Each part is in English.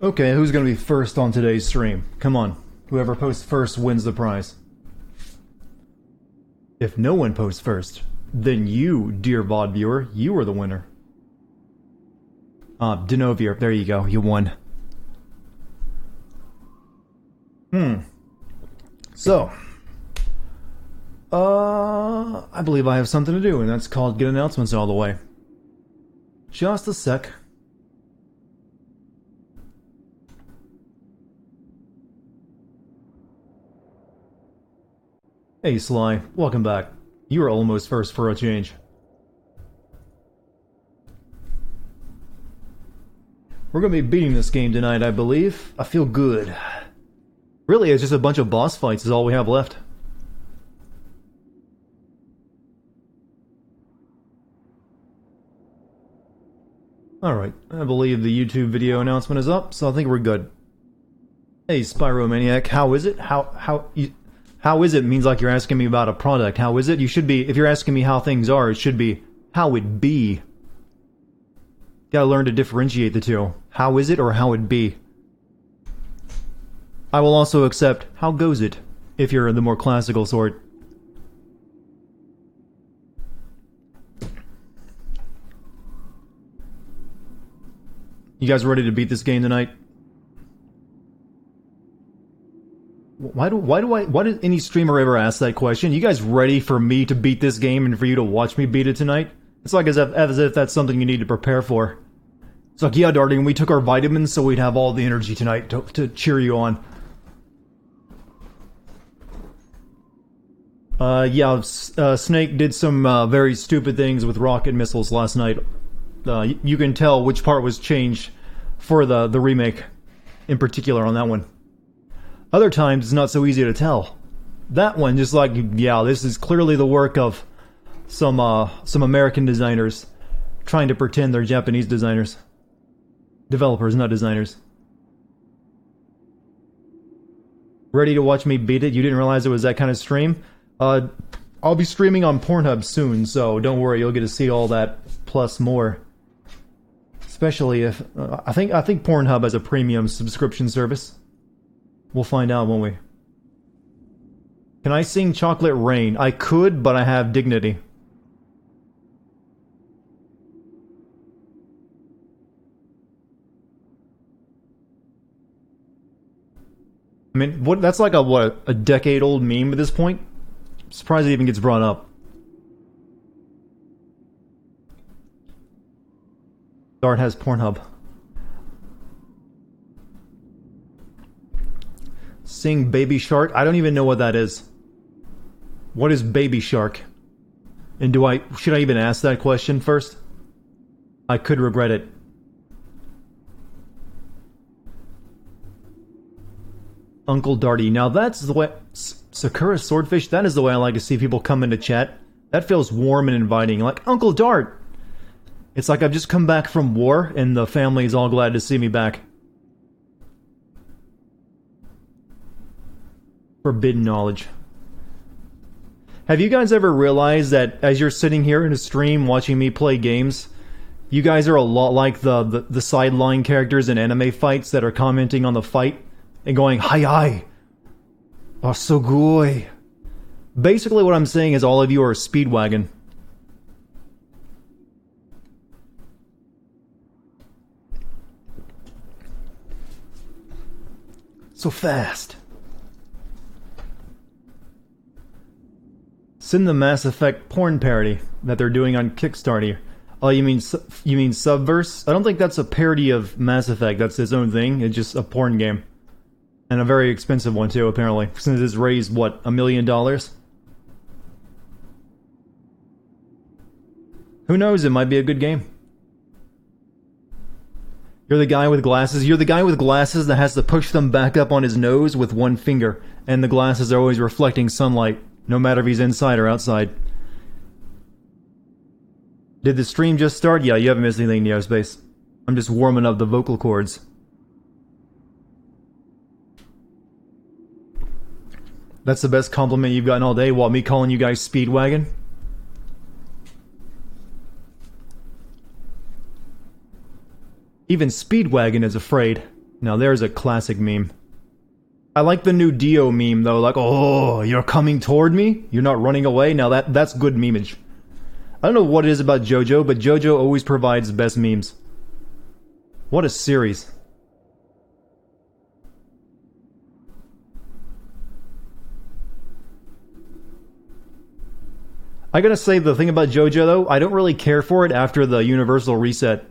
Okay, who's gonna be first on today's stream? Come on. Whoever posts first wins the prize. If no one posts first, then you, dear VOD viewer, you are the winner. Denovier, there you go, you won. So, I believe I have something to do, and that's called get announcements all the way. Just a sec. Hey Sly, welcome back. You were almost first for a change. We're gonna be beating this game tonight, I believe. I feel good. Really, it's just a bunch of boss fights is all we have left. Alright, I believe the YouTube video announcement is up, so I think we're good. Hey Spyromaniac, how is it? How is it means like you're asking me about a product. How is it? You should be, if you're asking me how things are, it should be how it be. Gotta learn to differentiate the two. How is it or how it be? I will also accept how goes it, if you're the more classical sort. You guys ready to beat this game tonight? Why did any streamer ever ask that question? You guys ready for me to beat this game and for you to watch me beat it tonight? It's like as if that's something you need to prepare for. It's like, yeah, Dartigan, we took our vitamins so we'd have all the energy tonight to cheer you on. Snake did some very stupid things with rocket missiles last night. You can tell which part was changed for the remake, in particular on that one. Other times, it's not so easy to tell. That one, just like, yeah, this is clearly the work of some American designers trying to pretend they're Japanese designers. Developers, not designers. Ready to watch me beat it? You didn't realize it was that kind of stream? I'll be streaming on Pornhub soon, so don't worry, you'll get to see all that plus more. Especially if I think Pornhub has a premium subscription service. We'll find out, won't we? Can I sing Chocolate Rain? I could, but I have dignity. I mean, what? That's like a decade-old meme at this point? I'm surprised it even gets brought up. Dart has Pornhub. Sing Baby Shark? I don't even know what that is. What is Baby Shark? And should I even ask that question first? I could regret it. Uncle Darty. Now that's the way... Sakura Swordfish? That is the way I like to see people come into chat. That feels warm and inviting. Like, Uncle Dart! It's like I've just come back from war, and the family is all glad to see me back. Forbidden knowledge. Have you guys ever realized that as you're sitting here in a stream watching me play games, you guys are a lot like the sideline characters in anime fights that are commenting on the fight and going, "Hi hi, oh so good." Basically what I'm saying is all of you are Speedwagon. So fast. Send the Mass Effect porn parody that they're doing on Kickstarter. Oh, you mean Subverse? I don't think that's a parody of Mass Effect. That's its own thing. It's just a porn game. And a very expensive one too, apparently. Since it's raised, what, $1 million? Who knows, it might be a good game. You're the guy with glasses. You're the guy with glasses that has to push them back up on his nose with one finger. And the glasses are always reflecting sunlight. No matter if he's inside or outside. Did the stream just start? Yeah, you haven't missed anything, Neospace. I'm just warming up the vocal cords. That's the best compliment you've gotten all day, while me calling you guys Speedwagon? Even Speedwagon is afraid. Now there's a classic meme. I like the new Dio meme though, like, oh, you're coming toward me? You're not running away? Now that's good memeage. I don't know what it is about JoJo, but JoJo always provides the best memes. What a series. I gotta say, the thing about JoJo though, I don't really care for it after the Universal reset.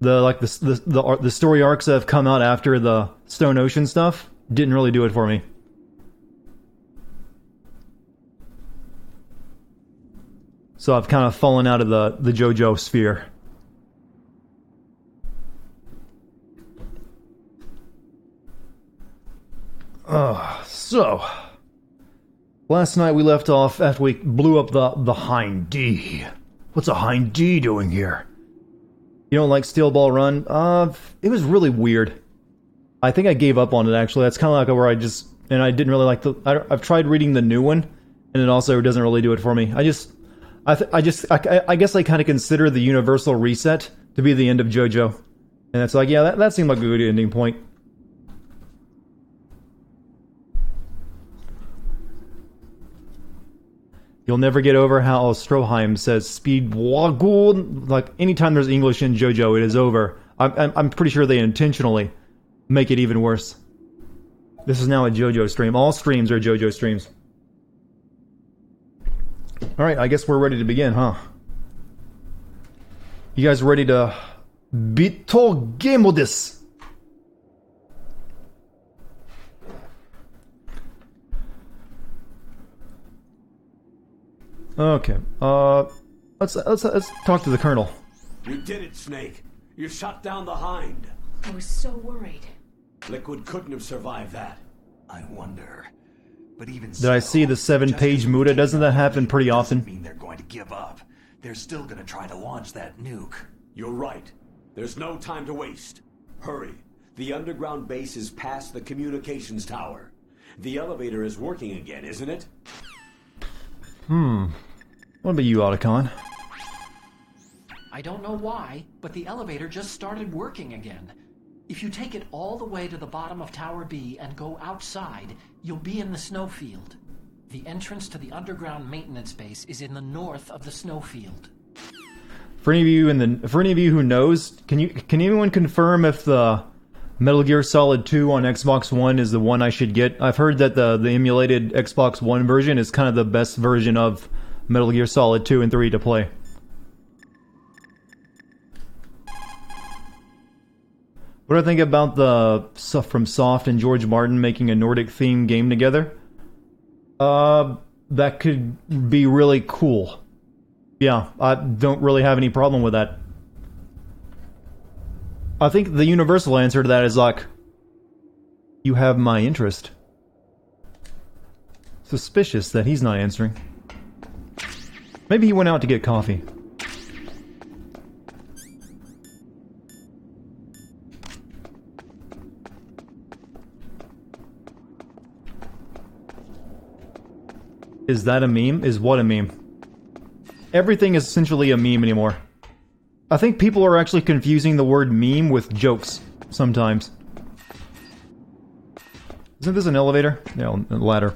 The story arcs that have come out after the Stone Ocean stuff didn't really do it for me. So I've kind of fallen out of the JoJo sphere. So last night we left off after we blew up the Hind D. What's a Hind D doing here? You don't like Steel Ball Run? It was really weird. I think I gave up on it actually. That's kind of like where I didn't really like I've tried reading the new one, and it also doesn't really do it for me. I guess I kind of consider the Universal reset to be the end of JoJo, and it's like, yeah, that seemed like a good ending point. You'll never get over how Stroheim says "speed wagul." Like anytime there's English in JoJo, it is over. I'm pretty sure they intentionally make it even worse. This is now a JoJo stream. All streams are JoJo streams. All right, I guess we're ready to begin, huh? You guys ready to bitogemo? Okay. Let's talk to the Colonel. You did it, Snake. You shot down the Hind. I was so worried. Liquid couldn't have survived that. I wonder. But even Did I see the 7-page Muda? Doesn't that happen pretty often? Mean they're going to give up. They're still going to try to launch that nuke. You're right. There's no time to waste. Hurry. The underground base is past the communications tower. The elevator is working again, isn't it? What about you, Otacon? I don't know why, but the elevator just started working again. If you take it all the way to the bottom of Tower B and go outside, you'll be in the snowfield. The entrance to the underground maintenance base is in the north of the snowfield. For any of you who knows, can anyone confirm if the Metal Gear Solid 2 on Xbox One is the one I should get? I've heard that the emulated Xbox One version is kind of the best version of Metal Gear Solid 2 and 3 to play. What do I think about the stuff from Soft and George Martin making a Nordic-themed game together? That could be really cool. Yeah, I don't really have any problem with that. I think the universal answer to that is like, you have my interest. Suspicious that he's not answering. Maybe he went out to get coffee. Is that a meme? Is what a meme? Everything is essentially a meme anymore. I think people are actually confusing the word meme with jokes sometimes. Isn't this an elevator? Yeah, a ladder.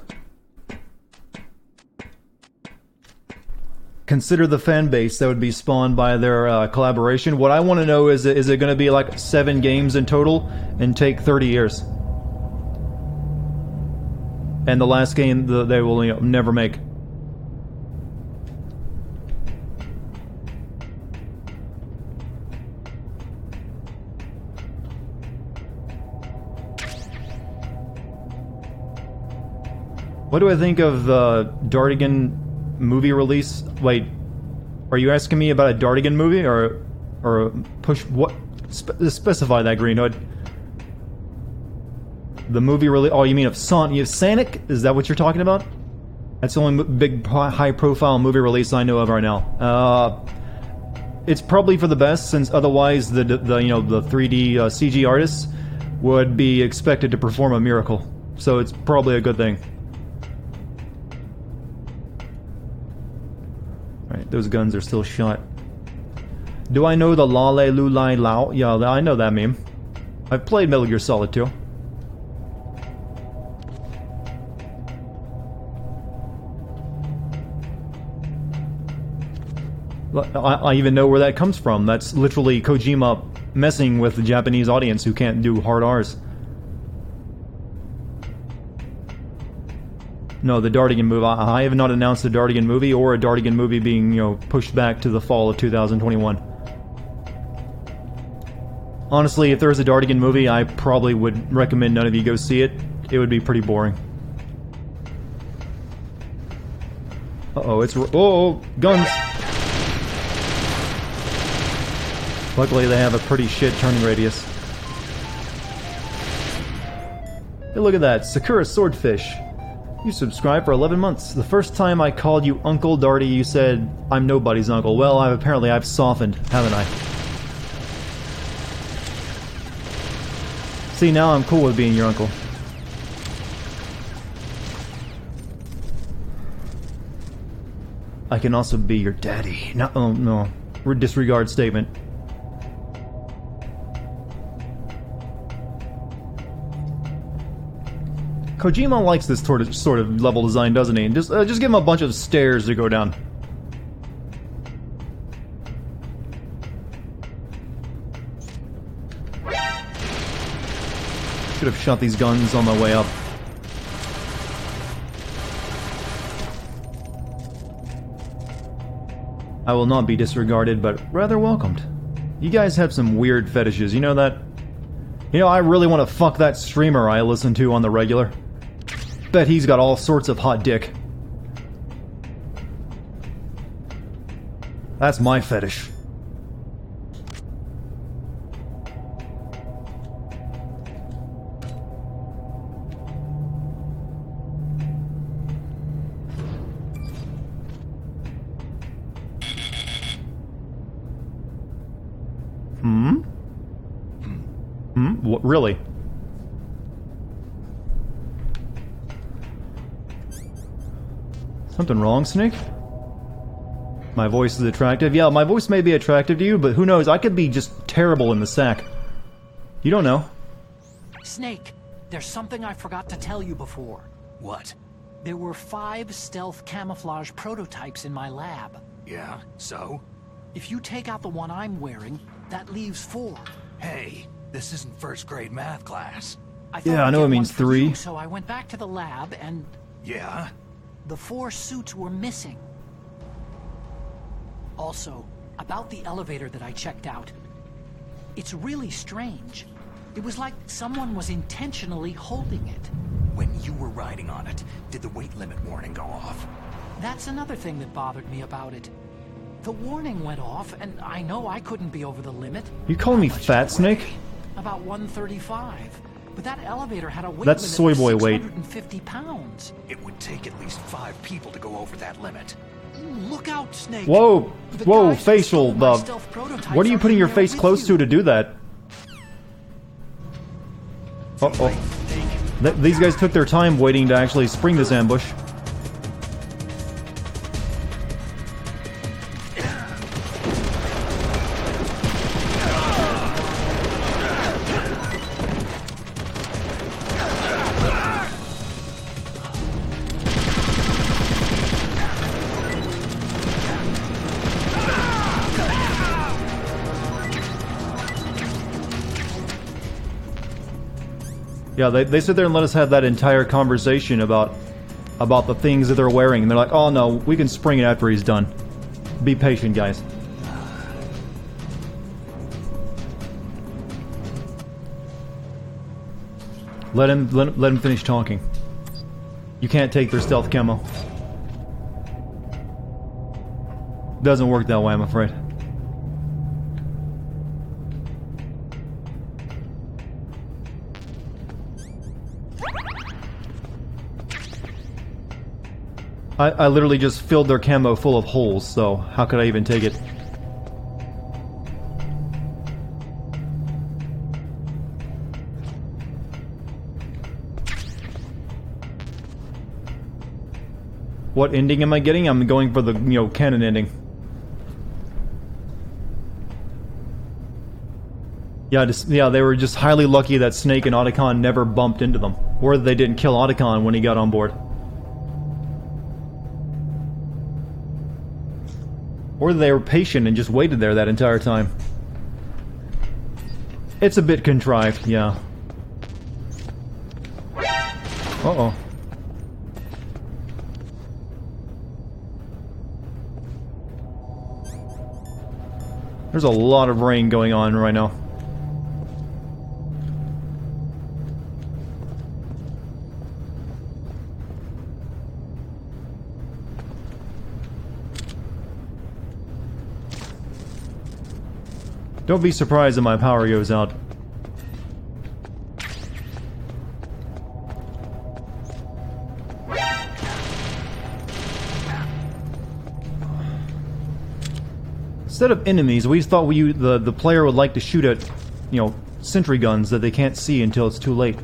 Consider the fan base that would be spawned by their collaboration. What I want to know is it going to be like 7 games in total and take 30 years? And the last game they will never make. What do I think of the Dartigan movie release? Wait, are you asking me about a Dartigan movie or push what? Specify that, Green Hood. The movie release? Oh, you mean of Sonic? Is that what you're talking about? That's the only big high-profile movie release I know of right now. It's probably for the best, since otherwise the 3D CG artists would be expected to perform a miracle. So it's probably a good thing. Alright, those guns are still shot. Do I know the La Le Lu Lai Lao? Yeah, I know that meme. I've played Metal Gear Solid 2. I even know where that comes from. That's literally Kojima messing with the Japanese audience who can't do hard R's. No, the Dartigan movie. I have not announced a Dartigan movie or a Dartigan movie being, pushed back to the fall of 2021. Honestly, if there was a Dartigan movie, I probably would recommend none of you go see it. It would be pretty boring. Uh-oh, it's... Oh, guns! Luckily, they have a pretty shit turning radius. Hey, look at that. Sakura Swordfish. You subscribed for 11 months. The first time I called you Uncle Darty, you said, I'm nobody's uncle. Well, apparently I've softened, haven't I? See, now I'm cool with being your uncle. I can also be your daddy. No, oh, no. Disregard statement. Kojima likes this sort of level design, doesn't he? Just give him a bunch of stairs to go down. Should have shot these guns on my way up. I will not be disregarded, but rather welcomed. You guys have some weird fetishes, you know that? You know, I really want to fuck that streamer I listen to on the regular. Bet he's got all sorts of hot dick. That's my fetish. What, really? Something wrong, Snake? My voice is attractive? Yeah, my voice may be attractive to you, but who knows, I could be just terrible in the sack. You don't know. Snake, there's something I forgot to tell you before. What? There were 5 stealth camouflage prototypes in my lab. Yeah, so? If you take out the one I'm wearing, that leaves 4. Hey, this isn't first grade math class. Yeah, I know it means 3. So I went back to the lab and... Yeah? The 4 suits were missing. Also, about the elevator that I checked out. It's really strange. It was like someone was intentionally holding it. When you were riding on it, did the weight limit warning go off? That's another thing that bothered me about it. The warning went off, and I know I couldn't be over the limit. You calling me Fat Snake? About 135. But that elevator had a weight That's limit soy of boy weight. 650 pounds. It would take at least 5 people to go over that limit. Look out, Snake. Whoa, whoa, guys who facial, stole my stealth prototypes what are you putting your in there face with close you. to do that? Uh-oh. These guys took their time waiting to actually spring this ambush. Yeah, they sit there and let us have that entire conversation about the things that they're wearing, and they're like, oh no, we can spring it after he's done. Be patient, guys. Let him finish talking. You can't take their stealth camo. Doesn't work that way, I'm afraid. I literally just filled their camo full of holes, so how could I even take it? What ending am I getting? I'm going for the, canon ending. Yeah, they were just highly lucky that Snake and Otacon never bumped into them. Or they didn't kill Otacon when he got on board. Or they were patient and just waited there that entire time. It's a bit contrived, yeah. Uh-oh. There's a lot of rain going on right now. Don't be surprised if my power goes out. Instead of enemies, we thought the player would like to shoot at, you know, sentry guns that they can't see until it's too late.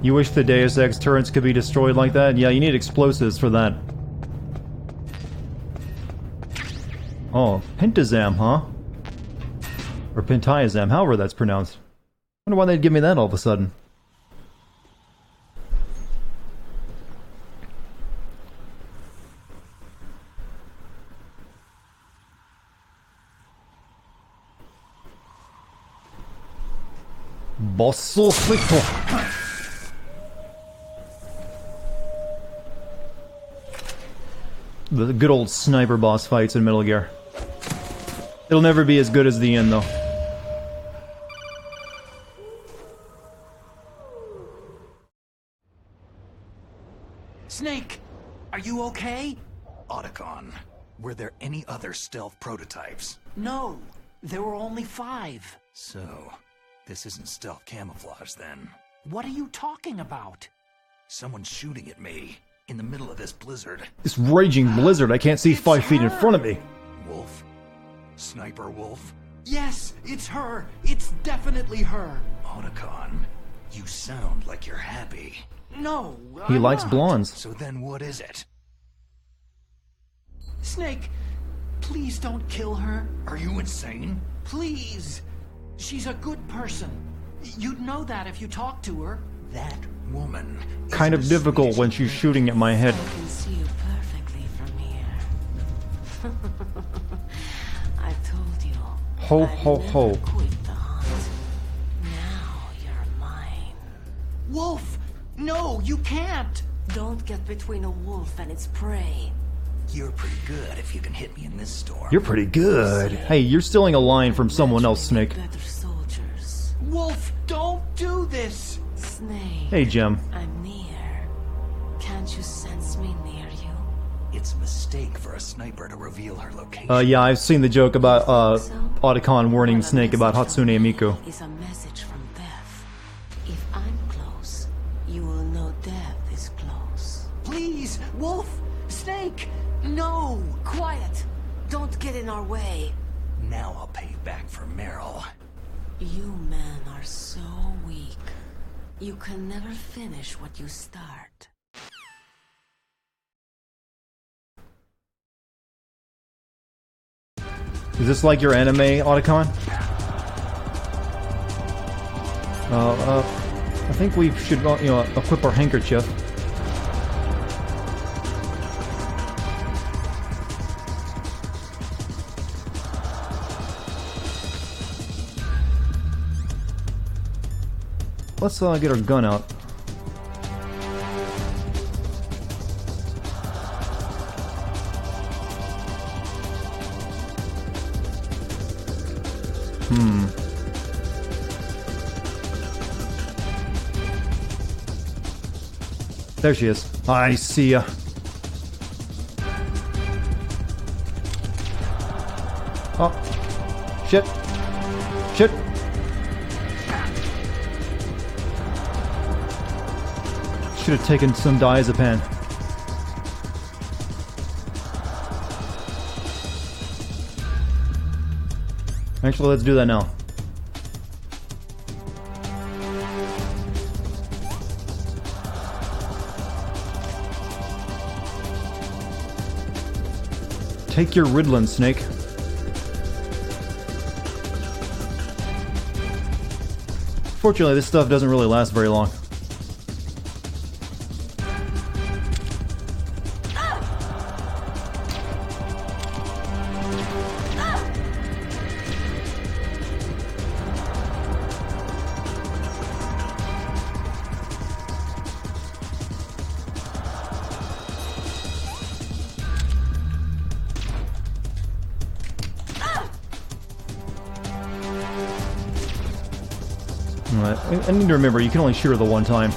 You wish the Deus Ex turrets could be destroyed like that? Yeah, you need explosives for that. Oh, Pentazam, huh? Or Pentiazam, however that's pronounced. I wonder why they'd give me that all of a sudden. Bosso Flipo. The good old sniper boss fights in Metal Gear. It'll never be as good as the end, though. Snake, are you okay? Otacon, were there any other stealth prototypes? No, there were only 5. So, this isn't stealth camouflage then. What are you talking about? Someone's shooting at me in the middle of this blizzard. This raging blizzard, I can't see It's 5 feet in her! front of me. Wolf? Sniper Wolf? Yes, it's her. It's definitely her. Otacon, you sound like you're happy. No, He I'm likes not. blondes. So then what is it? Snake, please don't kill her. Are you insane? Please. She's a good person. You'd know that if you talked to her. That woman is Kind of as difficult sweet when as she's you shooting at my head. I can see you perfectly from here. I told you. Ho, I'd ho, never ho. quit the hunt. Now you're mine. Wolf, no, you can't. Don't get between a wolf and its prey. You're pretty good if you can hit me in this storm. You're pretty good. Hey, you're stealing a line from someone else, Snake. Better soldiers. Wolf, don't do this. Snake. Hey, Jim. I'm near. Can't you sense me near you? It's a mistake for a sniper to reveal her location. Yeah, I've seen the joke about, Otacon warning Snake about Hatsune Miku. Is a message from death. If I'm close, you will know death is close. Please, Wolf, Snake, no. Quiet! Don't get in our way. Now I'll pay back for Meryl. You men are so weak. You can never finish what you start. Is this like your anime, Otacon? I think we should, you know, equip our handkerchief. Let's get our gun out. There she is. I see ya. Oh. Shit. Shit. Should have taken some diazepam. Actually, let's do that now. Take your Riddlin, Snake. Fortunately, this stuff doesn't really last very long. I need to remember, you can only shoot her the one time.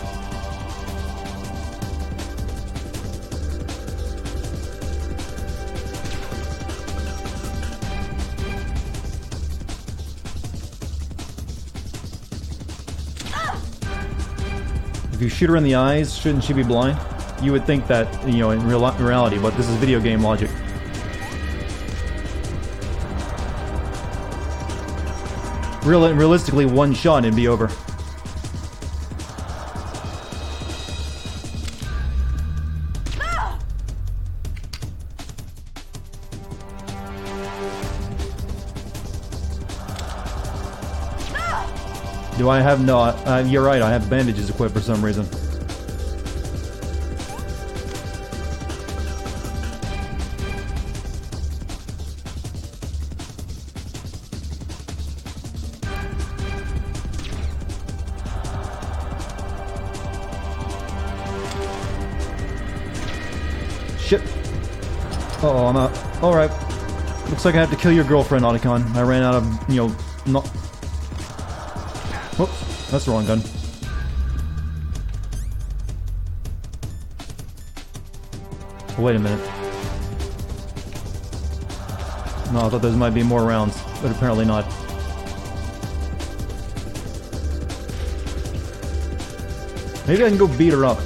If you shoot her in the eyes, shouldn't she be blind? You would think that, you know, in reality, but this is video game logic. Realistically, one shot and it'd be over. Do I have no... you're right, I have bandages equipped for some reason. Shit. Uh-oh, I'm out. Alright. Looks like I have to kill your girlfriend, Dartigan. I ran out of, you know, not... Whoops, that's the wrong gun. Wait a minute. No, I thought those might be more rounds, but apparently not. Maybe I can go beat her up.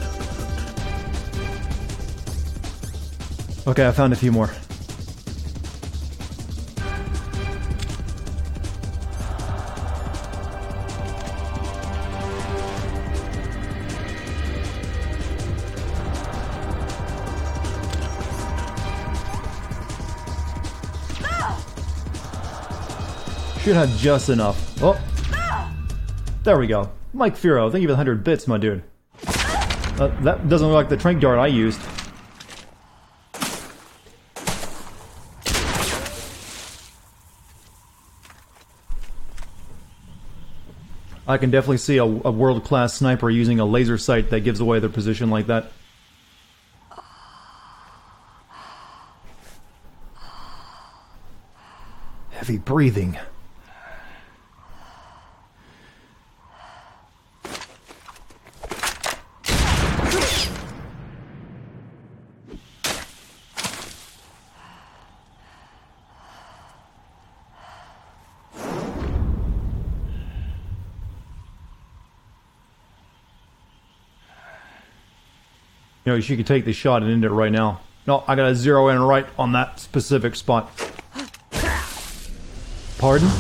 Okay, I found a few more. Should have just enough. Oh! There we go. Mike Furo, thank you for the 100 bits, my dude. That doesn't look like the trank dart I used. I can definitely see a world-class sniper using a laser sight that gives away their position like that. Heavy breathing. You know, she could take the shot and end it right now. No, I gotta zero in right on that specific spot. Pardon?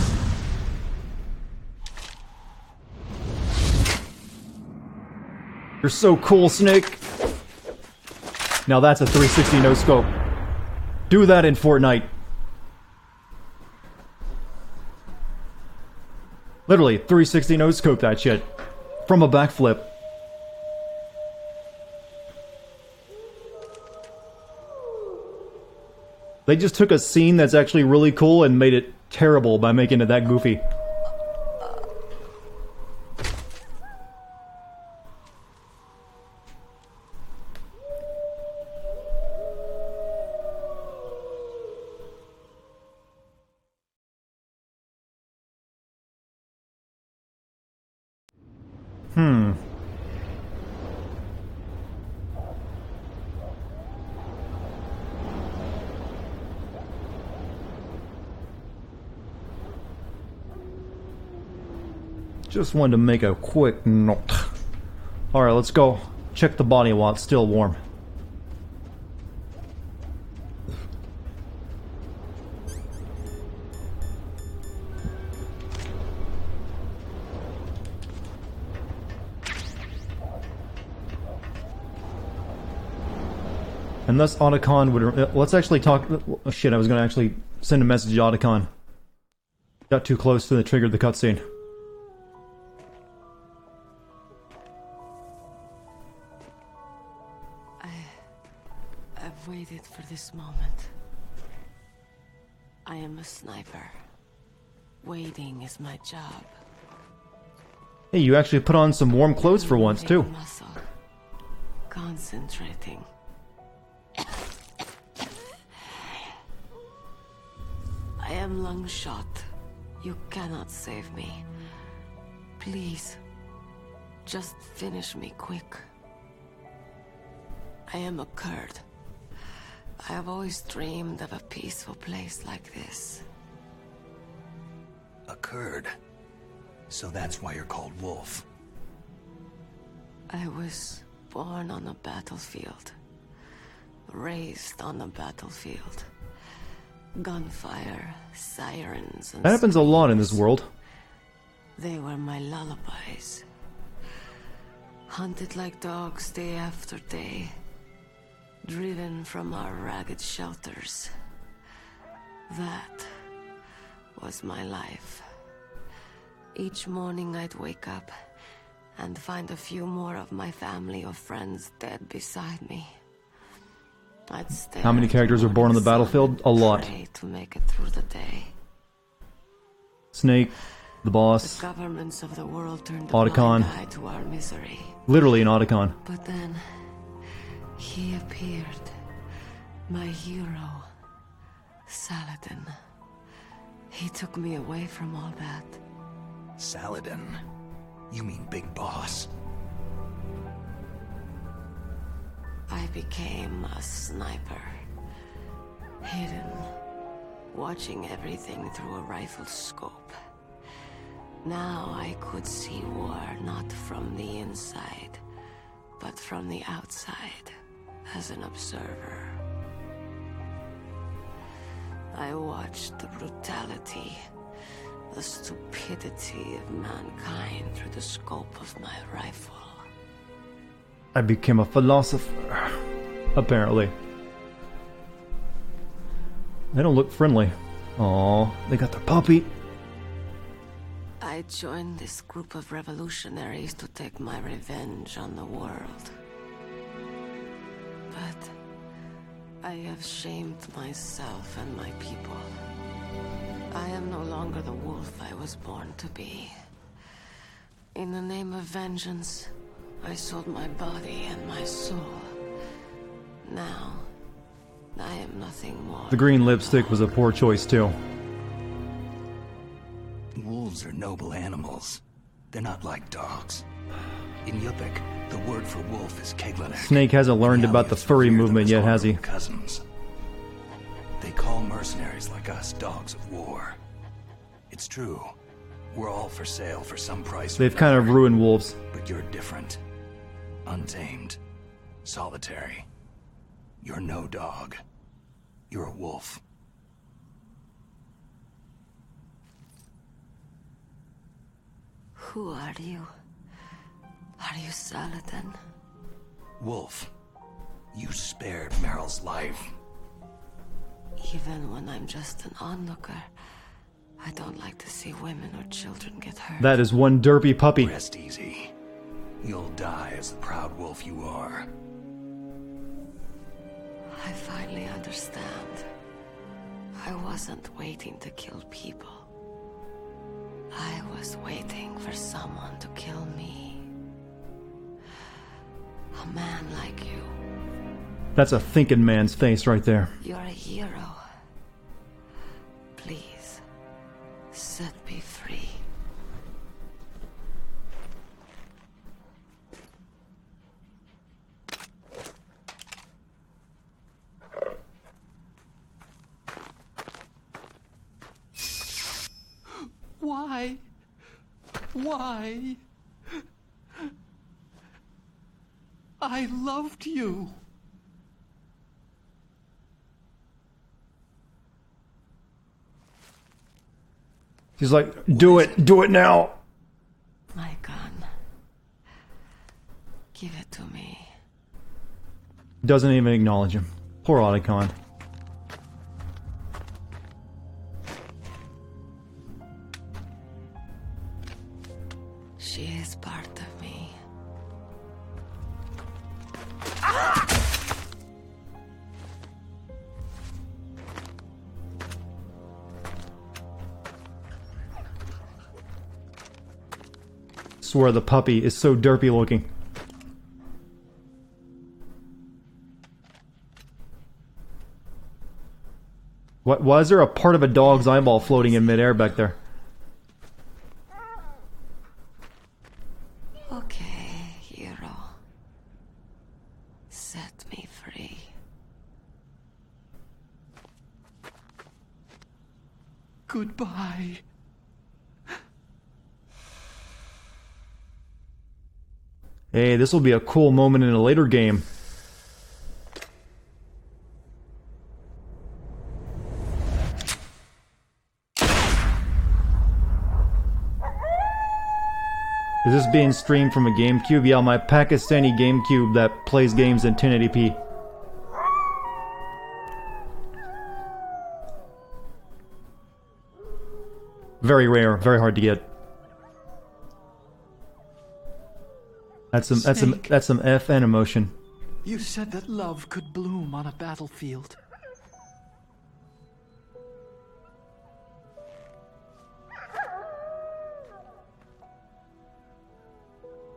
You're so cool, Snake! Now that's a 360 no-scope. Do that in Fortnite. Literally, 360 no-scope that shit. From a backflip. They just took a scene that's actually really cool and made it terrible by making it that goofy. Just wanted to make a quick note. Alright, let's go check the body while it's still warm. Unless Otacon would... let's actually talk... oh, shit, I was going to actually send a message to Otacon. Got too close to the trigger of the cutscene. I've waited for this moment. I am a sniper. Waiting is my job. Hey, you actually put on some warm clothes for once, too. Muscle. Concentrating. I am Lungshot. You cannot save me. Please, just finish me quick. I am a Kurd. I have always dreamed of a peaceful place like this. A Kurd. So that's why you're called Wolf. I was born on a battlefield. Raised on a battlefield. Gunfire, sirens, and That happens a lot in this world. they were my lullabies. Hunted like dogs day after day. Driven from our ragged shelters. That was my life. Each morning I'd wake up and find a few more of my family or friends dead beside me. I'd stare How many characters at are born on the morning sun battlefield? and A lot. pray to make it through the day. Snake, the boss, The governments of the world turned a Otacon. blind eye to our misery. literally an Otacon. But then he appeared. My hero, Saladin. He took me away from all that. Saladin. You mean Big Boss. I became a sniper. Hidden, watching everything through a rifle scope. Now I could see war not from the inside, but from the outside, as an observer. I watched the brutality, the stupidity of mankind through the scope of my rifle. I became a philosopher. Apparently. They don't look friendly. Aw, they got their puppy. I joined this group of revolutionaries to take my revenge on the world. But I have shamed myself and my people. I am no longer the wolf I was born to be. In the name of vengeance, I sold my body and my soul. Now, I am nothing more. The green lipstick was a poor choice, too. Wolves are noble animals. They're not like dogs. In Yupik, the word for wolf is Keglanek. Snake hasn't learned about the furry movement yet, has he? Cousins. They call mercenaries like us dogs of war. It's true. We're all for sale for some price. They've kind of ruined wolves. But you're different. Untamed. Solitary. You're no dog. You're a wolf. Who are you? Are you Saladin? Wolf. You spared Meryl's life. Even when I'm just an onlooker, I don't like to see women or children get hurt. That is one derpy puppy. Rest easy. You'll die as the proud wolf you are. I finally understand. I wasn't waiting to kill people. I was waiting for someone to kill me. A man like you. That's a thinking man's face right there. You're a hero. Please, set me free. Why? Why? I loved you. He's like, do it now. My gun. Give it to me. Doesn't even acknowledge him. Poor Otacon. She is part of me. Swear the puppy is so derpy looking. What? Why is there a part of a dog's eyeball floating in midair back there? Okay, hero. Set me free. Goodbye. Hey, this will be a cool moment in a later game. Is this being streamed from a GameCube? Yeah, my Pakistani GameCube that plays games in 1080p. Very rare, very hard to get. That's some FN emotion. You said that love could bloom on a battlefield.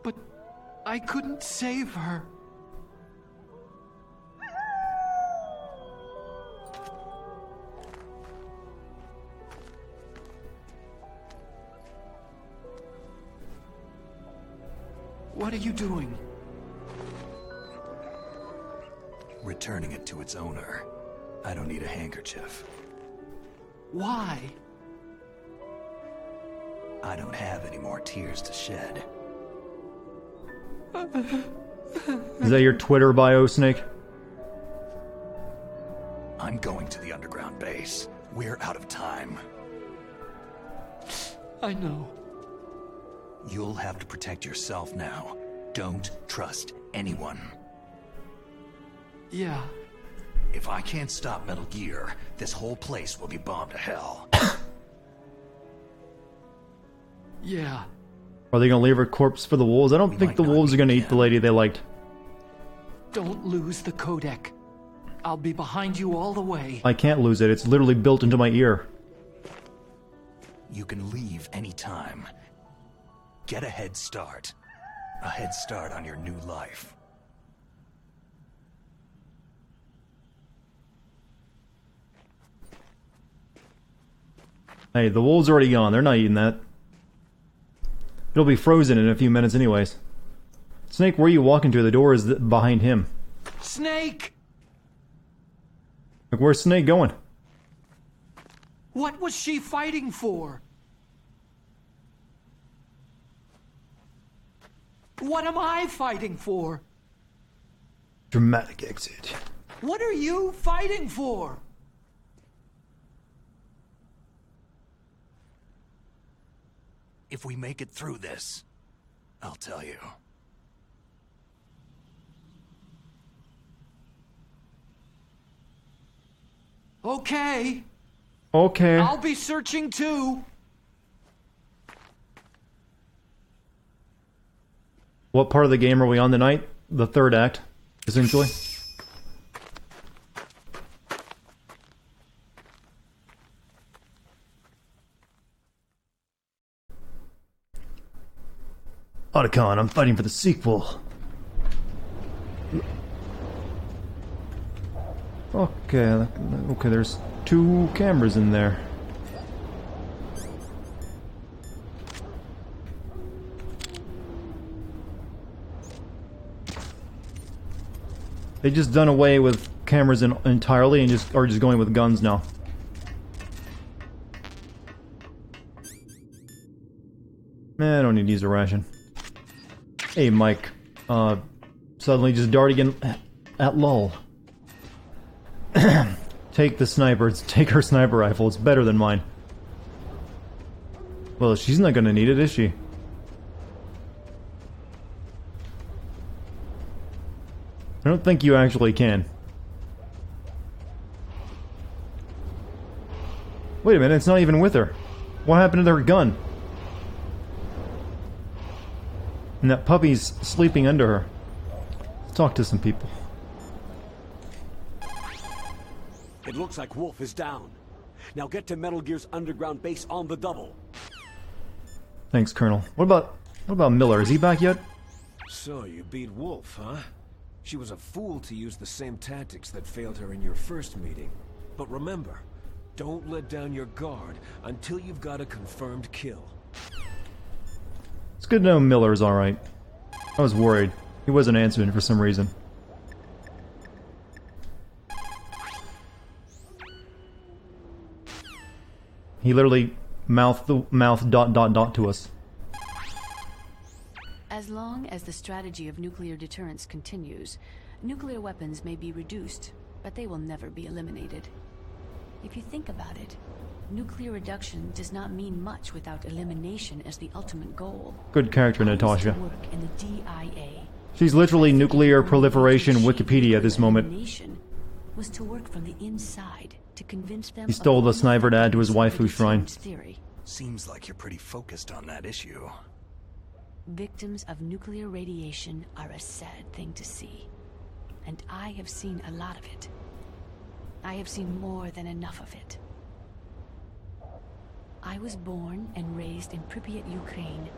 But I couldn't save her. What are you doing? Returning it to its owner. I don't need a handkerchief. Why? I don't have any more tears to shed. Is that your Twitter bio, Snake? I'm going to the underground base. We're out of time. I know. You'll have to protect yourself now. Don't trust anyone. Yeah. If I can't stop Metal Gear, this whole place will be bombed to hell. Yeah. Are they gonna leave her corpse for the wolves? I don't We think might the not wolves are meet gonna eat the again. lady they liked. Don't lose the codec. I'll be behind you all the way. I can't lose it. It's literally built into my ear. You can leave anytime. Get a head start. A head start on your new life. Hey, the wolves are already gone. They're not eating that. It'll be frozen in a few minutes anyways. Snake, where are you walking to? The door is behind him. Snake! Like, where's Snake going? What was she fighting for? What am I fighting for? Dramatic exit. What are you fighting for? If we make it through this, I'll tell you. Okay. Okay. I'll be searching too. What part of the game are we on tonight? The third act, essentially. Otacon, I'm fighting for the sequel. Okay, there's 2 cameras in there. They just done away with cameras entirely and are just going with guns now. I don't need to use a ration. Hey, Mike. Suddenly just Dartigan at lull. Take the sniper. Take her sniper rifle. It's better than mine. Well, she's not gonna need it, is she? I don't think you actually can. Wait a minute, it's not even with her. What happened to their gun? And that puppy's sleeping under her. Let's talk to some people. It looks like Wolf is down. Now get to Metal Gear's underground base on the double. Thanks, Colonel. What about Miller? Is he back yet? So, you beat Wolf, huh? She was a fool to use the same tactics that failed her in your first meeting. But remember, don't let down your guard until you've got a confirmed kill. It's good to know Miller's alright. I was worried. He wasn't answering for some reason. He literally mouthed to us. As long as the strategy of nuclear deterrence continues, nuclear weapons may be reduced, but they will never be eliminated. If you think about it, nuclear reduction does not mean much without elimination as the ultimate goal. Good character, Natasha. Work in the DIA. She's literally nuclear proliferation Wikipedia at this moment. Elimination was to work from the inside to convince them. He stole the sniper to add to his waifu shrine. Theory. Seems like you're pretty focused on that issue. Victims of nuclear radiation are a sad thing to see. And I have seen a lot of it. I have seen more than enough of it. I was born and raised in Pripyat, Ukraine.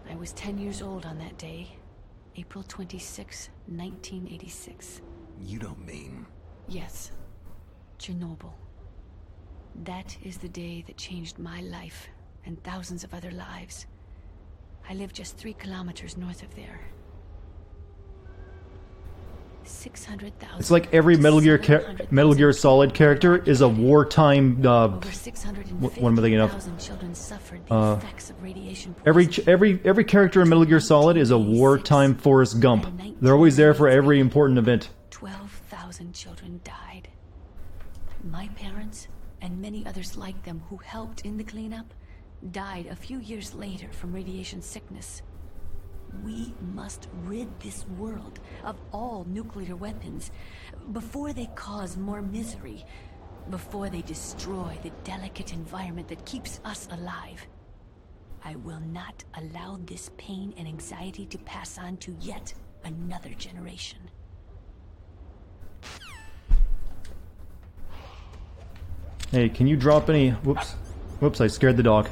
I was 10 years old on that day, April 26, 1986. You don't mean... Yes, Chernobyl. That is the day that changed my life and thousands of other lives. I live just 3 kilometers north of there. 600,000. It's like every Metal Gear Solid character is a wartime. Over what am I thinking of? 650,000 children suffered the effects of radiation Every poisoning. character in Metal Gear Solid is a wartime Forrest Gump. They're always there for every important event. 12,000 children died. My parents, and many others like them who helped in the cleanup, died a few years later from radiation sickness. We must rid this world of all nuclear weapons before they cause more misery, before they destroy the delicate environment that keeps us alive. I will not allow this pain and anxiety to pass on to yet another generation. Hey, can you drop any... Whoops, I scared the dog.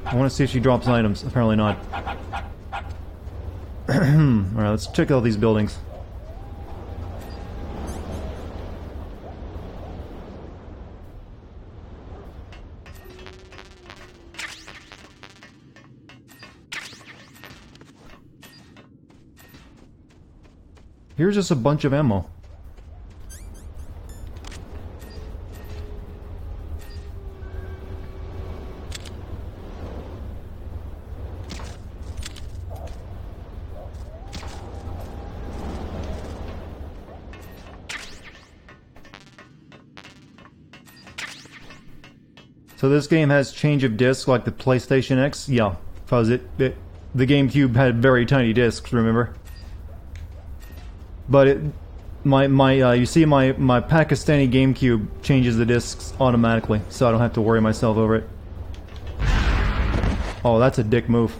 I want to see if she drops items. Apparently not. Alright, let's check out these buildings. Here's just a bunch of ammo. So this game has change of disc like the PlayStation X? Yeah, because the GameCube had very tiny discs, remember? But you see my Pakistani GameCube changes the discs automatically, so I don't have to worry myself over it. Oh, that's a dick move.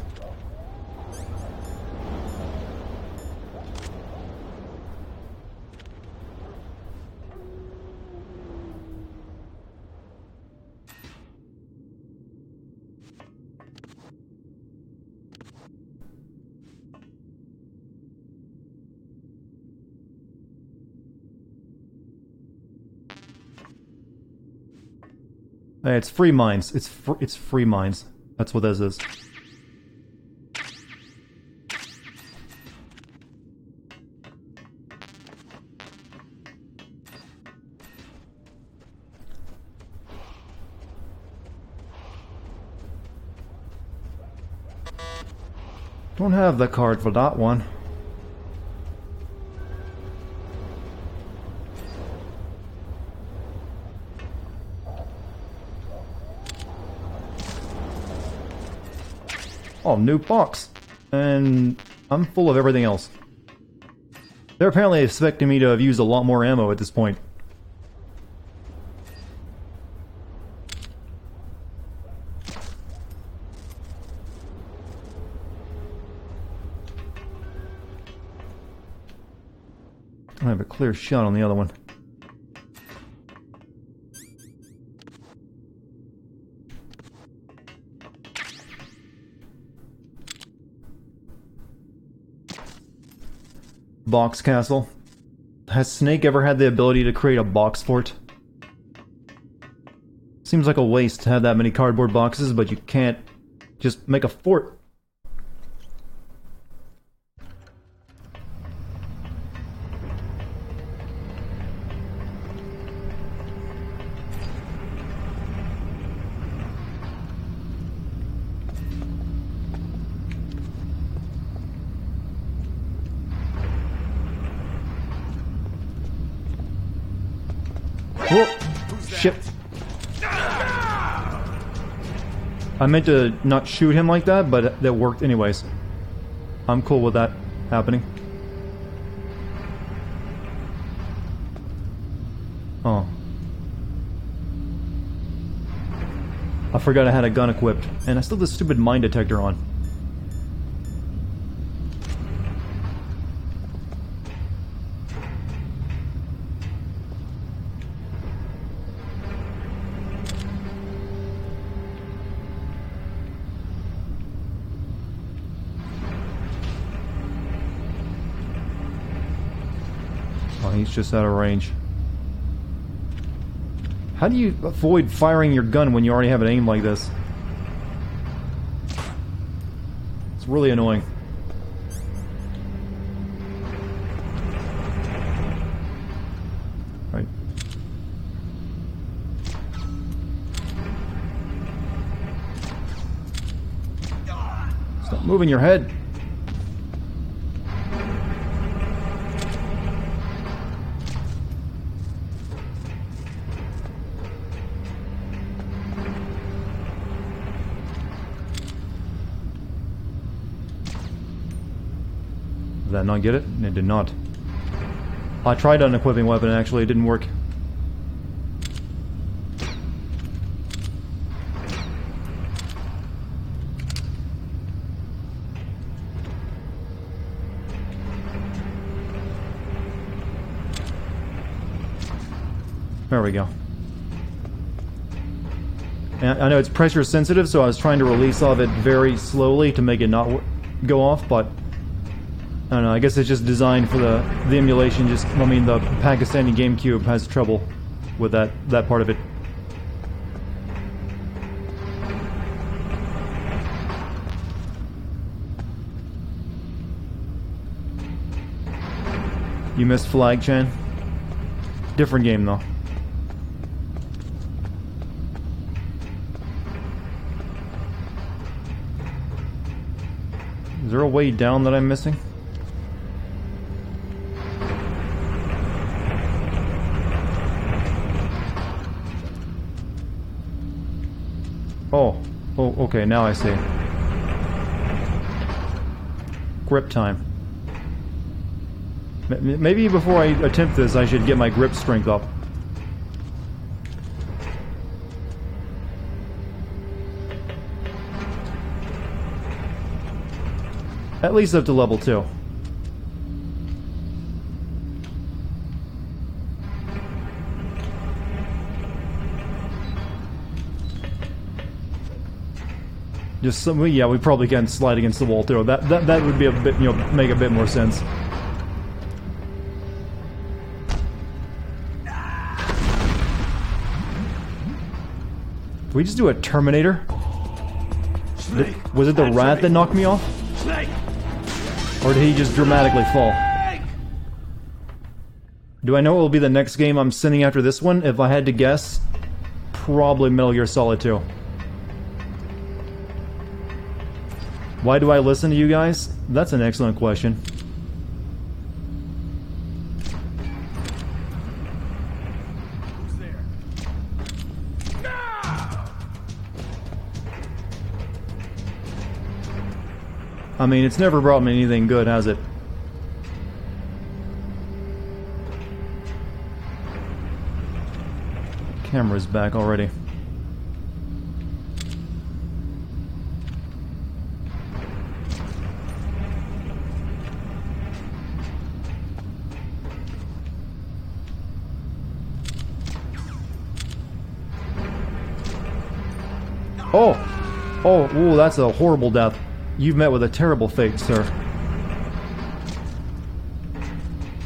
Hey, it's free mines. It's free mines. That's what this is. Don't have the card for that one. Oh, new box. And I'm full of everything else. They're apparently expecting me to have used a lot more ammo at this point. I have a clear shot on the other one. Box castle. Has Snake ever had the ability to create a box fort? Seems like a waste to have that many cardboard boxes, but you can't just make a fort. Whoa! Shit. I meant to not shoot him like that, but that worked anyways. I'm cool with that happening. Oh. I forgot I had a gun equipped, and I still have the stupid mine detector on. Oh, he's just out of range. How do you avoid firing your gun when you already have it aimed like this? It's really annoying. Right. Stop moving your head. Did that not get it? It did not. I tried an equipping weapon and actually it didn't work. There we go. And I know it's pressure sensitive, so I was trying to release all of it very slowly to make it not go off, but I don't know, I guess it's just designed for the emulation. Just, I mean, the Pakistani GameCube has trouble with that part of it. You missed Flag Chan? Different game though. Is there a way down that I'm missing? Oh, okay, now I see. Grip time. Maybe before I attempt this, I should get my grip strength up. At least up to level 2. Just some, yeah, we probably can slide against the wall too. That would be a bit, you know, make a bit more sense. Did we just do a Terminator? Was it the rat that knocked me off? Snake! Or did he just dramatically fall? Do I know what will be the next game I'm sending after this one? If I had to guess, probably Metal Gear Solid 2. Why do I listen to you guys? That's an excellent question. Who's there? I mean, it's never brought me anything good, has it? Camera's back already. Oh! Oh, ooh, that's a horrible death. You've met with a terrible fate, sir.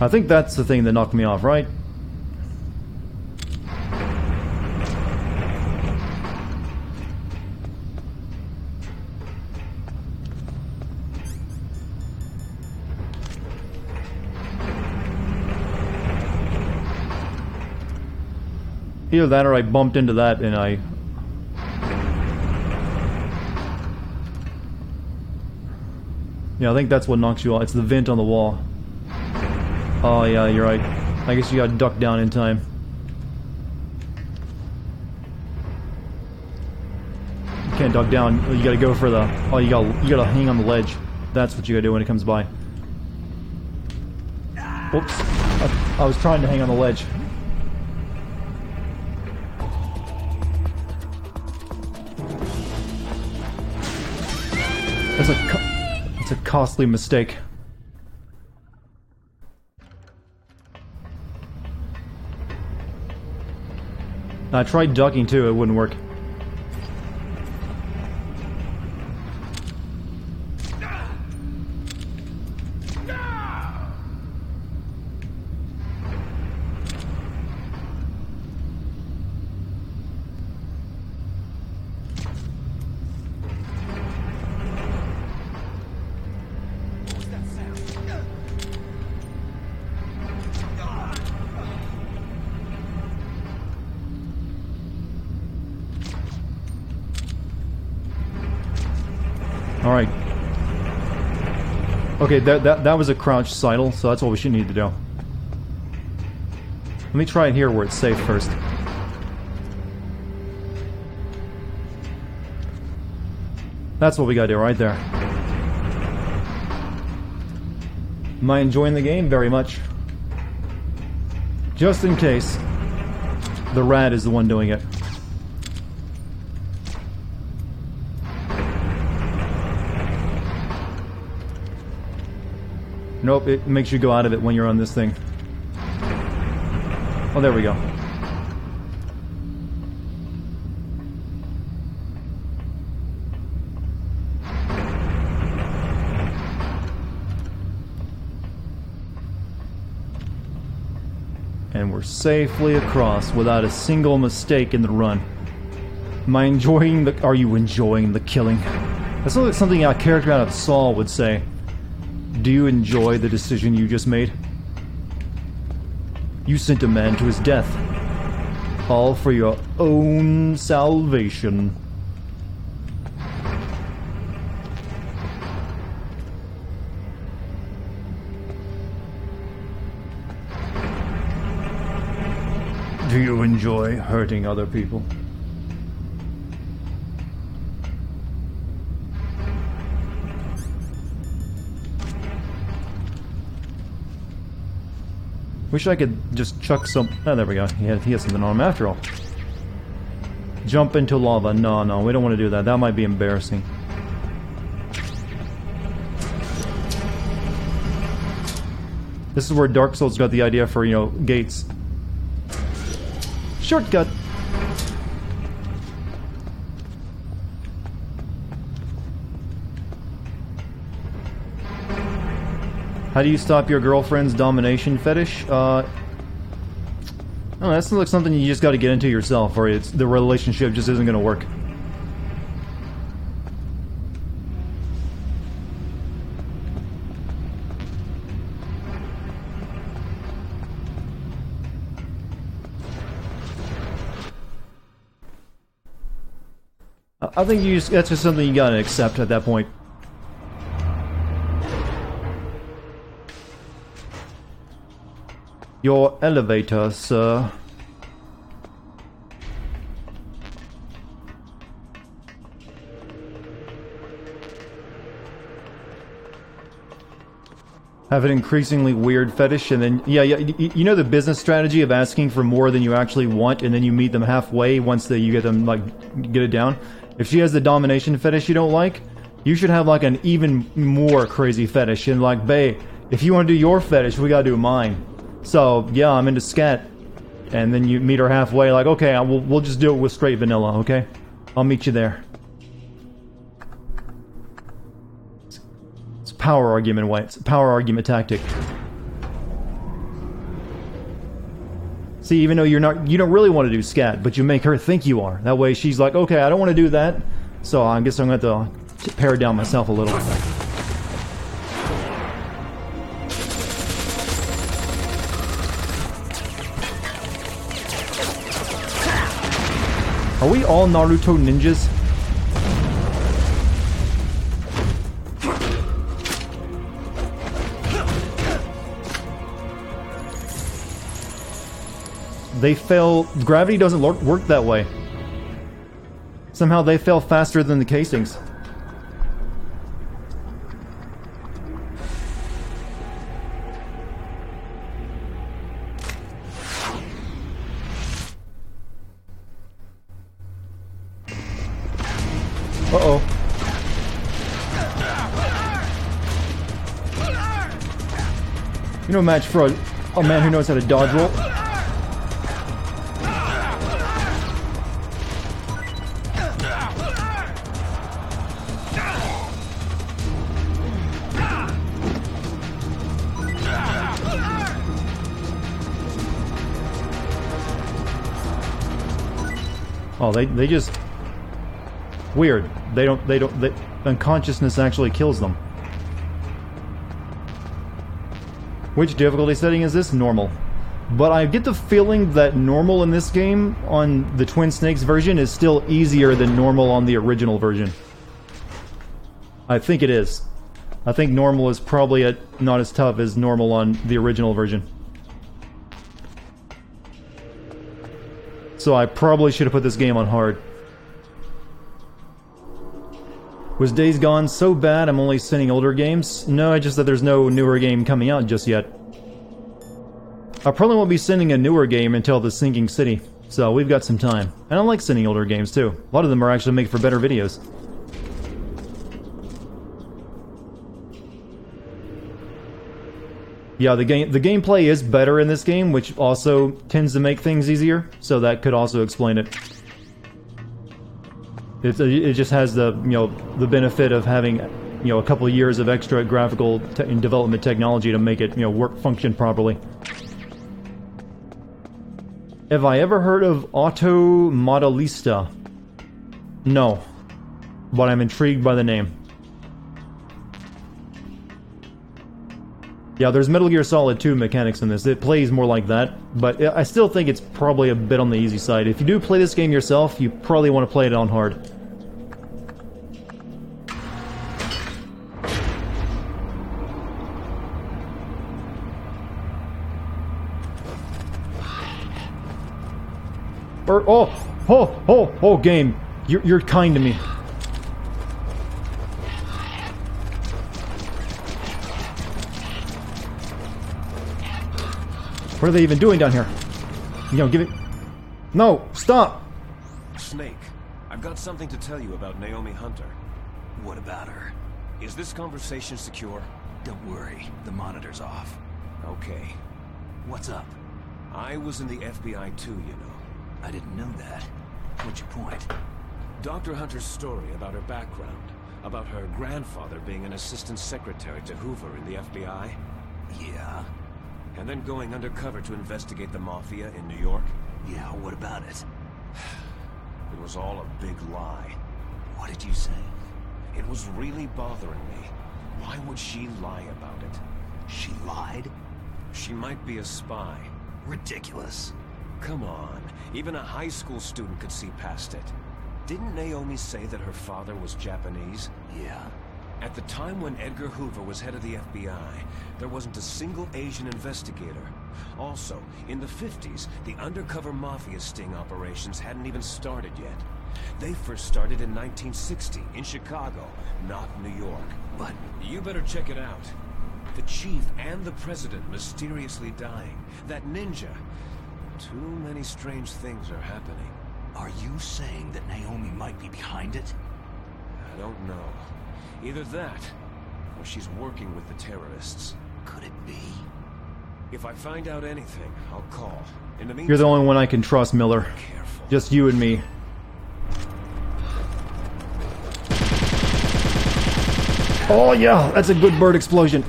I think that's the thing that knocked me off, right? Either that or I bumped into that and I... Yeah, I think that's what knocks you off. It's the vent on the wall. Oh yeah, you're right. I guess you gotta duck down in time. You can't duck down. You gotta go for the... Oh, you gotta hang on the ledge. That's what you gotta do when it comes by. Whoops. I was trying to hang on the ledge. That's a costly mistake. I tried ducking too, it wouldn't work. Alright. Okay, that was a crouch sidle, so that's what we should need to do. Let me try it here where it's safe first. That's what we gotta do right there. Am I enjoying the game? Very much. Just in case, the rat is the one doing it. Nope, it makes you go out of it when you're on this thing. Oh, there we go. And we're safely across without a single mistake in the run. Are you enjoying the killing? That's like something a character out of Saw would say. Do you enjoy the decision you just made? You sent a man to his death. All for your own salvation. Do you enjoy hurting other people? Wish I could just chuck some... Oh, there we go. He has something on him after all. Jump into lava. No, we don't want to do that. That might be embarrassing. This is where Dark Souls got the idea for, you know, gates. Shortcut! How do you stop your girlfriend's domination fetish? I don't know, that's like something you just gotta get into yourself, or the relationship just isn't gonna work. I think that's just something you gotta accept at that point. Your elevator, sir. Have an increasingly weird fetish, and then you know the business strategy of asking for more than you actually want, and then you meet them halfway once you get them get it down. If she has the domination fetish you don't like, you should have like an even more crazy fetish, and like, babe, if you want to do your fetish, we gotta do mine. So, yeah, I'm into scat. And then you meet her halfway, like, okay, we'll just do it with straight vanilla, okay? I'll meet you there. power argument tactic. See, even though you don't really want to do scat, but you make her think you are. That way she's like, okay, I don't want to do that, so I guess I'm going to have to pare down myself a little. Are we all Naruto ninjas? They fail. Gravity doesn't work that way. Somehow they fail faster than the casings. Uh-oh. You know, match for a man who knows how to dodge roll. Oh, they just... Weird. Unconsciousness actually kills them. Which difficulty setting is this? Normal. But I get the feeling that normal in this game, on the Twin Snakes version, is still easier than normal on the original version. I think it is. I think normal is probably not as tough as normal on the original version. So I probably should have put this game on hard. Was Days Gone so bad I'm only sending older games? No, it's just that there's no newer game coming out just yet. I probably won't be sending a newer game until The Sinking City, so we've got some time. And I like sending older games too. A lot of them are actually made for better videos. Yeah, the gameplay is better in this game, which also tends to make things easier, so that could also explain it. It just has the the benefit of having a couple of years of extra graphical and development technology to make it function properly. Have I ever heard of Auto Modelista? No, but I'm intrigued by the name. Yeah, there's Metal Gear Solid 2 mechanics in this. It plays more like that, but I still think it's probably a bit on the easy side. If you do play this game yourself, you probably want to play it on hard. Oh, game. You're kind to me. What are they even doing down here? Give it... No! Stop! Snake, I've got something to tell you about Naomi Hunter. What about her? Is this conversation secure? Don't worry, the monitor's off. Okay. What's up? I was in the FBI too, you know. I didn't know that. What's your point? Dr. Hunter's story about her background, about her grandfather being an assistant secretary to Hoover in the FBI. Yeah? And then going undercover to investigate the Mafia in New York? Yeah, what about it? It was all a big lie. What did you say? It was really bothering me. Why would she lie about it? She lied? She might be a spy. Ridiculous. Come on, even a high school student could see past it. Didn't Naomi say that her father was Japanese? Yeah. At the time when Edgar Hoover was head of the FBI, there wasn't a single Asian investigator. Also, in the 50s, the undercover mafia sting operations hadn't even started yet. They first started in 1960, in Chicago, not New York. But you better check it out. The chief and the president mysteriously dying. That ninja. Too many strange things are happening. Are you saying that Naomi might be behind it? I don't know. Either that, or she's working with the terrorists. Could it be? If I find out anything, I'll call. In the meantime, You're the only one I can trust, Miller. Careful. Just you and me. Oh yeah, that's a good bird explosion.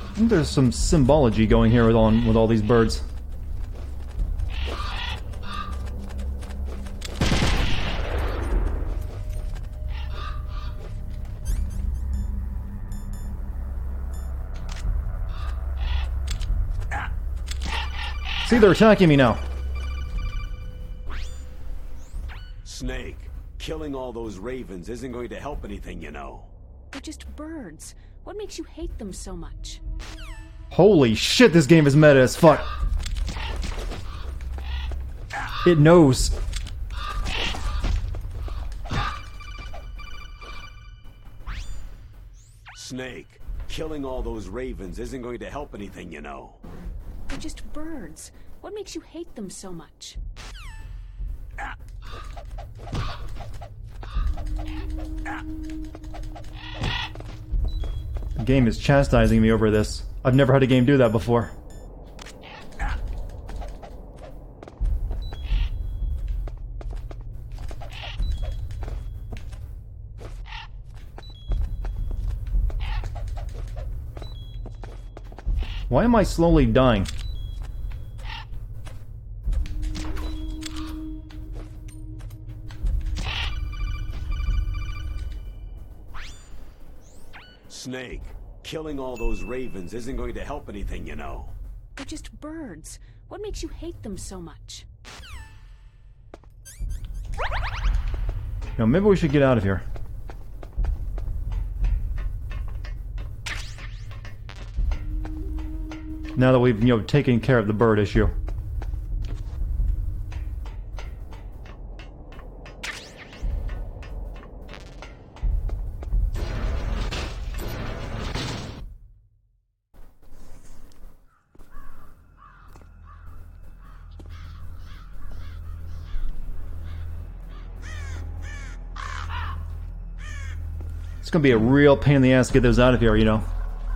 I think there's some symbology going here with all these birds. See, they're attacking me now. Snake, killing all those ravens isn't going to help anything, you know. They're just birds. What makes you hate them so much? Holy shit, this game is meta as fuck. It knows. Snake, killing all those ravens isn't going to help anything, you know. They're just birds. What makes you hate them so much? The game is chastising me over this. I've never had a game do that before. Why am I slowly dying? Snake, killing all those ravens isn't going to help anything, you know. They're just birds. What makes you hate them so much? Now, maybe we should get out of here. Now that we've, taken care of the bird issue. It's gonna be a real pain in the ass to get those out of here,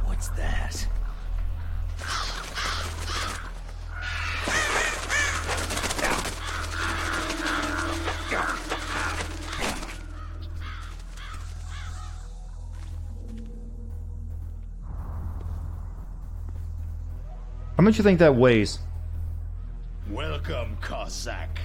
What's that? How much you think that weighs? Welcome, Cossack.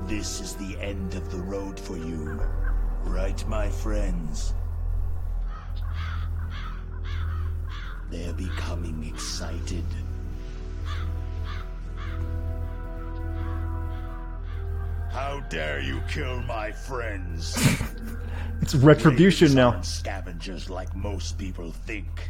This is the end of the road for you, right, my friends? They're becoming excited. How dare you kill my friends? It's retribution Ravens now. aren't scavengers like most people think.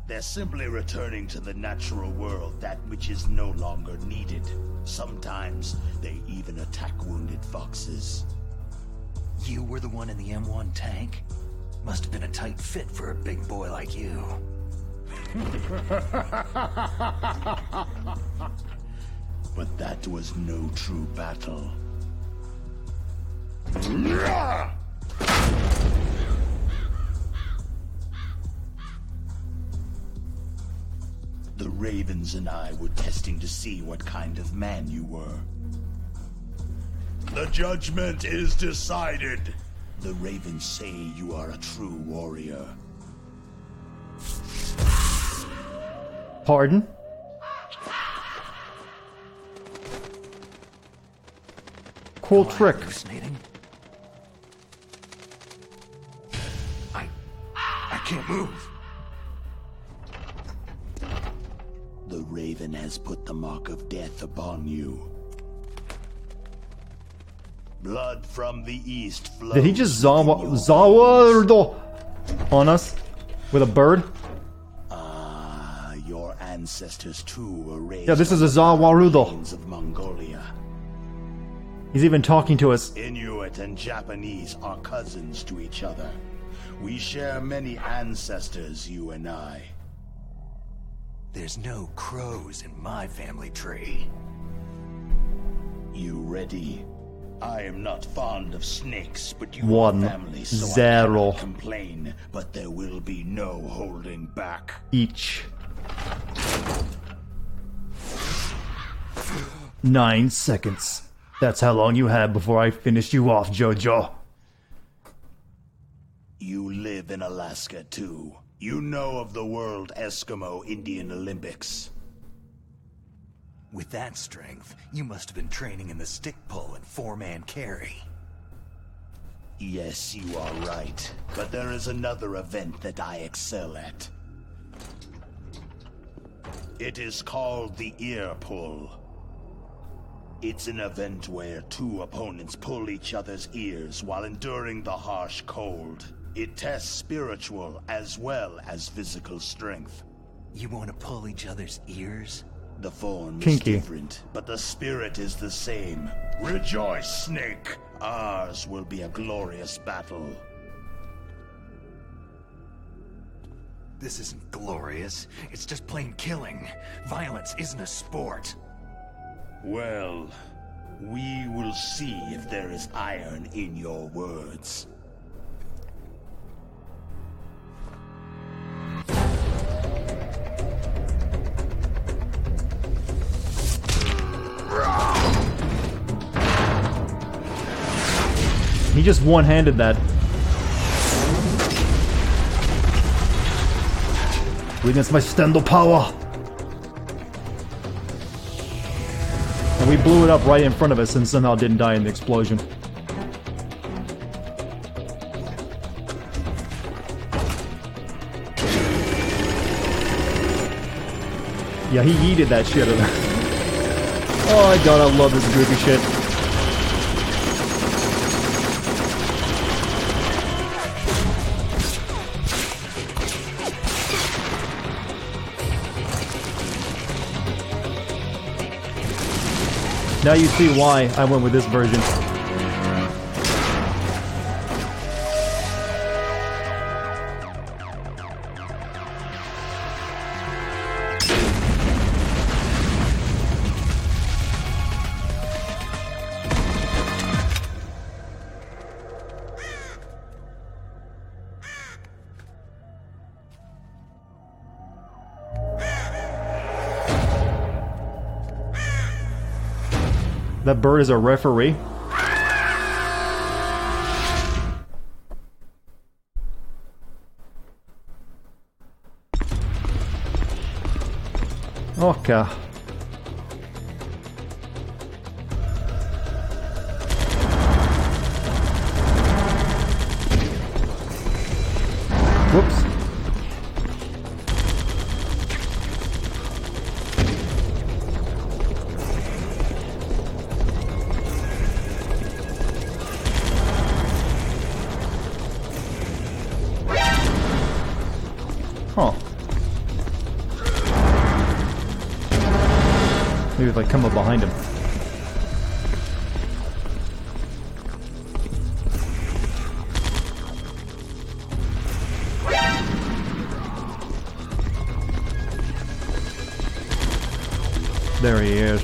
They're simply returning to the natural world that which is no longer needed. Sometimes they even attack wounded foxes. You were the one in the M1 tank? Must have been a tight fit for a big boy like you. But that was no true battle. The Ravens and I were testing to see what kind of man you were. The judgment is decided. The Ravens say you are a true warrior. Pardon? Cool Am I trick. hallucinating? I can't move. The Raven has put the mark of death upon you. Blood from the east flows. Did he just within your veins. Zawardo on us with a bird? Ah, your ancestors too were raised. Yeah, this is a on the Zawarudo. plains of Mongolia. He's even talking to us. Inuit and Japanese are cousins to each other. We share many ancestors, you and I. There's no crows in my family tree. You ready? I am not fond of snakes, but you are 1, family, so 0. I cannot complain. But there will be no holding back. Each. 9 seconds. That's how long you had before I finished you off, Jojo. You live in Alaska, too. You know of the World Eskimo Indian Olympics. With that strength, you must have been training in the stick pull and 4-man carry. Yes, you are right. But there is another event that I excel at. It is called the ear pull. It's an event where 2 opponents pull each other's ears while enduring the harsh cold. It tests spiritual as well as physical strength. You want to pull each other's ears? The form Kinky. is different, but the spirit is the same. Rejoice, Snake! Ours will be a glorious battle. This isn't glorious. It's just plain killing. Violence isn't a sport. Well, we will see if there is iron in your words. He just one-handed that. Witness my Stendhal power. And we blew it up right in front of us and somehow didn't die in the explosion. Yeah, he yeeted that shit. Oh my god, I love this goofy shit. Now you see why I went with this version. That bird is a referee? Okay. Whoops. Huh. Maybe if I come up behind him. There he is.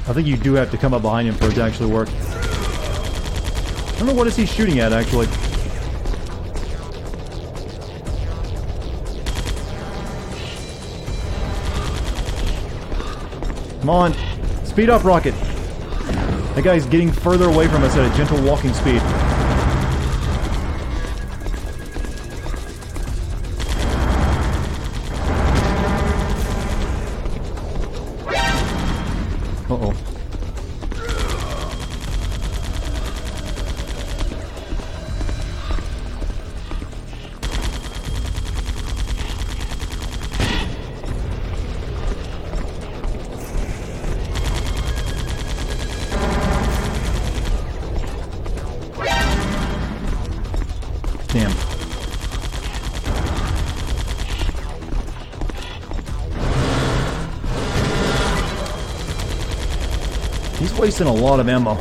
I think you do have to come up behind him for it to actually work. I don't know what is he shooting at, actually. Come on. Speed up, Rocket. That guy's getting further away from us at a gentle walking speed. Uh-oh. Damn. He's wasting a lot of ammo.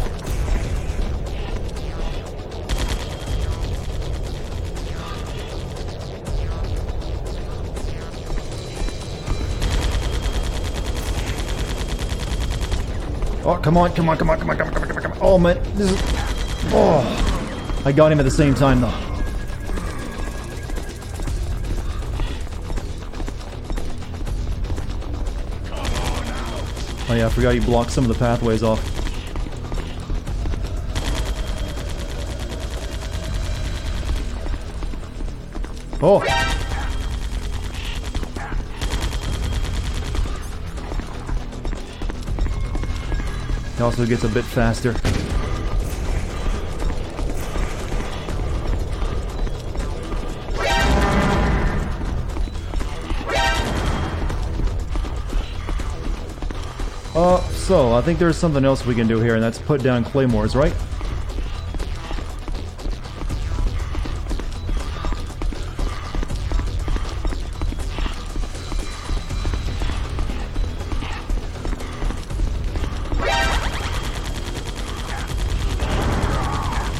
Oh, come on, come on, come on, come on, come on, come on, come on, come on. Oh, man. This is... Oh. I got him at the same time, though. Oh, yeah, I forgot he blocked some of the pathways off. Oh! He also gets a bit faster. So, I think there's something else we can do here, and that's put down claymores, right?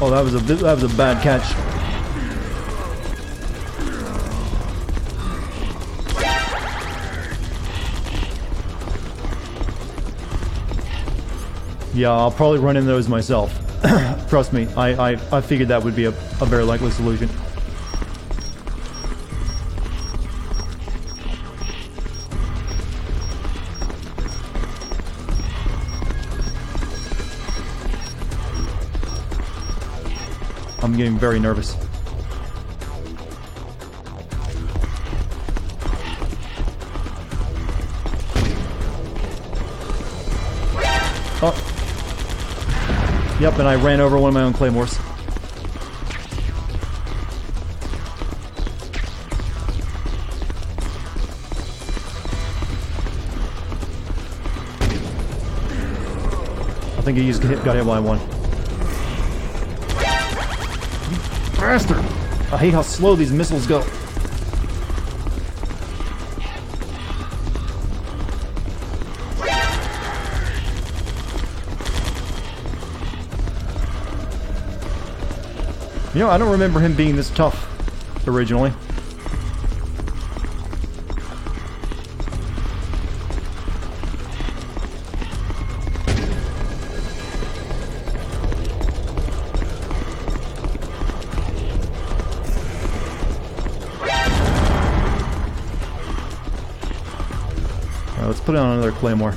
Oh, that was a bad catch. Yeah, I'll probably run in those myself. Trust me, I figured that would be a very likely solution. I'm getting very nervous. Oh. Yep, and I ran over one of my own claymores. I think he got hit by one. You bastard! I hate how slow these missiles go. You know, I don't remember him being this tough originally. Alright, let's put on another claymore.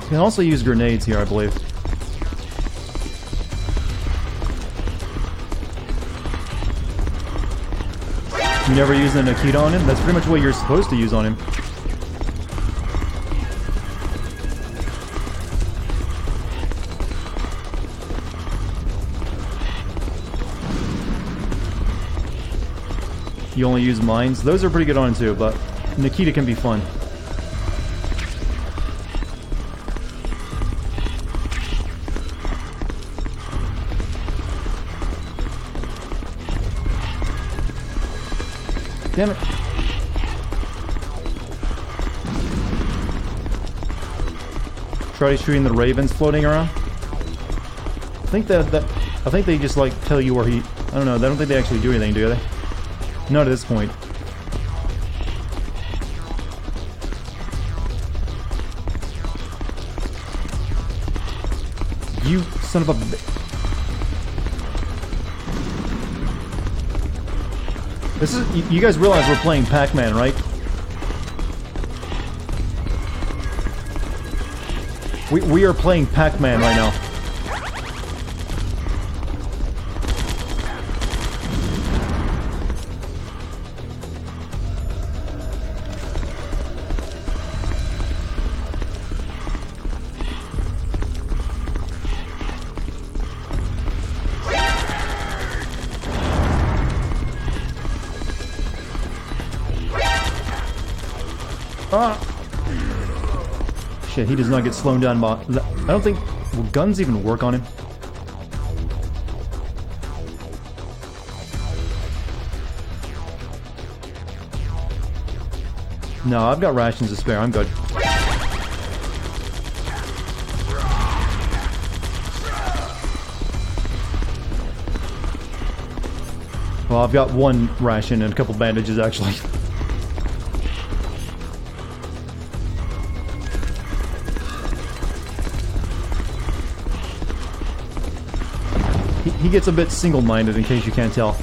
You can also use grenades here, I believe. You never use the Nikita on him? That's pretty much what you're supposed to use on him. You only use mines? Those are pretty good on him too, but Nikita can be fun. Damn it. Try shooting the ravens floating around. I think I think they just like tell you where he... I don't know, I don't think they actually do anything, do they? Not at this point. You son of a... This is, you guys realize we're playing Pac-Man, right? We are playing Pac-Man right now. Shit, he does not get slowed down by... I don't think... Will guns even work on him? No, I've got rations to spare. I'm good. Well, I've got one ration and a couple bandages, actually. He gets a bit single-minded, in case you can't tell.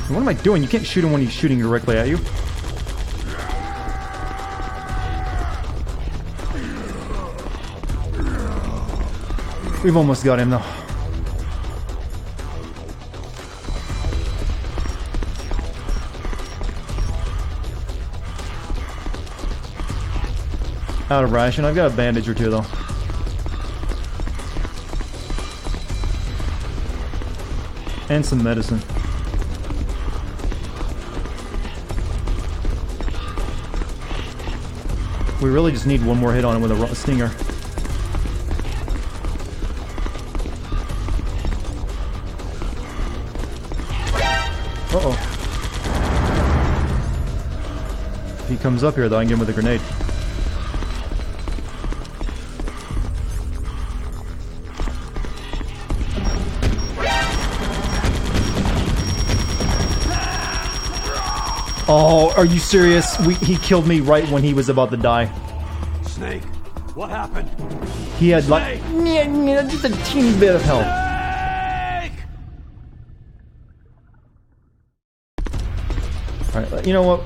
What am I doing? You can't shoot him when he's shooting directly at you. We've almost got him, though. Out of ration. I've got a bandage or two, though. And some medicine. We really just need one more hit on him with a stinger. Uh-oh. If he comes up here, though, I can get him with a grenade. Oh, are you serious? He killed me right when he was about to die. Snake, what happened? He had like just a teeny bit of health. Alright, you know what?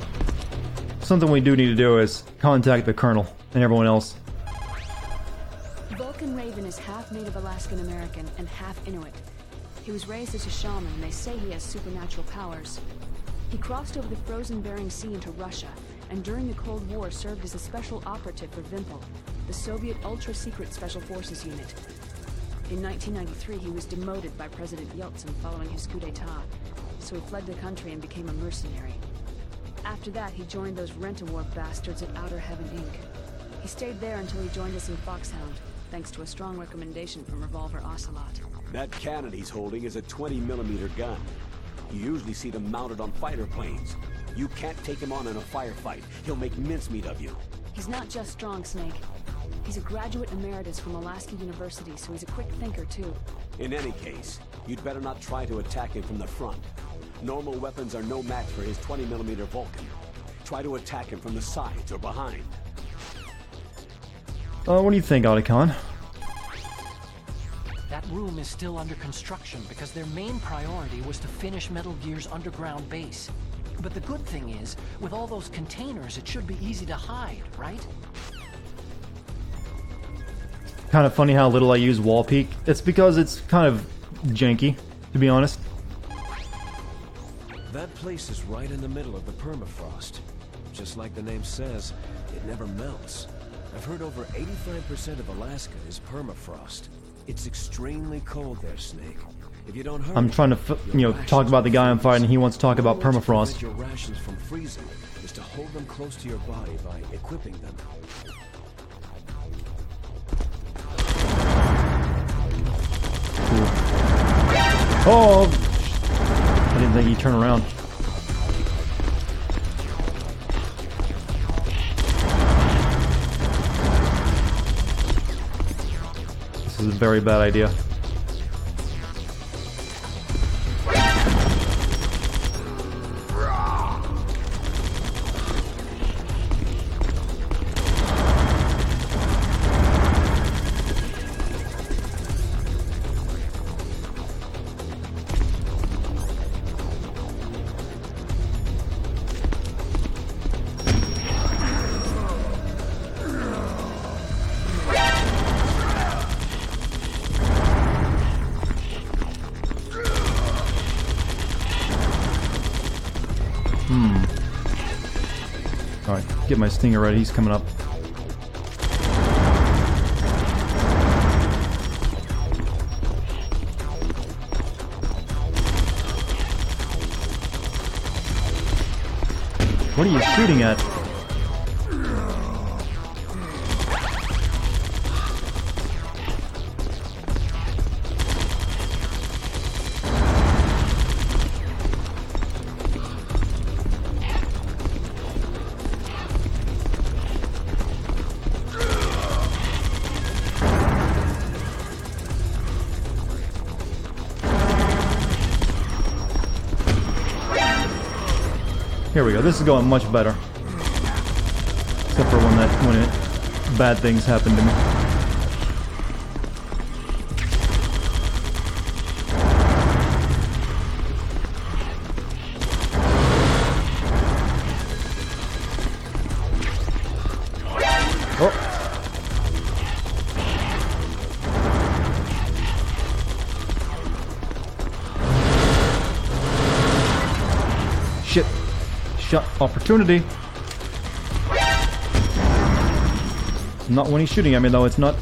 Something we do need to do is contact the Colonel and everyone else. Vulcan Raven is half Native Alaskan American and half Inuit. He was raised as a shaman, and they say he has supernatural powers. He crossed over the frozen Bering Sea into Russia, and during the Cold War served as a special operative for Vimpel, the Soviet ultra-secret Special Forces unit. In 1993, he was demoted by President Yeltsin following his coup d'etat, so he fled the country and became a mercenary. After that, he joined those rent-a-war bastards at Outer Heaven, Inc. He stayed there until he joined us in Foxhound, thanks to a strong recommendation from Revolver Ocelot. That cannon he's holding is a 20mm gun. You usually see them mounted on fighter planes. You can't take him on in a firefight. He'll make mincemeat of you. He's not just strong, Snake. He's a graduate emeritus from Alaska University, so he's a quick thinker, too. In any case, you'd better not try to attack him from the front. Normal weapons are no match for his 20mm Vulcan. Try to attack him from the sides or behind. What do you think, Otacon? That room is still under construction because their main priority was to finish Metal Gear's underground base. But the good thing is, with all those containers, it should be easy to hide, right? Kind of funny how little I use wall peek. It's because it's kind of janky, to be honest. That place is right in the middle of the permafrost. Just like the name says, it never melts. I've heard over 85% of Alaska is permafrost. It's extremely cold there, Snake. If you don't hurry, I'm trying to, talk about the guy I'm fighting. He wants to talk about permafrost. Your rations from freezing is to hold them close to your body by equipping them. Oh! I didn't think he'd turn around. This is a very bad idea. Alright, get my stinger ready, he's coming up. What are you shooting at? Here we go. This is going much better. Except for when bad things happen to me. Oh. Shit. Shot opportunity. Not when he's shooting at me, though. It's not.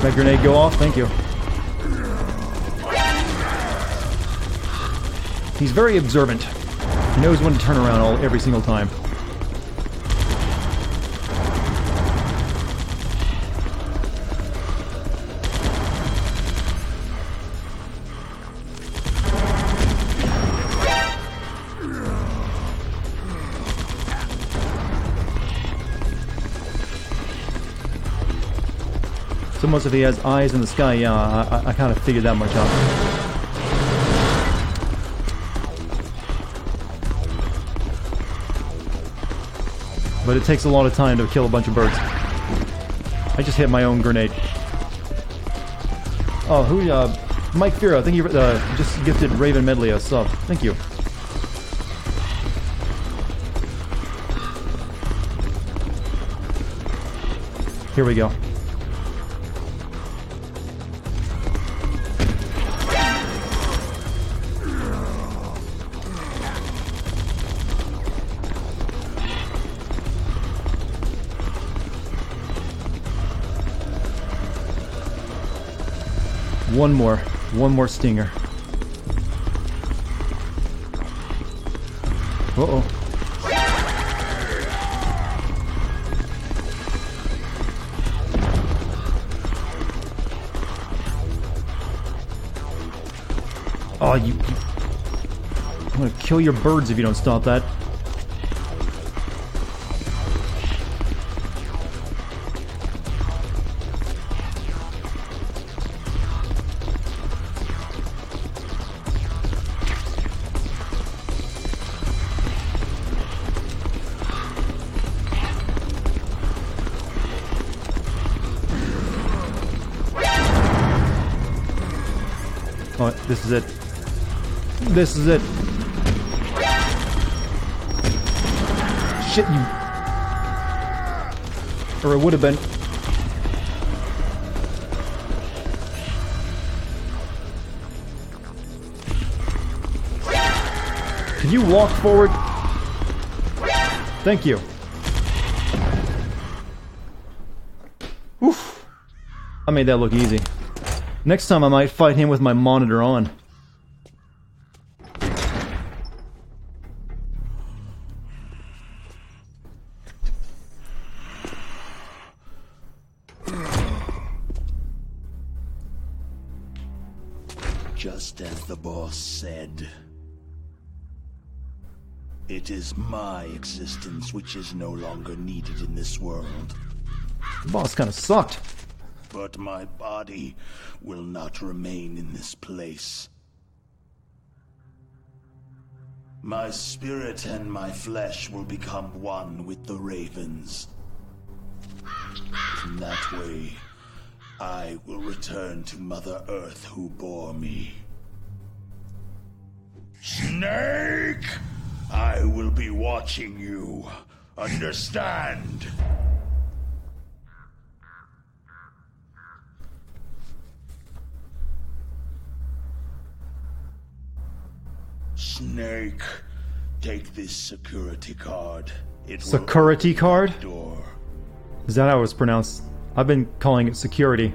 That grenade go off? Thank you. He's very observant. He knows when to turn around every single time. It's almost if he has eyes in the sky. Yeah, I kind of figured that much out. But it takes a lot of time to kill a bunch of birds. I just hit my own grenade. Oh, who? Mike Firo, I think you just gifted Raven Medley a sub. Thank you. Here we go. One more stinger. Uh-oh. Oh, I'm gonna kill your birds if you don't stop that. Oh, this is it. This is it. Shit, you... Or it would have been. Can you walk forward? Thank you. Oof. I made that look easy. Next time I might fight him with my monitor on. Just as the boss said, it is my existence which is no longer needed in this world. The boss kind of sucked. But my body will not remain in this place. My spirit and my flesh will become one with the ravens. In that way, I will return to Mother Earth who bore me. Snake! I will be watching you. Understand? Snake, take this security card. Security card? Door. Is that how it's pronounced? I've been calling it security.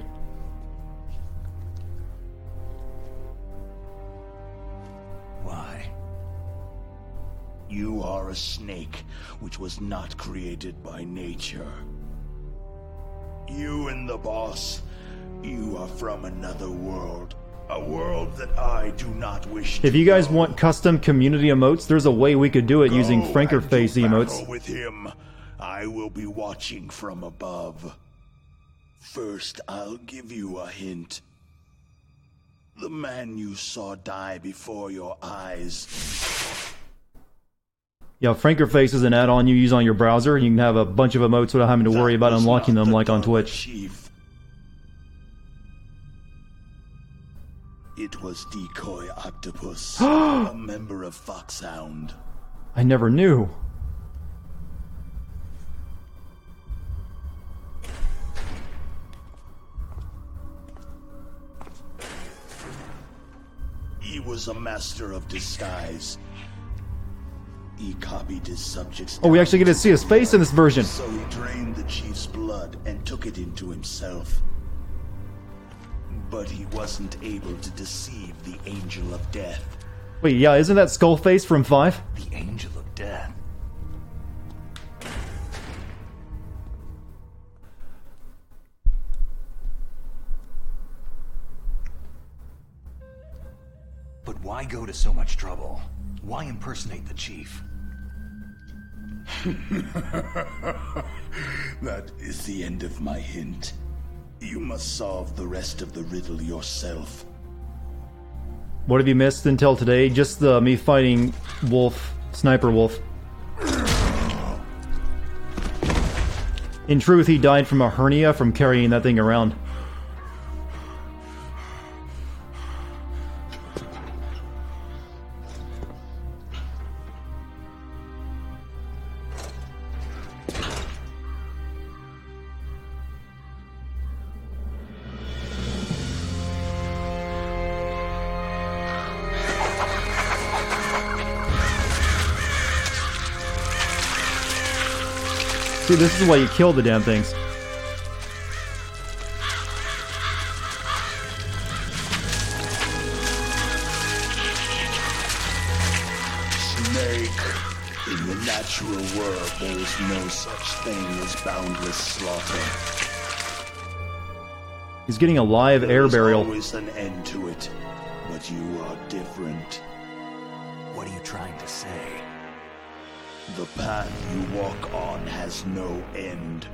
Why? You are a snake which was not created by nature. You and the boss, you are from another world. A world that I do not wish to If you guys know. want custom community emotes, there's a way we could do it using Frankerface emotes. With him I will be watching from above. First, I'll give you a hint. The man you saw die before your eyes. Yeah, Frankerface is an add-on you use on your browser, and you can have a bunch of emotes without having to worry about unlocking them like on Twitch. Chief. It was Decoy Octopus, a member of Foxhound. I never knew. He was a master of disguise. He copied his subjects. Oh, we actually get to see his face in this version. So he drained the chief's blood and took it into himself. But he wasn't able to deceive the Angel of Death. Wait, yeah, isn't that Skullface from 5? The Angel of Death. But why go to so much trouble? Why impersonate the chief? That is the end of my hint. You must solve the rest of the riddle yourself. What have you missed until today? Just me fighting Wolf, Sniper Wolf. In truth, he died from a hernia from carrying that thing around. See, this is why you kill the damn things. Snake. In the natural world, there is no such thing as boundless slaughter. He's getting a live air burial. There's always an end to it, but you are different. What are you trying to say? The path you walk on has no end.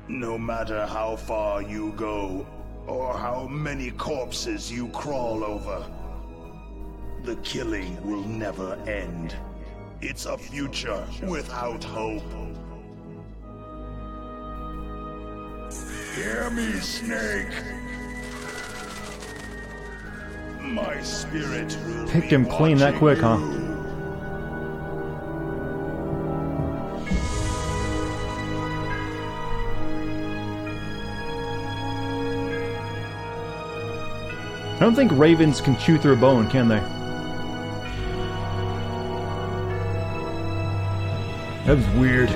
No matter how far you go, or how many corpses you crawl over, the killing will never end. It's a future without hope. Hear me, Snake. My spirit will Picked him clean that quick, huh? I don't think ravens can chew through a bone, can they? That was weird.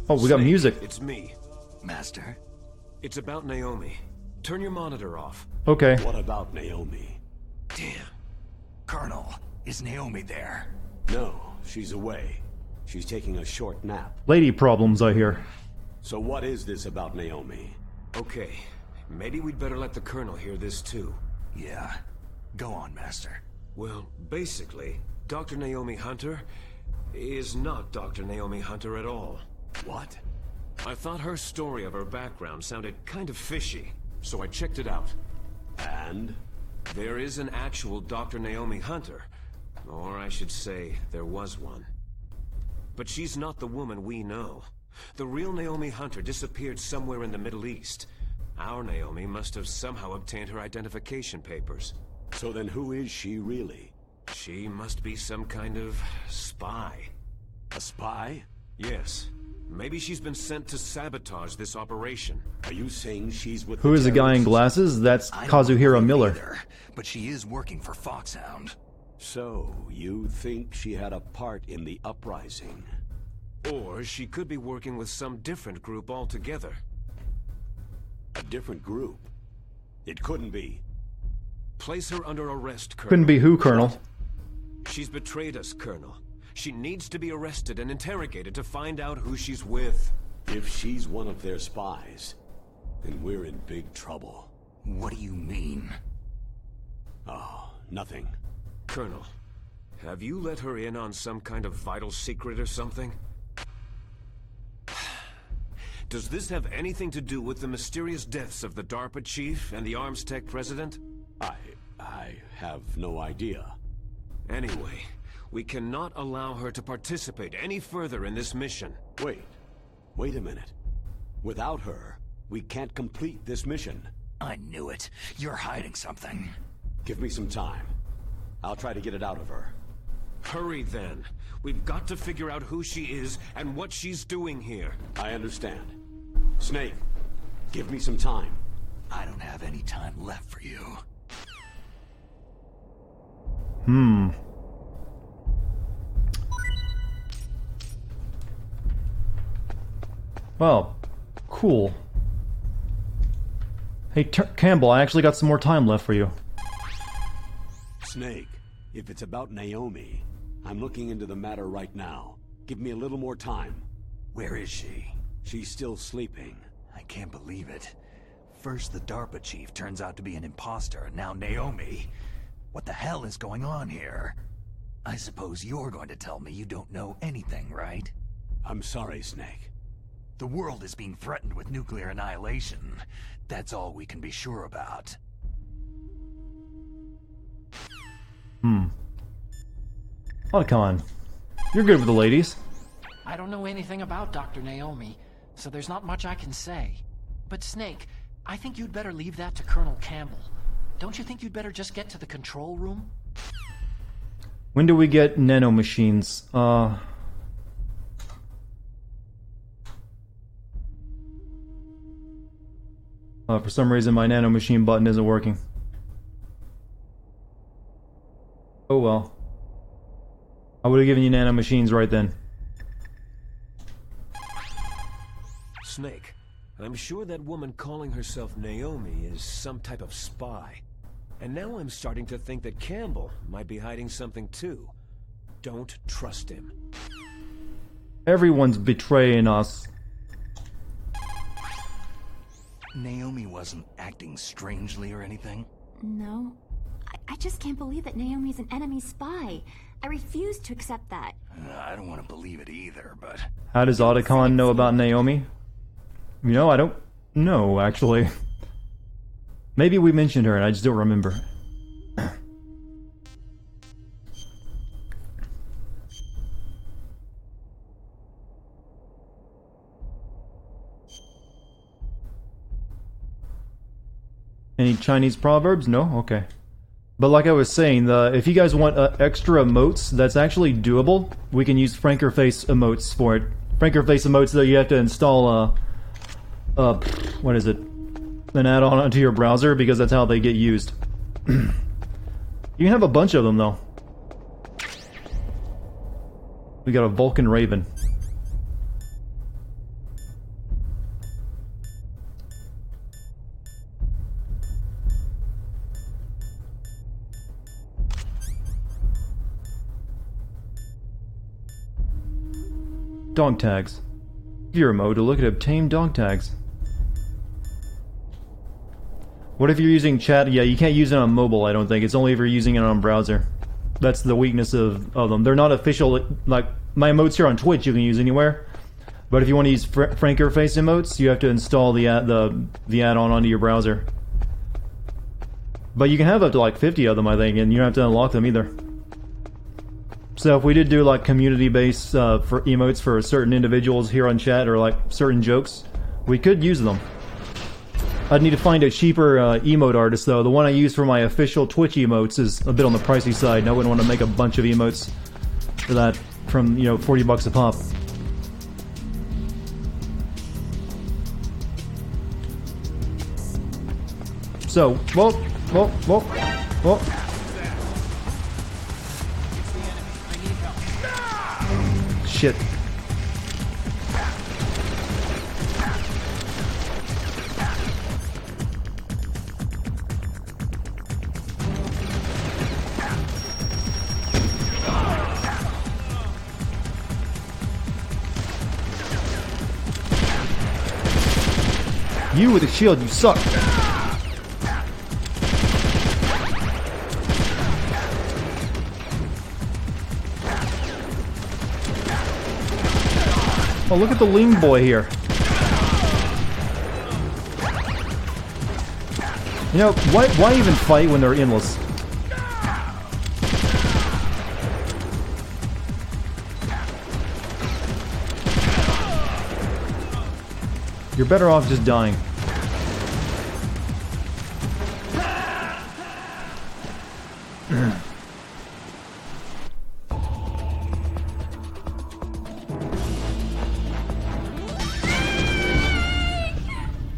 Oh, we got music. It's me. Master? It's about Naomi. Turn your monitor off. Okay. What about Naomi? Damn. Colonel, is Naomi there? No, she's away. She's taking a short nap. Lady problems, I hear. So what is this about Naomi? Okay, maybe we'd better let the Colonel hear this too. Yeah. Go on, Master. Well, basically, Dr. Naomi Hunter is not Dr. Naomi Hunter at all. What? I thought her story of her background sounded kind of fishy, so I checked it out. And? There is an actual Dr. Naomi Hunter. Or I should say, there was one. But she's not the woman we know. The real Naomi Hunter disappeared somewhere in the Middle East. Our Naomi must have somehow obtained her identification papers. So then who is she really? She must be some kind of spy. A spy? Yes. Maybe she's been sent to sabotage this operation. Are you saying she's with Who is the guy in glasses? That's Kazuhiro Miller. Either, but she is working for Foxhound. So, you think she had a part in the uprising? Or she could be working with some different group altogether. A different group? It couldn't be. Place her under arrest, Colonel. Couldn't be who, Colonel? She's betrayed us, Colonel. She needs to be arrested and interrogated to find out who she's with. If she's one of their spies, then we're in big trouble. What do you mean? Oh, nothing. Colonel, have you let her in on some kind of vital secret or something? Does this have anything to do with the mysterious deaths of the DARPA chief and the arms tech president? I have no idea. Anyway, we cannot allow her to participate any further in this mission. Wait a minute. Without her, we can't complete this mission. I knew it. You're hiding something. Give me some time. I'll try to get it out of her. Hurry then. We've got to figure out who she is and what she's doing here. I understand. Snake, give me some time. I don't have any time left for you. Well, cool. Hey, Campbell, I actually got some more time left for you. Snake, if it's about Naomi, I'm looking into the matter right now. Give me a little more time. Where is she? She's still sleeping. I can't believe it. First the DARPA chief turns out to be an imposter, and now Naomi. What the hell is going on here? I suppose you're going to tell me you don't know anything, right? I'm sorry, Snake. The world is being threatened with nuclear annihilation. That's all we can be sure about. Oh, come on. You're good with the ladies. I don't know anything about Dr. Naomi, so there's not much I can say. But Snake, I think you'd better leave that to Colonel Campbell. Don't you think you'd better just get to the control room? When do we get nanomachines? For some reason my nanomachine button isn't working. Oh well. I would have given you nanomachines right then. Snake, I'm sure that woman calling herself Naomi is some type of spy. And now I'm starting to think that Campbell might be hiding something too. Don't trust him. Everyone's betraying us. Naomi wasn't acting strangely or anything? No. I just can't believe that Naomi's an enemy spy. I refuse to accept that. I don't want to believe it either, but... How does Dartigan know about Naomi? You know, I don't know, actually. Maybe we mentioned her and I just don't remember. Any Chinese proverbs? No? Okay. But like I was saying, if you guys want extra emotes, that's actually doable. We can use Franker Face emotes for it. Franker Face emotes, though, you have to install what is it? An add-on onto your browser, because that's how they get used. You can have a bunch of them, though. We got a Vulcan Raven. Dog tags. Viewer mode to look at obtained dog tags. What if you're using chat? Yeah, you can't use it on mobile, I don't think. It's only if you're using it on browser. That's the weakness of them. They're not official, like my emotes here on Twitch you can use anywhere. But if you want to use Franker Face emotes, you have to install the add-on onto your browser. But you can have up to like 50 of them, I think, and you don't have to unlock them either. So if we did do like community-based for emotes for certain individuals here on chat, or like certain jokes, we could use them. I'd need to find a cheaper emote artist though. The one I use for my official Twitch emotes is a bit on the pricey side, and I wouldn't want to make a bunch of emotes for that from, you know, 40 bucks a pop. So, whoa. Shit. You with a shield, you suck. Oh, look at the lean boy here. You know, why even fight when they're endless? You're better off just dying.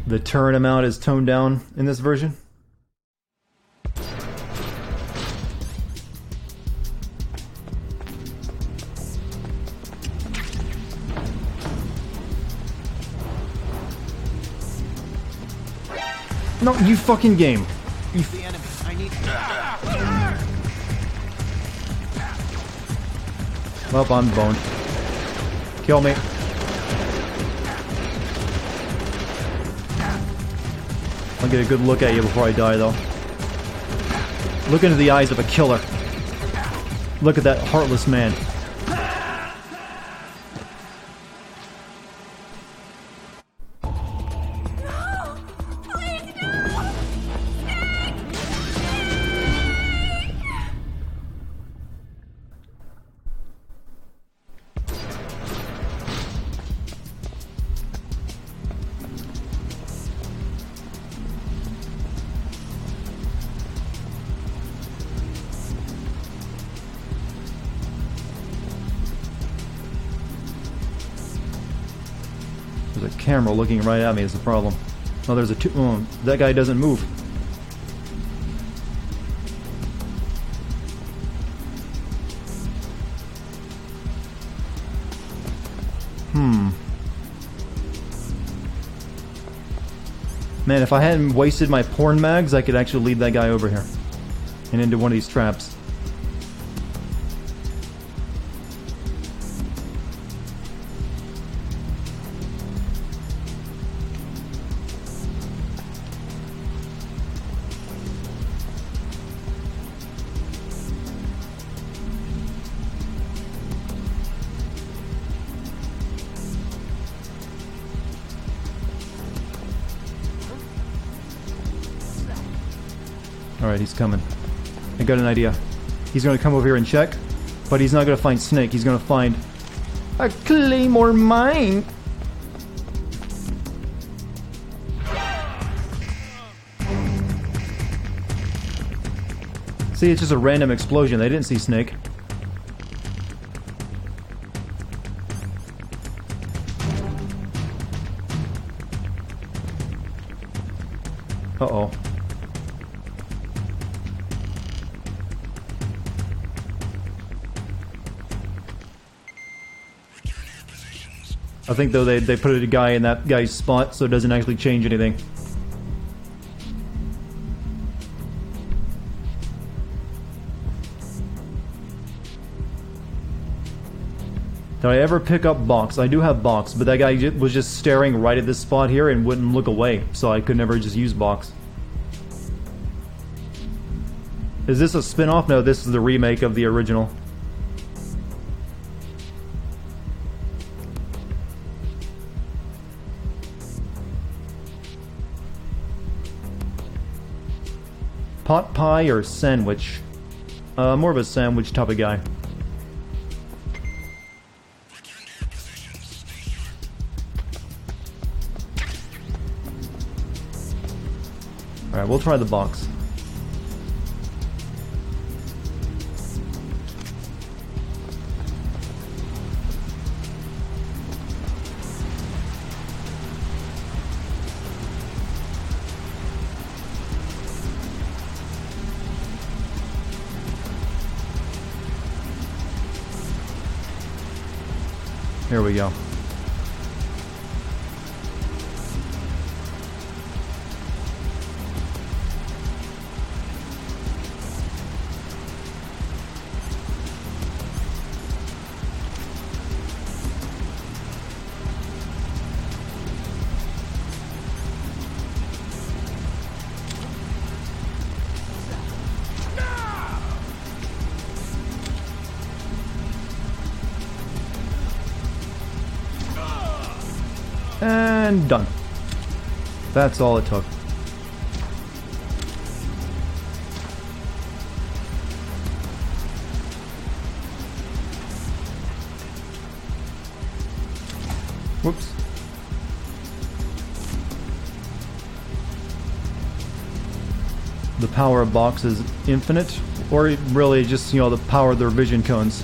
The turn amount is toned down in this version. No, you fucking game. You the enemy. I need. Well, I'm boned. Kill me. I'll get a good look at you before I die, though. Look into the eyes of a killer. Look at that heartless man. There's a camera looking right at me is the problem. Oh, there's a oh, that guy doesn't move. Man, if I hadn't wasted my porn mags, I could actually lead that guy over here. And into one of these traps. Alright, he's coming. I got an idea. He's gonna come over here and check, but he's not gonna find Snake. He's gonna find a Claymore mine. See, it's just a random explosion. They didn't see Snake. Uh-oh. I think though they put a guy in that guy's spot so it doesn't actually change anything. Did I ever pick up box? I do have box, but that guy was just staring right at this spot here and wouldn't look away, so I could never just use box. Is this a spin-off? No, this is the remake of the original. Pot pie or sandwich? More of a sandwich type of guy. Alright, we'll try the box. Here we go. And done. That's all it took. Whoops. The power box is infinite, or really just, you know, the power of their vision cones.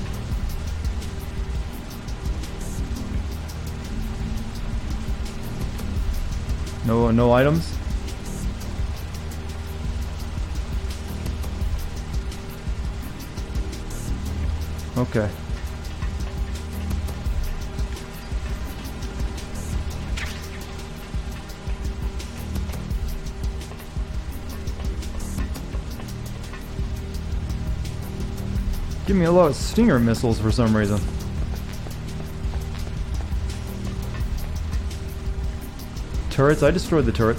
No items? Okay. Give me a lot of Stinger missiles for some reason. Turrets? I destroyed the turret.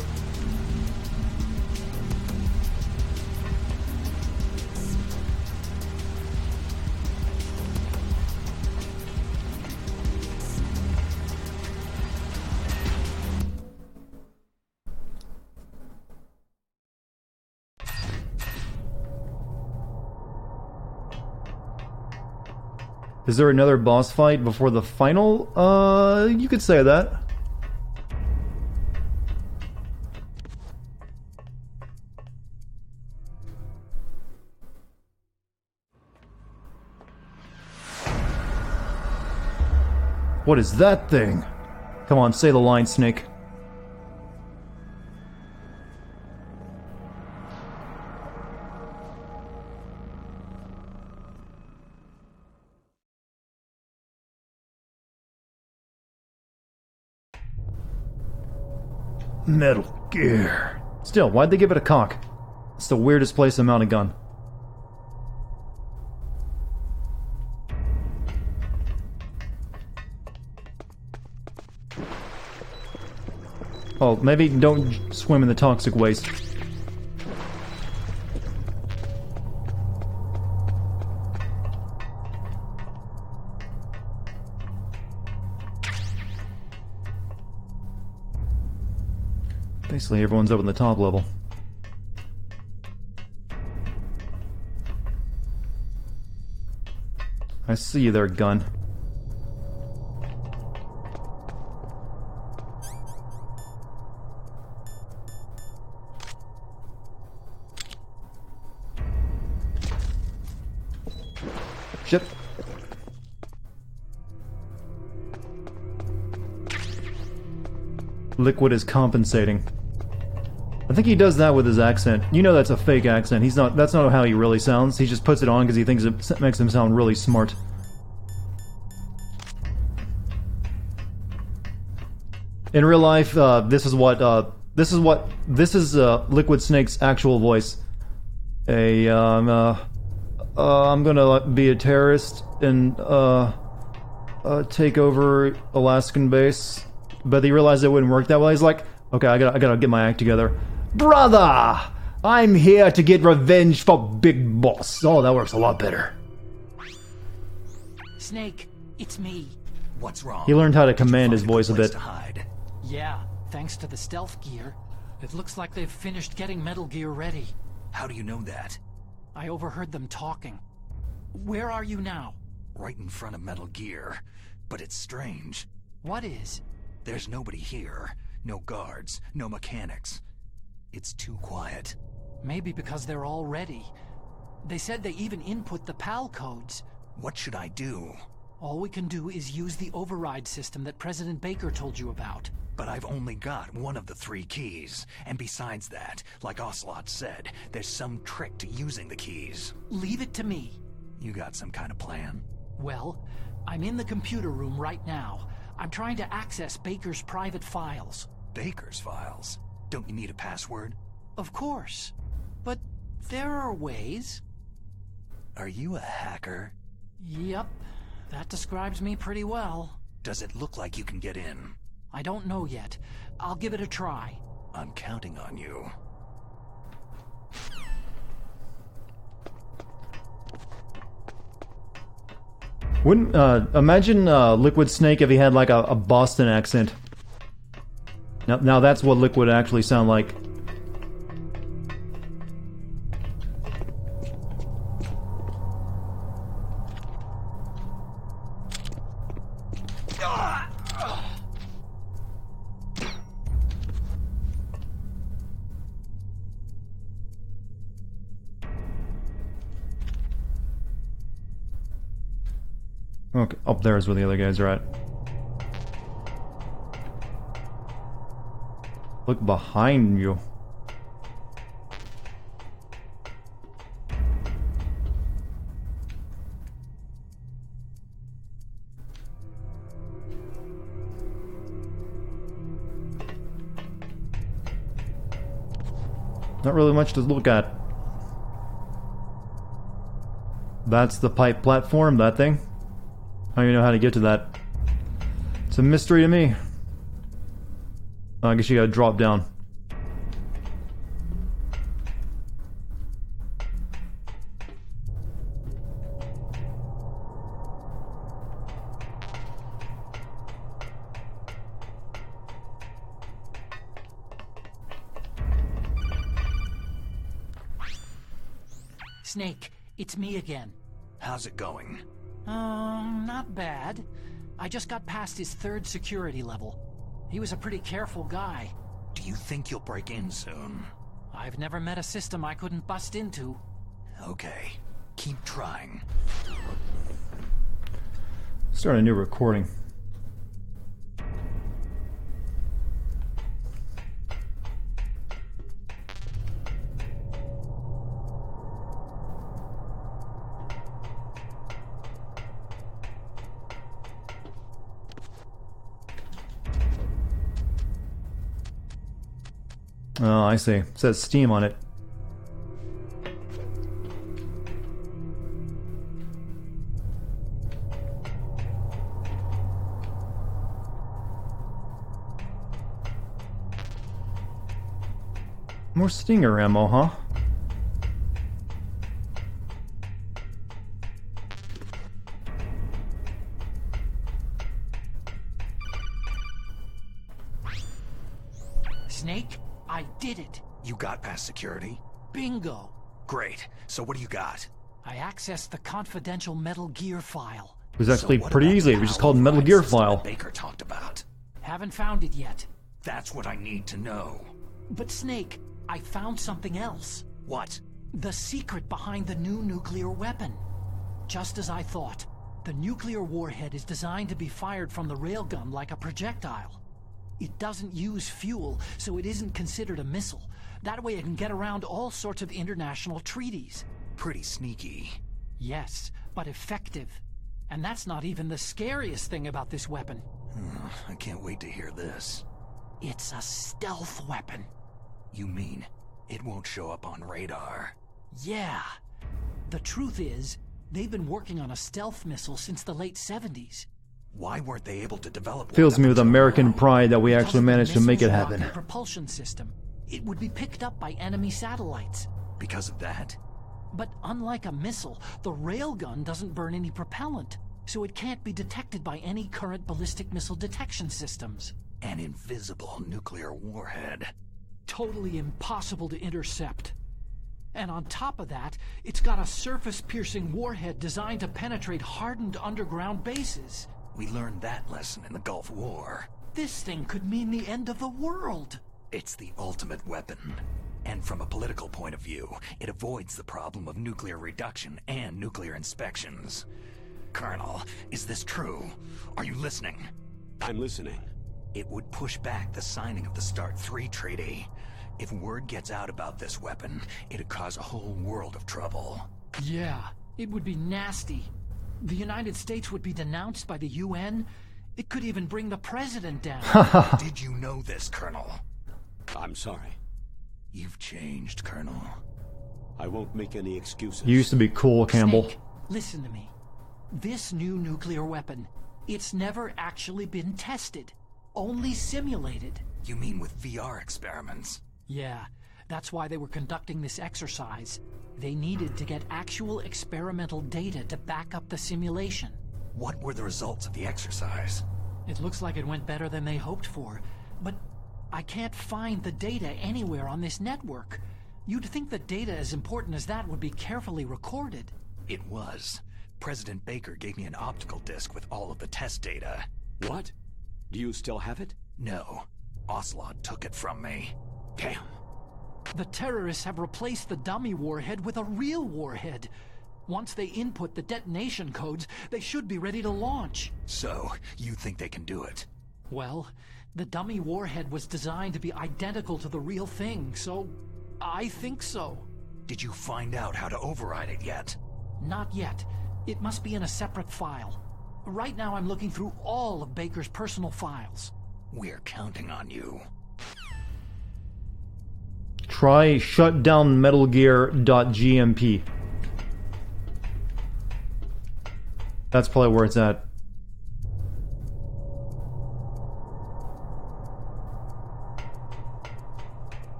Is there another boss fight before the final? You could say that. What is that thing? Come on, say the line, Snake. Metal Gear. Still, why'd they give it a cock? It's the weirdest place to mount a gun. Oh, maybe don't swim in the toxic waste. Basically, everyone's up on the top level. I see you there, gun. Shit. Liquid is compensating. I think he does that with his accent. You know that's a fake accent. That's not how he really sounds. He just puts it on because he thinks it makes him sound really smart. In real life, this is Liquid Snake's actual voice. I'm gonna be a terrorist and take over Alaskan base. But he realized it wouldn't work that way. He's like, okay, I gotta get my act together. Brother! I'm here to get revenge for Big Boss. Oh, that works a lot better. Snake, it's me. What's wrong? He learned how to command his voice a bit. Yeah, thanks to the stealth gear. It looks like they've finished getting Metal Gear ready. How do you know that? I overheard them talking. Where are you now? Right in front of Metal Gear. But it's strange. What is? There's nobody here. No guards, no mechanics. It's too quiet. Maybe because they're all ready. They said they even input the PAL codes. What should I do? All we can do is use the override system that President Baker told you about. But I've only got one of the 3 keys. And besides that, like Ocelot said, there's some trick to using the keys. Leave it to me. You got some kind of plan? Well, I'm in the computer room right now. I'm trying to access Baker's private files. Baker's files? Don't you need a password? Of course. But there are ways. Are you a hacker? Yep. That describes me pretty well. Does it look like you can get in? I don't know yet. I'll give it a try. I'm counting on you. Wouldn't, imagine Liquid Snake if he had like a Boston accent. Now that's what liquid actually sound like. Okay, up there is where the other guys are at. Look behind you. Not really much to look at. That's the pipe platform, that thing. I don't even know how to get to that. It's a mystery to me. I guess you gotta drop down. Snake, it's me again. How's it going? Not bad. I just got past his 3rd security level. He was a pretty careful guy. Do you think you'll break in soon? I've never met a system I couldn't bust into. Okay, keep trying. Start a new recording. Oh, I see. It says Steam on it. More Stinger ammo, huh? Snake, I did it. You got past security? Bingo. Great. So what do you got? I accessed the confidential Metal Gear file. It was actually So what pretty about easy. the It was just power called Metal override Gear system file. that Baker talked about. Haven't found it yet. That's what I need to know. But Snake, I found something else. What? The secret behind the new nuclear weapon. Just as I thought, the nuclear warhead is designed to be fired from the railgun like a projectile. It doesn't use fuel, so it isn't considered a missile. That way it can get around all sorts of international treaties. Pretty sneaky. Yes, but effective. And that's not even the scariest thing about this weapon. I can't wait to hear this. It's a stealth weapon. You mean it won't show up on radar? Yeah. The truth is, they've been working on a stealth missile since the late 70s. Why weren't they able to develop Fills one me with up until American now? pride that we Because actually of the managed to make it missile's happen. rocket propulsion system. It would be picked up by enemy satellites. Because of that? But unlike a missile, the railgun doesn't burn any propellant, so it can't be detected by any current ballistic missile detection systems. An invisible nuclear warhead. Totally impossible to intercept. And on top of that, it's got a surface-piercing warhead designed to penetrate hardened underground bases. We learned that lesson in the Gulf War. This thing could mean the end of the world. It's the ultimate weapon. And from a political point of view, it avoids the problem of nuclear reduction and nuclear inspections. Colonel, is this true? Are you listening? I'm listening. It would push back the signing of the START 3 treaty. If word gets out about this weapon, it'd cause a whole world of trouble. Yeah, it would be nasty. The United States would be denounced by the UN. It could even bring the president down. Did you know this, Colonel? I'm sorry. You've changed, Colonel. I won't make any excuses. You used to be cool, Campbell. Snake, listen to me. This new nuclear weapon, it's never actually been tested. Only simulated. You mean with VR experiments? Yeah, that's why they were conducting this exercise. They needed to get actual experimental data to back up the simulation. What were the results of the exercise? It looks like it went better than they hoped for, but I can't find the data anywhere on this network. You'd think the data as important as that would be carefully recorded. It was. President Baker gave me an optical disc with all of the test data. What? Do you still have it? No. Ocelot took it from me. Damn. The terrorists have replaced the dummy warhead with a real warhead. Once they input the detonation codes, they should be ready to launch. So, you think they can do it? Well, the dummy warhead was designed to be identical to the real thing, so I think so. Did you find out how to override it yet? Not yet. It must be in a separate file. Right now I'm looking through all of Baker's personal files. We're counting on you. Try shutdownmetalgear.gmp. That's probably where it's at.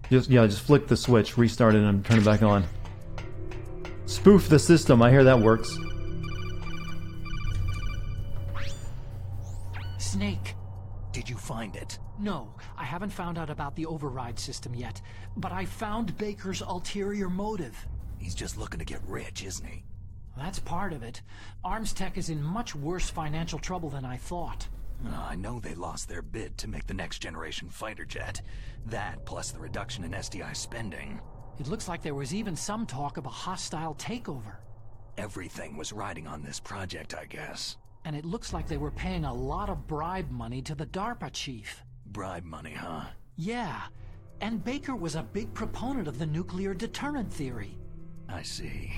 Just flick the switch, restart it, and turn it back on. Spoof the system, I hear that works. Snake. Did you find it? No, I haven't found out about the override system yet, but I found Baker's ulterior motive. He's just looking to get rich, isn't he? That's part of it. Armstech is in much worse financial trouble than I thought. I know they lost their bid to make the next generation fighter jet. That, plus the reduction in SDI spending. It looks like there was even some talk of a hostile takeover. Everything was riding on this project, I guess. And it looks like they were paying a lot of bribe money to the DARPA chief. Bribe money, huh? Yeah. And Baker was a big proponent of the nuclear deterrent theory. I see.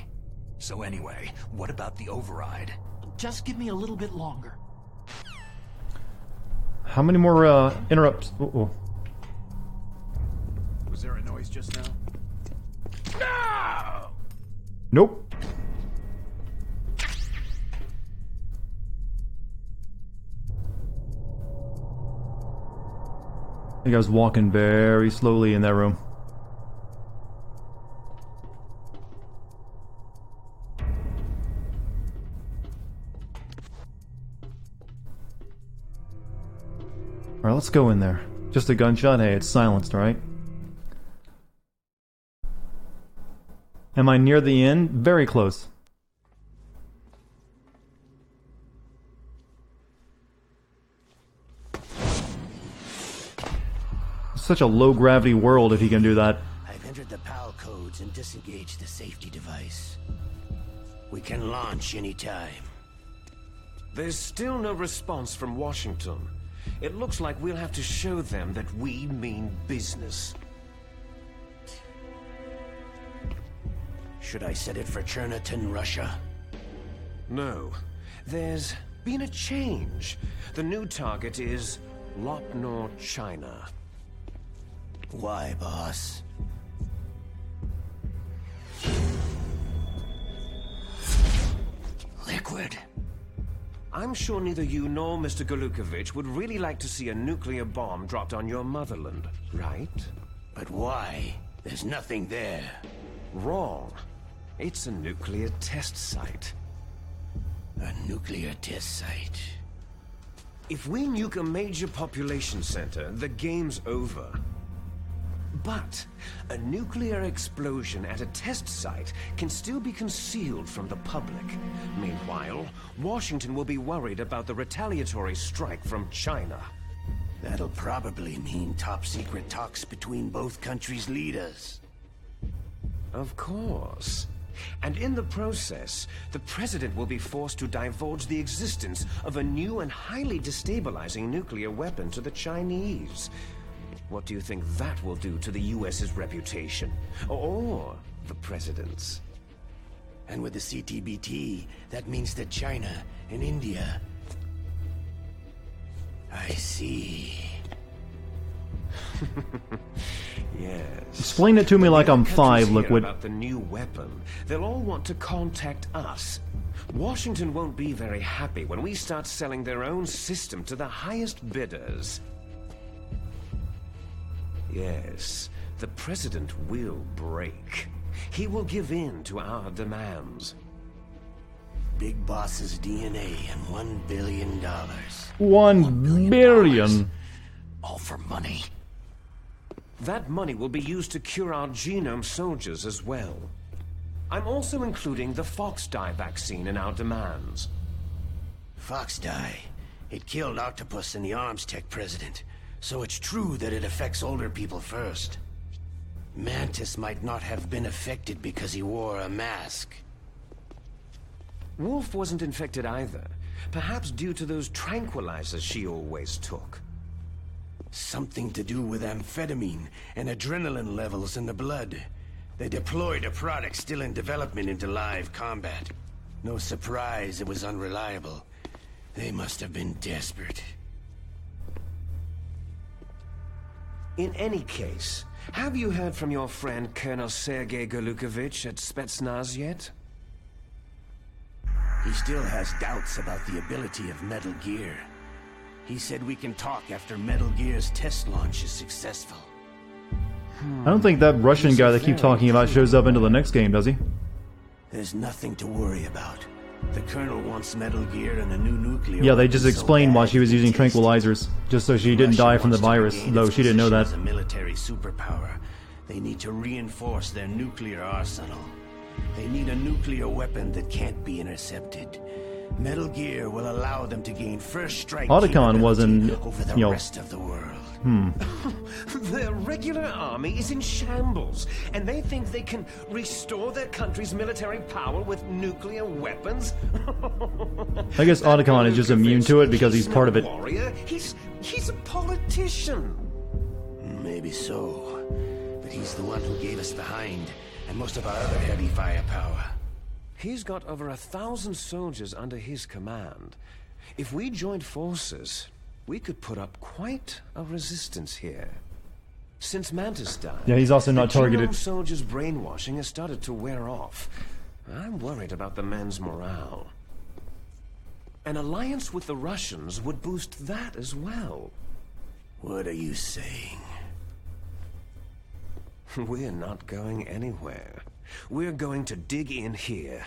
So anyway, what about the override? Just give me a little bit longer. How many more interrupts? Uh-oh. Was there a noise just now? No! Nope. I think I was walking very slowly in that room. Alright, let's go in there. Just a gunshot? Hey, it's silenced, alright? Am I near the end? Very close. Such a low-gravity world if he can do that. I've entered the PAL codes and disengaged the safety device. We can launch anytime. There's still no response from Washington. It looks like we'll have to show them that we mean business. Should I set it for Cherniton, Russia? No. There's been a change. The new target is Lopnor, China. Why, boss? Liquid. I'm sure neither you nor Mr. Golukovich would really like to see a nuclear bomb dropped on your motherland, right? But why? There's nothing there. Wrong. It's a nuclear test site. A nuclear test site. If we nuke a major population center, the game's over. But a nuclear explosion at a test site can still be concealed from the public. Meanwhile, Washington will be worried about the retaliatory strike from China. That'll probably mean top-secret talks between both countries' leaders. Of course. And in the process, the President will be forced to divulge the existence of a new and highly destabilizing nuclear weapon to the Chinese. What do you think that will do to the US's reputation? Or the President's? And with the CTBT, that means that China and India... I see. Yes. Explain it to me like I'm 5, Liquid. About the new weapon, they'll all want to contact us. Washington won't be very happy when we start selling their own system to the highest bidders. Yes, the President will break. He will give in to our demands. Big Boss's DNA and $1 billion. $1 billion. All for money. That money will be used to cure our genome soldiers as well. I'm also including the Fox dye vaccine in our demands. Fox dye. It killed Octopus and the Arms Tech president. So it's true that it affects older people first. Mantis might not have been affected because he wore a mask. Wolf wasn't infected either. Perhaps due to those tranquilizers she always took. Something to do with amphetamine and adrenaline levels in the blood. They deployed a product still in development into live combat. No surprise it was unreliable. They must have been desperate. In any case, have you heard from your friend Colonel Sergei Golukovich at Spetsnaz yet? He still has doubts about the ability of Metal Gear. He said we can talk after Metal Gear's test launch is successful. I don't think that Russian guy they keep talking about shows up into the next game, does he? There's nothing to worry about. The Colonel wants Metal Gear and a new nuclear... Yeah, they just explained why she was using tranquilizers, just so she didn't die from the virus, though she didn't know that. As a military superpower, they need to reinforce their nuclear arsenal. They need a nuclear weapon that can't be intercepted. Metal Gear will allow them to gain first strike Otacon wasn't, over the rest of the world. Their regular army is in shambles, and they think they can restore their country's military power with nuclear weapons? I guess Otacon is just immune to it because he's part of it. Warrior. He's a politician. Maybe so, but he's the one who gave us the Hind and most of our other heavy firepower. He's got over 1,000 soldiers under his command. If we joined forces, we could put up quite a resistance here. Since Mantis died, yeah, he's also not targeted. The soldiers' brainwashing has started to wear off. I'm worried about the men's morale. An alliance with the Russians would boost that as well. What are you saying? We're not going anywhere. We're going to dig in here.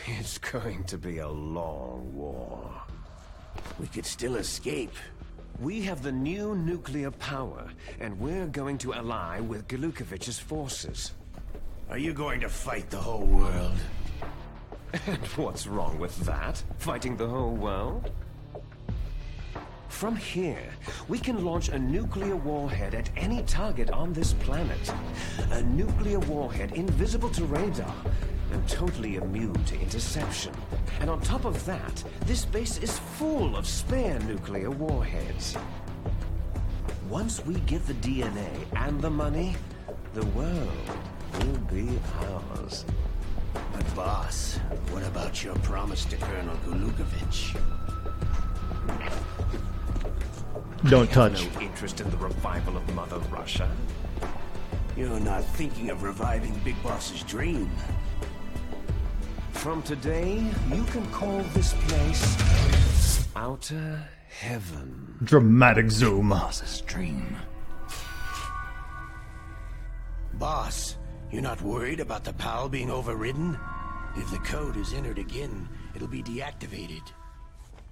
It's going to be a long war. We could still escape. We have the new nuclear power, and we're going to ally with Golukovich's forces. Are you going to fight the whole world? And what's wrong with that? Fighting the whole world? From here, we can launch a nuclear warhead at any target on this planet. A nuclear warhead invisible to radar and totally immune to interception. And on top of that, this base is full of spare nuclear warheads. Once we get the DNA and the money, the world will be ours. But boss, what about your promise to Colonel Golukovich? Don't touch. No interest in the revival of Mother Russia. You're not thinking of reviving Big Boss's dream. From today, you can call this place Outer Heaven. Dramatic zoom. Boss's dream. Boss, you're not worried about the PAL being overridden? If the code is entered again, it'll be deactivated.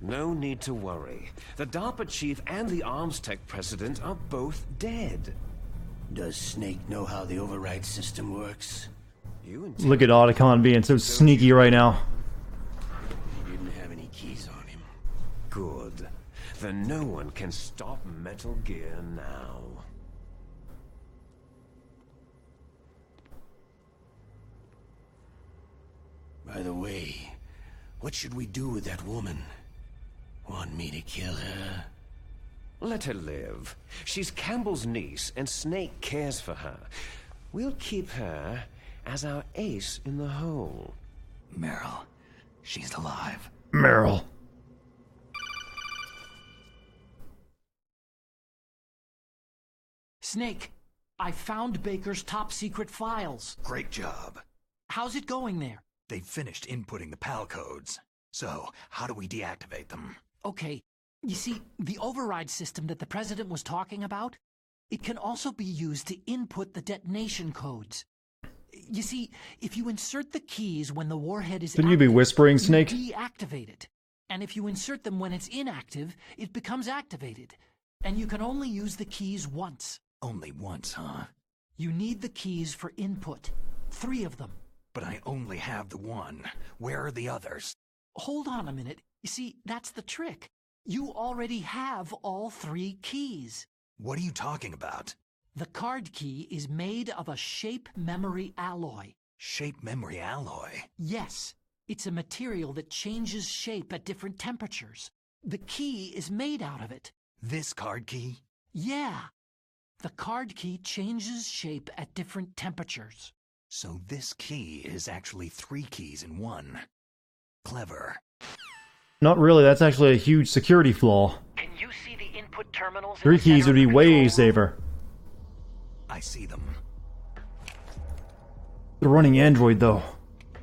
No need to worry. The DARPA chief and the Arms Tech president are both dead. Does Snake know how the override system works? Look at Otacon being so sneaky right now. He didn't have any keys on him. Good. Then no one can stop Metal Gear now. By the way, what should we do with that woman? Want me to kill her? Let her live. She's Campbell's niece, and Snake cares for her. We'll keep her as our ace in the hole. Meryl, she's alive. Meryl. Snake, I found Baker's top secret files. Great job. How's it going there? They've finished inputting the PAL codes. So, how do we deactivate them? Okay, you see, the override system that the President was talking about, it can also be used to input the detonation codes. You see, if you insert the keys when the warhead is Shouldn't you be active, whispering, you Snake? deactivate it. And if you insert them when it's inactive, it becomes activated. And you can only use the keys once. Only once, huh? You need the keys for input. 3 of them. But I only have the one. Where are the others? Hold on a minute. You see, that's the trick. You already have all 3 keys. What are you talking about? The card key is made of a shape memory alloy. Shape memory alloy? Yes. It's a material that changes shape at different temperatures. The key is made out of it. This card key? Yeah. The card key changes shape at different temperatures. So this key is actually 3 keys in one. Clever. Not really, that's actually a huge security flaw. Can you see the input terminals? 3 keys would be way safer. I see them. The running android, though.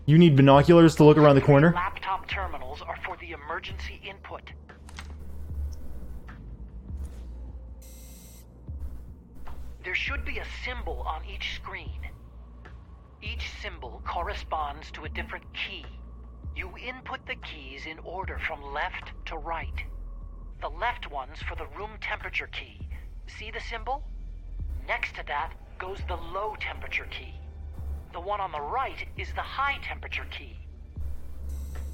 You need binoculars to look around the corner? Laptop terminals are for the emergency input. There should be a symbol on each screen. Each symbol corresponds to a different key. You input the keys in order from left to right. The left one's for the room temperature key. See the symbol? Next to that goes the low temperature key. The one on the right is the high temperature key.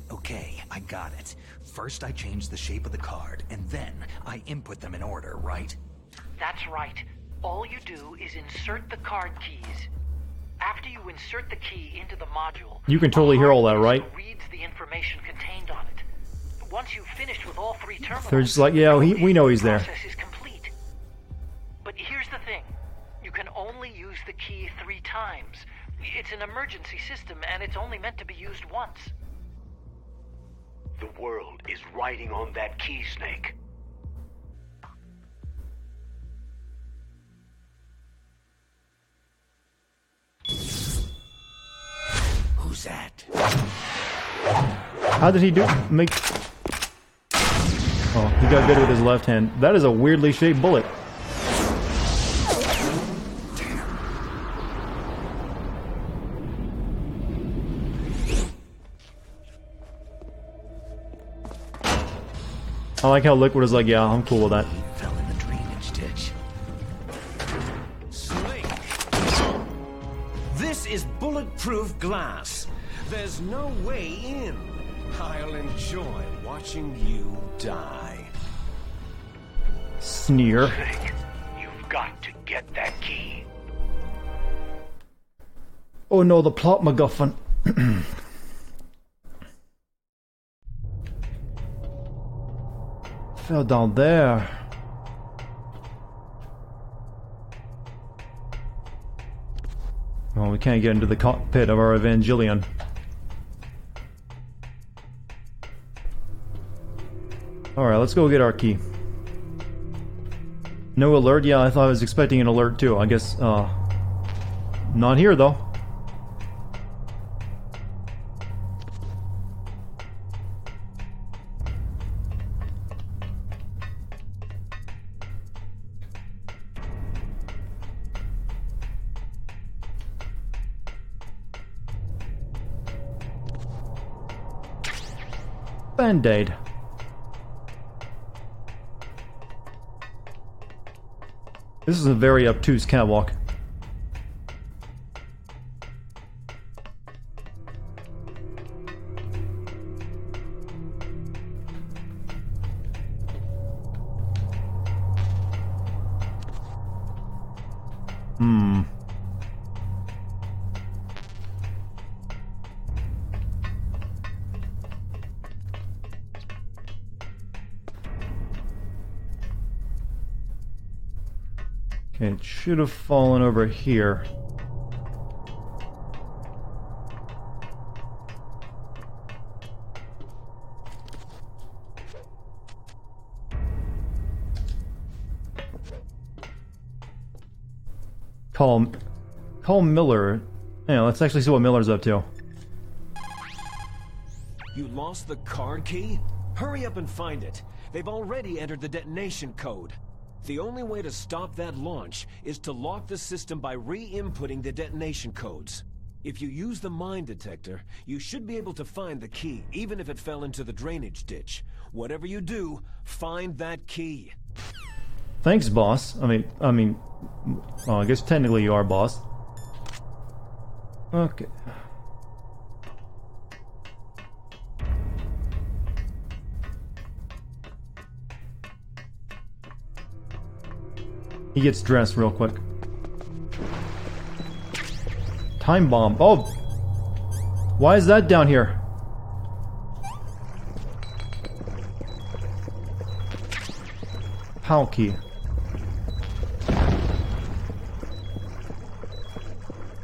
Okay, I got it. First I change the shape of the card, and then I input them in order, right? That's right. All you do is insert the card keys. After you insert the key into the module, you can totally hear all that, right? Reads the information contained on it. Once you've finished with all 3 terminals, they're just like, yeah, we know he's there. The process is complete. But here's the thing. You can only use the key 3 times. It's an emergency system, and it's only meant to be used once. The world is riding on that key, Snake. Who's that? How did he make... Oh, he got good with his left hand. That is a weirdly shaped bullet. I like how Liquid is like, yeah, I'm cool with that. He fell in the drainage ditch. Snake! This is bulletproof glass. There's no way in. I'll enjoy watching you die. Sneer. Snake, you've got to get that key. Oh no, the plot MacGuffin. Fell down there. Well, we can't get into the cockpit of our Evangelion. Alright, let's go get our key. No alert? Yeah, I thought I was expecting an alert too. I guess, not here though. Band-Aid. This is a very obtuse catwalk. Okay, it should have fallen over here. Call Miller. Yeah, let's actually see what Miller's up to. You lost the card key? Hurry up and find it. They've already entered the detonation code. The only way to stop that launch is to lock the system by re-inputting the detonation codes. If you use the mine detector, you should be able to find the key, even if it fell into the drainage ditch. Whatever you do, find that key. Thanks, boss. Well, I guess technically you are boss. Okay. He gets dressed real quick. Time bomb. Oh! Why is that down here? PAL key.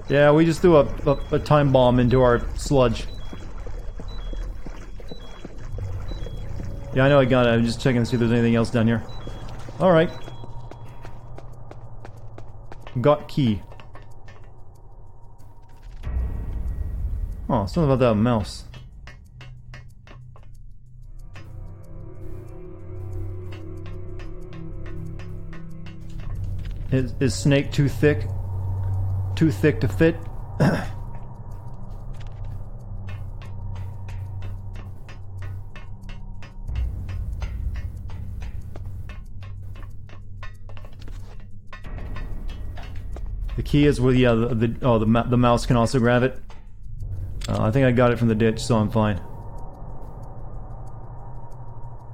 Yeah, we just threw a time bomb into our sludge. Yeah, I know I got it. I'm just checking to see if there's anything else down here. Alright. Got key. Oh, something about that mouse. Is Snake too thick? Too thick to fit? The key is where the mouse can also grab it. I think I got it from the ditch, so I'm fine.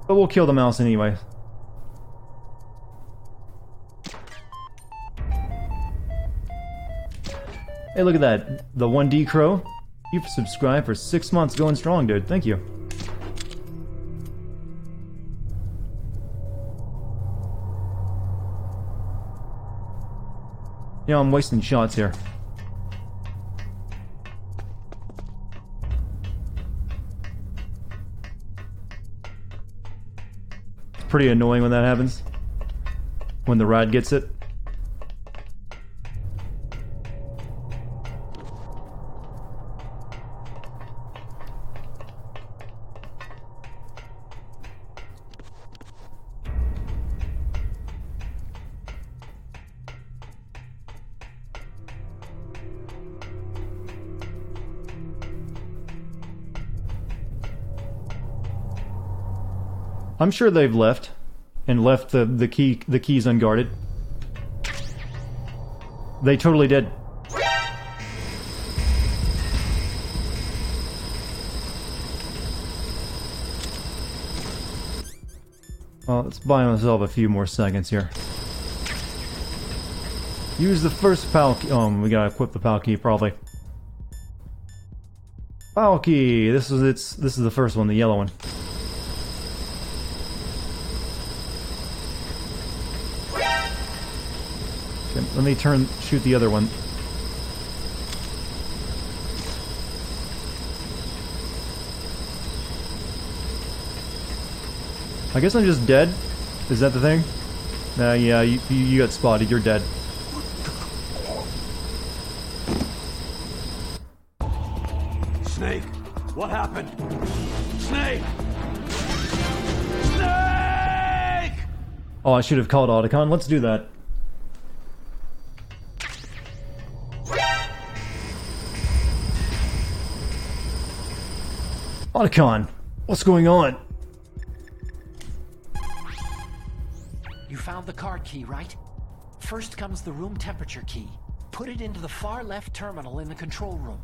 But we'll kill the mouse anyway. Hey, look at that. The 1D Crow. You've subscribed for 6 months, going strong, dude. Thank you. Yeah, I'm wasting shots here. It's pretty annoying when that happens. When the rat gets it. I'm sure they've left, and left the keys unguarded. They totally did. Well, let's buy myself a few more seconds here. Use the first PAL key. Oh, we gotta equip the PAL key probably. PAL key. This is the first one, the yellow one. Let me shoot the other one. I guess I'm just dead? Is that the thing? Yeah, you got spotted, you're dead. Snake! What happened? Snake! Snake! Oh, I should have called Dartigan. Let's do that. Dartigan, what's going on? You found the card key, right? First comes the room temperature key. Put it into the far left terminal in the control room.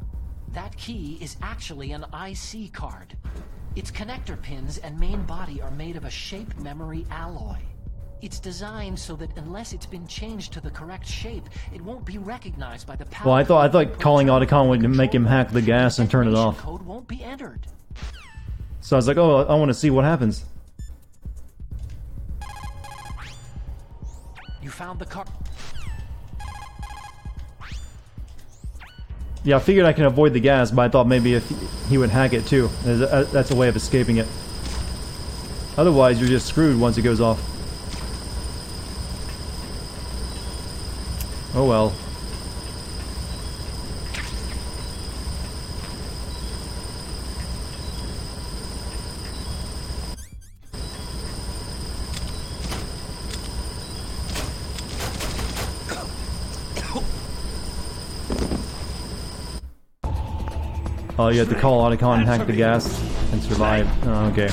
That key is actually an IC card. Its connector pins and main body are made of a shape memory alloy. It's designed so that unless it's been changed to the correct shape, it won't be recognized by the power. Well, I thought calling Dartigan would make him hack the gas and turn it off. Code won't be entered. So I was like, oh, I want to see what happens. You found the card. Yeah, I figured I can avoid the gas, but I thought maybe if he would hack it too. That's a way of escaping it. Otherwise, you're just screwed once it goes off. Oh well. Oh, you have to call Otacon and hack the gas and survive. Oh, okay.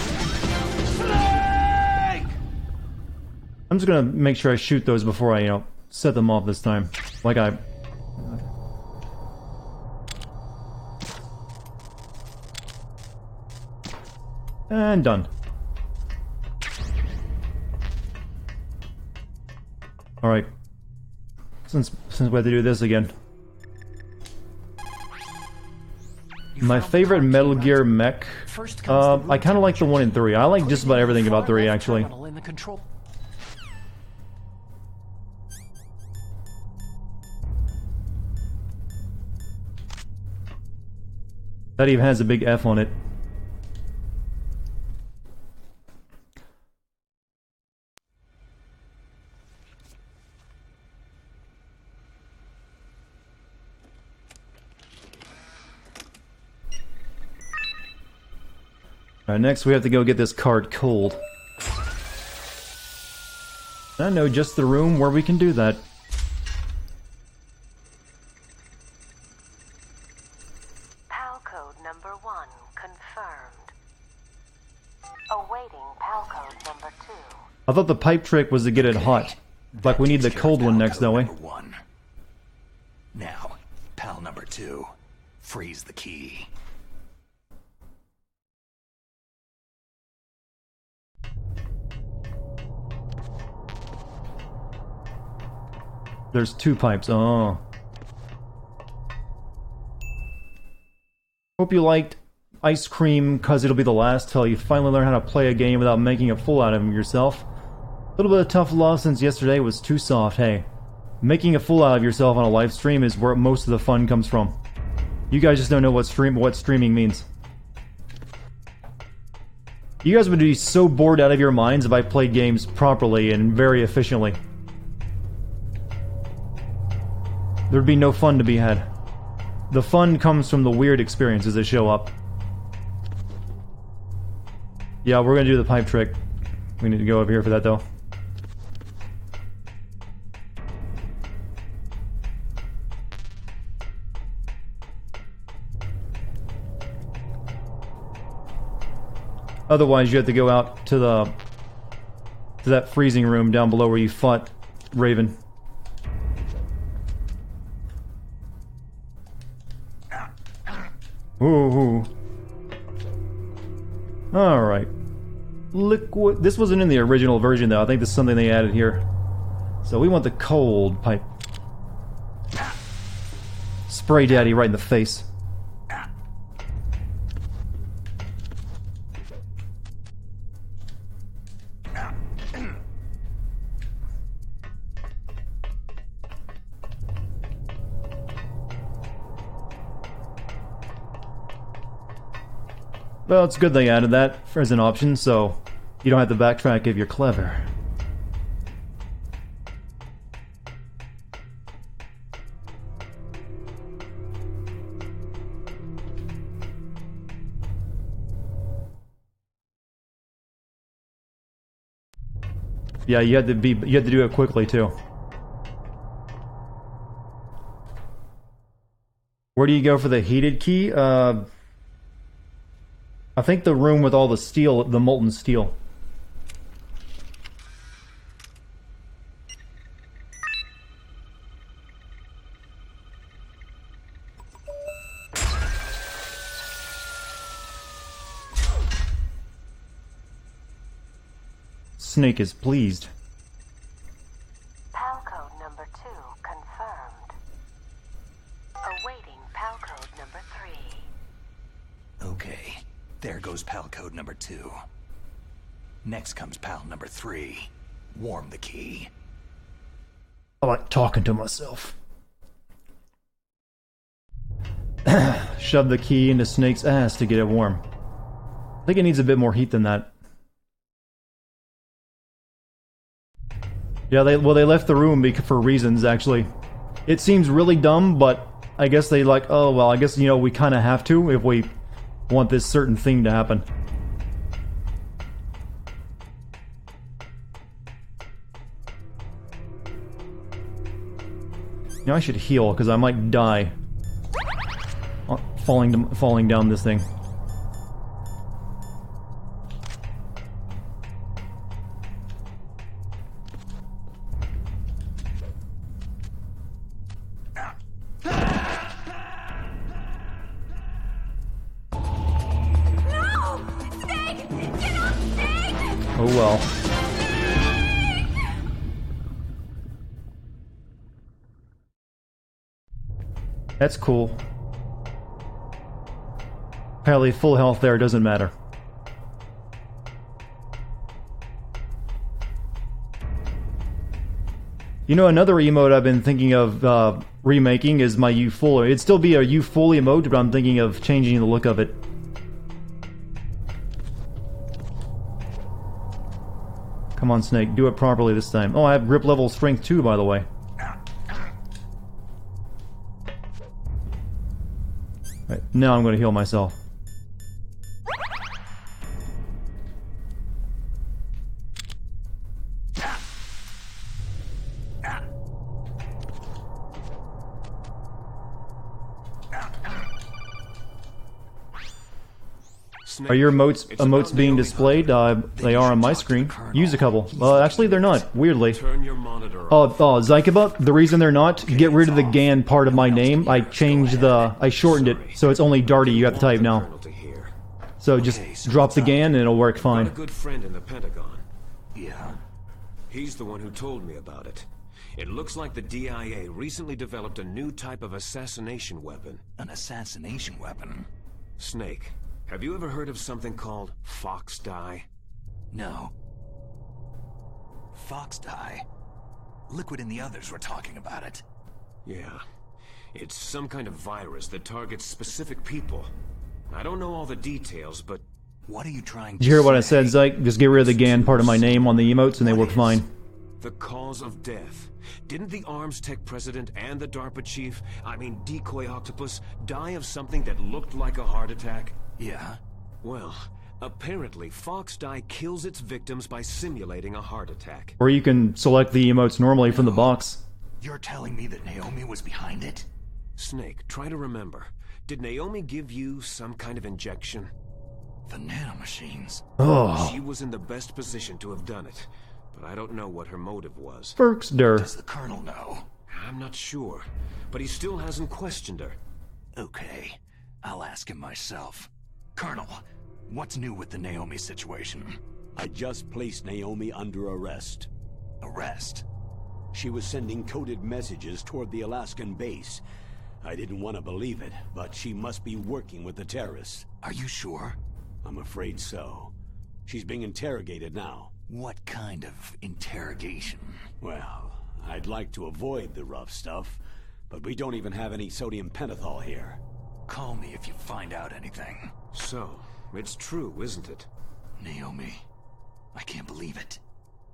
I'm just gonna make sure I shoot those before I, set them off this time. Like I... And done. Alright. Since we have to do this again. My favorite Metal Gear mech... I kinda like the 1 and 3. I like just about everything about 3, actually. That even has a big F on it. Alright, next we have to go get this card cold. I know just the room where we can do that. PAL code number 1 confirmed. Awaiting PAL code number 2. I thought the pipe trick was to get it hot. Like we need the cold one next, don't we? Now, PAL number 2. Freeze the key. There's 2 pipes. Oh. Hope you liked Ice Cream, cause it'll be the last till you finally learn how to play a game without making a fool out of yourself. A little bit of tough love since yesterday was too soft. Hey, making a fool out of yourself on a live stream is where most of the fun comes from. You guys just don't know what streaming means. You guys would be so bored out of your minds if I played games properly and very efficiently. There'd be no fun to be had. The fun comes from the weird experiences that show up. Yeah, we're gonna do the pipe trick. We need to go over here for that, though. Otherwise, you have to go out to that freezing room down below where you fought Raven. Ooh. Alright. Liquid. This wasn't in the original version, though. I think this is something they added here. So we want the cold pipe. Spray Daddy right in the face. Well, it's good they added that as an option, so you don't have to backtrack if you're clever. Yeah, you had to do it quickly too. Where do you go for the heated key? I think the room with all the steel, the molten steel. Snake is pleased. PAL code number 2 confirmed. Awaiting PAL code number 3. Okay, there goes PAL code number 2. Next comes PAL number 3. Warm the key. I like talking to myself. Shove the key into Snake's ass to get it warm. I think it needs a bit more heat than that. Yeah, they left the room for reasons, actually. It seems really dumb, but I guess they like, oh, well, I guess, we kind of have to if we want this certain thing to happen. I should heal, because I might die falling down this thing. Oh well. That's cool. Apparently full health there doesn't matter. You know, another emote I've been thinking of remaking is my You Full. It'd still be a You Full emote, but I'm thinking of changing the look of it. Come on, Snake, do it properly this time. Oh, I have grip level strength 2, by the way. Right, now I'm going to heal myself. Are your emotes being displayed? They are on my screen. Use a couple. Actually, they're not. Weirdly. Zykebuck, the reason they're not, get rid of the Gan part of my name. I shortened it, so it's only Darty you have to type now. So just drop the Gan and it'll work fine. Got a good friend in the Pentagon. Yeah. He's the one who told me about it. It looks like the DIA recently developed a new type of assassination weapon. An assassination weapon? Snake. Have you ever heard of something called Fox Dye? No. Fox Dye? Liquid and the others were talking about it. Yeah. It's some kind of virus that targets specific people. I don't know all the details, but... What are you trying to Did you hear what I say? said, Zyke? Just get rid of the Gan part of my name on the emotes and they work fine. The cause of death. Didn't the Arms Tech president and the DARPA chief, Decoy Octopus, die of something that looked like a heart attack? Yeah? Well, apparently Fox Dye kills its victims by simulating a heart attack. Or you can select the emotes normally from the box. You're telling me that Naomi was behind it? Snake, try to remember. Did Naomi give you some kind of injection? The nanomachines. Oh. She was in the best position to have done it, but I don't know what her motive was. Berkster. Does the Colonel know? I'm not sure, but he still hasn't questioned her. Okay, I'll ask him myself. Colonel, what's new with the Naomi situation? I just placed Naomi under arrest. Arrest? She was sending coded messages toward the Alaskan base. I didn't want to believe it, but she must be working with the terrorists. Are you sure? I'm afraid so. She's being interrogated now. What kind of interrogation? Well, I'd like to avoid the rough stuff, but we don't even have any sodium pentothal here. Call me if you find out anything. So, it's true, isn't it? Naomi, I can't believe it.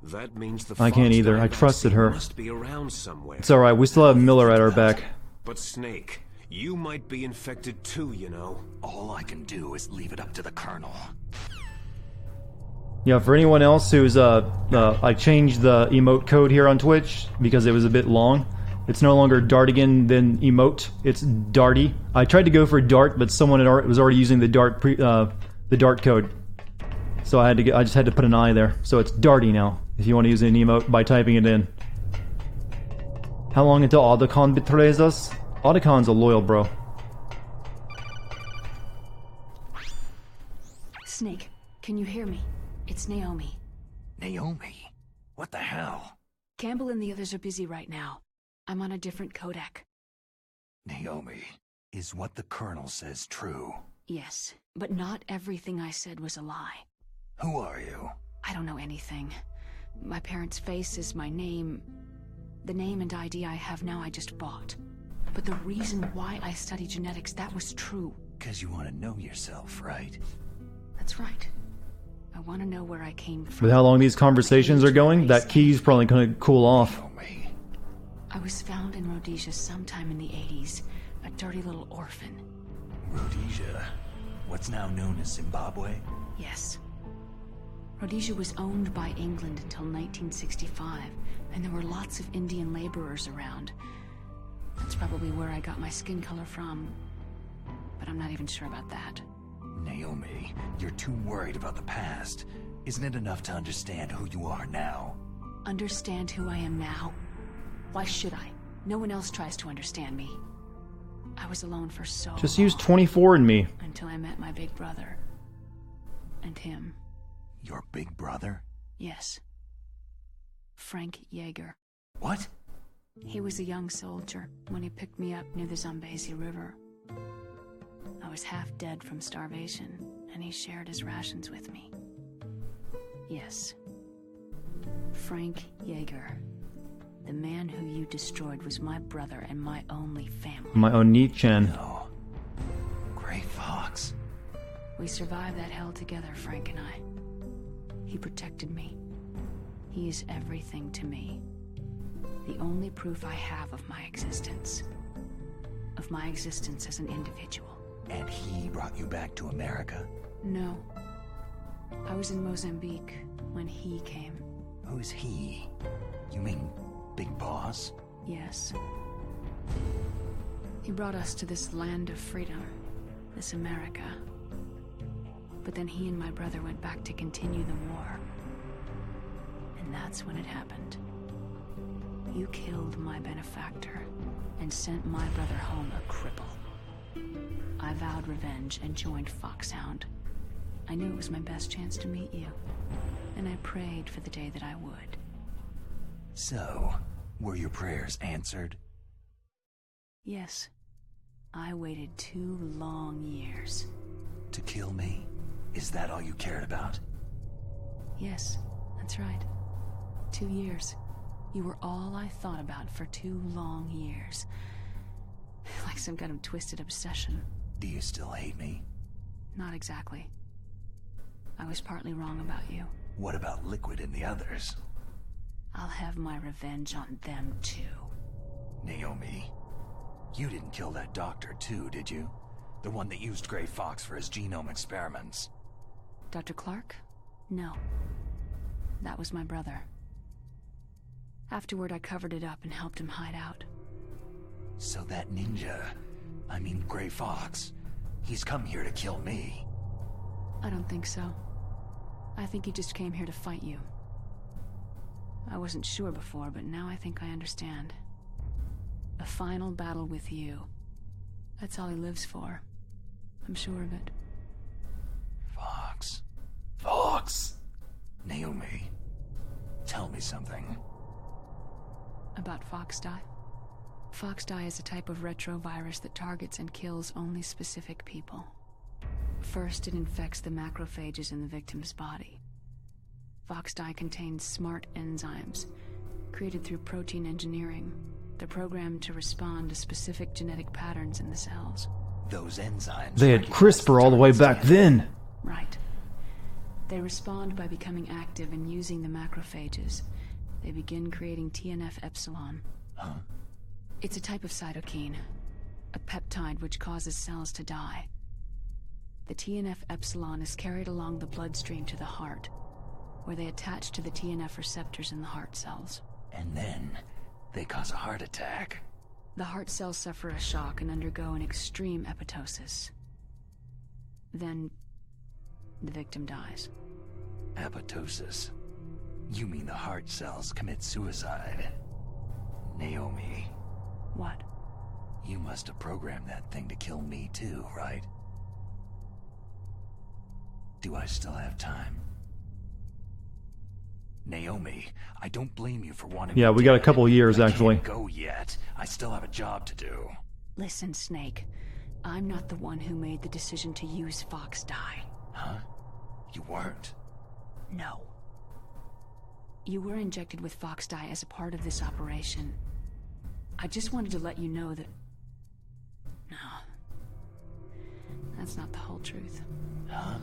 That means the I can't either. I trusted her. Must be around somewhere. It's alright, we still have Miller at our back. But Snake, you might be infected too, you know. All I can do is leave it up to the Colonel. Yeah, for anyone else who's, I changed the emote code here on Twitch because it was a bit long. It's no longer Dartigan, then emote. It's Darty. I tried to go for Dart, but someone was already using the Dart code. So I just had to put an I there. So it's Darty now, if you want to use an emote by typing it in. How long until Otacon betrays us? Otacon's a loyal bro. Snake, can you hear me? It's Naomi. Naomi? What the hell? Campbell and the others are busy right now. I'm on a different codec. Naomi, is what the Colonel says true? Yes, but not everything I said was a lie. Who are you? I don't know anything. My parents' face is my name. The name and ID I have now I just bought. But the reason why I study genetics, that was true. 'Cause you want to know yourself, right? That's right. I want to know where I came from. With how long these conversations are going, that key's probably gonna cool off. Naomi. I was found in Rhodesia sometime in the 80s. A dirty little orphan. Rhodesia? What's now known as Zimbabwe? Yes. Rhodesia was owned by England until 1965, and there were lots of Indian laborers around. That's probably where I got my skin color from. But but I'm not even sure about that. Naomi, you're too worried about the past. Isn't it enough to understand who you are now? Understand who I am now? Why should I? No one else tries to understand me. I was alone for so long. Just use 24 in me. Until I met my big brother. And him. Your big brother? Yes. Frank Yeager. What? He was a young soldier when he picked me up near the Zambezi River. I was half dead from starvation, and he shared his rations with me. Yes. Frank Yeager. The man who you destroyed was my brother and my only family. My own Nietzsche. No. Gray Fox. We survived that hell together, Frank and I. He protected me. He is everything to me. The only proof I have of my existence. Of my existence as an individual. And he brought you back to America? No. I was in Mozambique when he came. Who's he? You mean Big Boss? Yes. He brought us to this land of freedom. This America. But then he and my brother went back to continue the war. And that's when it happened. You killed my benefactor and sent my brother home a cripple. I vowed revenge and joined Foxhound. I knew it was my best chance to meet you, and I prayed for the day that I would. So, were your prayers answered? Yes. I waited 2 long years. To kill me? Is that all you cared about? Yes, that's right. 2 years. You were all I thought about for 2 long years. Like some kind of twisted obsession. Do you still hate me? Not exactly. I was partly wrong about you. What about Liquid and the others? I'll have my revenge on them too. Naomi, you didn't kill that doctor too, did you? The one that used Gray Fox for his genome experiments. Dr. Clark? No. That was my brother. Afterward, I covered it up and helped him hide out. So that ninja, I mean Gray Fox, he's come here to kill me. I don't think so. I think he just came here to fight you. I wasn't sure before, but now I think I understand. A final battle with you. That's all he lives for. I'm sure of it. Fox. Fox! Naomi, tell me something. About Foxdie? Foxdie is a type of retrovirus that targets and kills only specific people. First, it infects the macrophages in the victim's body. Foxdie contains smart enzymes, created through protein engineering. They're programmed to respond to specific genetic patterns in the cells. Those enzymes... They had CRISPR all the way back then. Right. They respond by becoming active and using the macrophages. They begin creating TNF-epsilon. Huh? It's a type of cytokine, a peptide which causes cells to die. The TNF-epsilon is carried along the bloodstream to the heart, where they attach to the TNF receptors in the heart cells. And then, they cause a heart attack. The heart cells suffer a shock and undergo an extreme apoptosis. Then, the victim dies. Apoptosis? You mean the heart cells commit suicide? Naomi. What? You must have programmed that thing to kill me too, right? Do I still have time? Naomi, I don't blame you for wanting Yeah, we got a couple years, actually. I can't go yet. I still have a job to do. Listen, Snake. I'm not the one who made the decision to use Foxdie. Huh? You weren't? No. You were injected with Foxdie as a part of this operation. I just wanted to let you know that... No. That's not the whole truth. Huh?